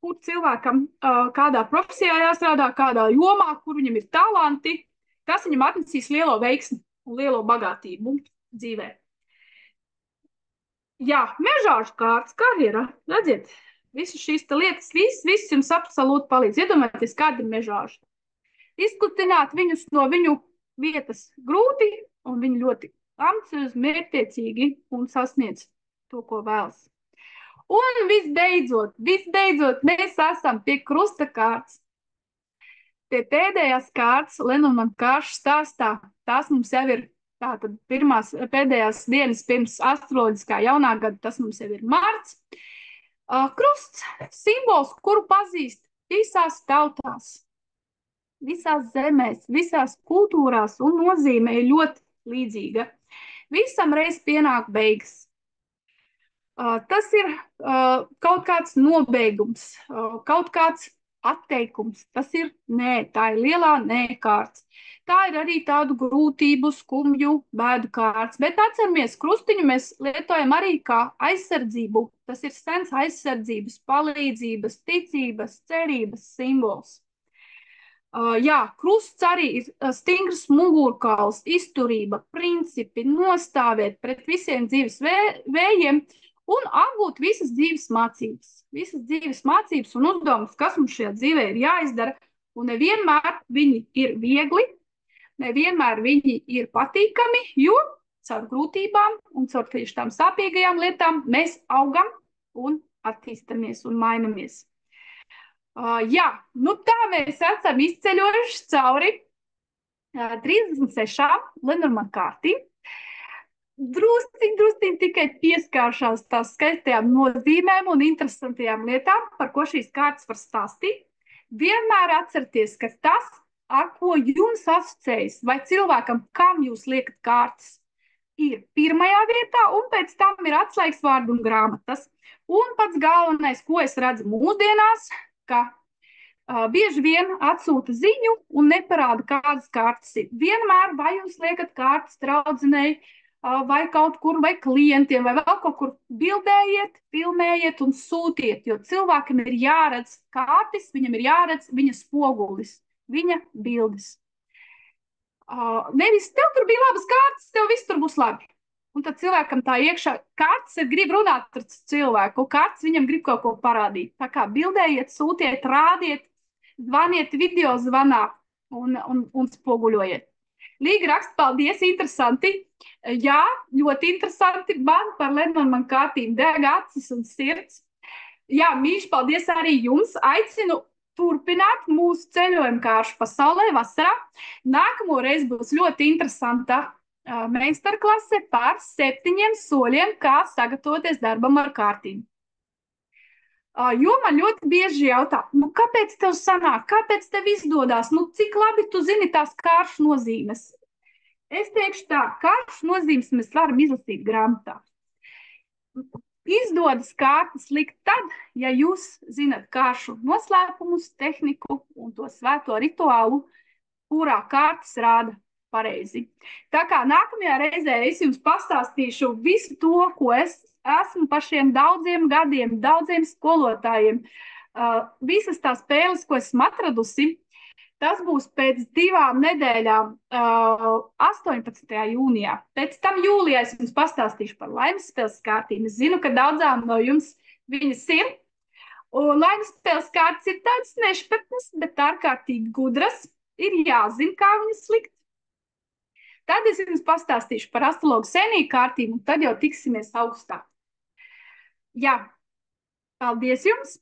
kur cilvēkam kādā profesijā jāstrādā, kādā jomā, kur viņam ir talanti, kas viņam atnesīs lielo veiksmi un lielo bagātību dzīvē. Jā, mežāžu kārtas, karjera, redziet, visas šīs lietas, viss jums absolūti palīdz. Iedomājieties, kāda ir mežāža. Izkutināt viņus no viņu vietas grūti, un viņi ļoti ambiciozi, mērķtiecīgi un sasniedz to, ko vēlas. Un visbeidzot, mēs esam pie krusta kārtas. Pie pēdējās kārtas Lenormand kāršu stāstā, tās mums jau ir tātad pēdējās dienas pirms astroloģiskā jaunā gada, tas mums jau ir marts. Krusts, simbols, kuru pazīst visās tautās, visās zemēs, visās kultūrās, un nozīme ir ļoti līdzīga. Visam reiz pienāk beigas. Tas ir kaut kāds nobeigums, kaut kāds atteikums. Tas ir nē, tā ir lielā nē kārts. Tā ir arī tādu grūtību, skumju, bēdu kārts. Bet atceramies, krustiņu mēs lietojam arī kā aizsardzību. Tas ir sens aizsardzības, palīdzības, ticības, cerības simbols. Jā, krusts arī ir stingrs mugurkauls, izturība, principi, nostāvēt pret visiem dzīves vējiem un apgūt visas dzīves mācības un uzdevumus, kas mums šajā dzīvē ir jāizdara. Un nevienmēr viņi ir viegli, nevienmēr viņi ir patīkami, jo caur grūtībām un caur tieši tām sāpīgajām lietām mēs augam un attīstamies un mainamies. Jā, nu tā mēs esam izceļojuši cauri 36 Lenormand kārtīm. Drusciņ tikai pieskāršās tās skaistajām nozīmēm un interesantajām lietām, par ko šīs kārtas var stāstīt. Vienmēr atcerieties, ka tas, ar ko jums asociējas, vai cilvēkam, kam jūs liekat kārtas, ir pirmajā vietā, un pēc tam ir atslēgas vārdu un grāmatas. Un pats galvenais, ko es redzu mūsdienās, ka bieži vien atsūta ziņu un neparāda, kādas kārtas ir. Vienmēr vai jūs liekat kārtas draudzenei, vai kaut kur, vai klientiem, vai vēl kaut kur, bildējiet, filmējiet un sūtiet, jo cilvēkam ir jāredz kārtas, viņam ir jāredz viņa spogulis, viņa bildes. Nevis tev tur bija labas kārtas, tev viss tur būs labi. Un tad cilvēkam tā iekšā, kārtas grib runāt ar cilvēku, kārtas viņam grib kaut ko parādīt. Tā kā bildējiet, sūtiet, rādiet, zvaniet video zvanā un spoguļojiet. Līga raksta, paldies, interesanti. Jā, ļoti interesanti. Man par Lenormand kārtīm deg acis un sirds. Jā, mīļš, paldies arī jums. Aicinu turpināt mūsu ceļojumu kāršu pasaulē vasarā. Nākamo reizi būs ļoti interesanta meistarklase par 7 soļiem, kā sagatavoties darbam ar kārtīm. Jo man ļoti bieži jautā, kāpēc tev sanāk, kāpēc tev izdodās, cik labi tu zini tās kāršu nozīmes. Es teikšu tā, kāršu nozīmes mēs varam izlasīt grāmatā. Izdodas kārtas likt tad, ja jūs zinat kāršu noslēpumus, tehniku un to svēto rituālu, kurā kārtas rāda pareizi. Tā kā nākamajā reizē es jums pastāstīšu visu to, ko es esmu par šiem daudziem gadiem, daudziem skolotājiem. Visas tās spēles, ko esmu atradusi, tas būs pēc 2 nedēļām, 18. jūnijā. Pēc tam jūlijā es jums pastāstīšu par laimes spēles kārtīm. Es zinu, ka daudzām no jums viņas ir. Un laimes spēles kārtas ir tādas nešpatnas, bet ārkārtīgi gudras. Ir jāzina, kā viņas likt. Tad es jums pastāstīšu par astrologu senīju kārtību, un tad jau tiksimies augstā. Jā, paldies jums!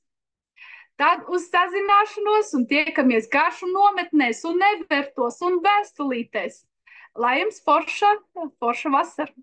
Tad uz sazināšanos un tiekamies garšu nometnēs un nevertos un vēstulītēs. Lai jums forša vasara!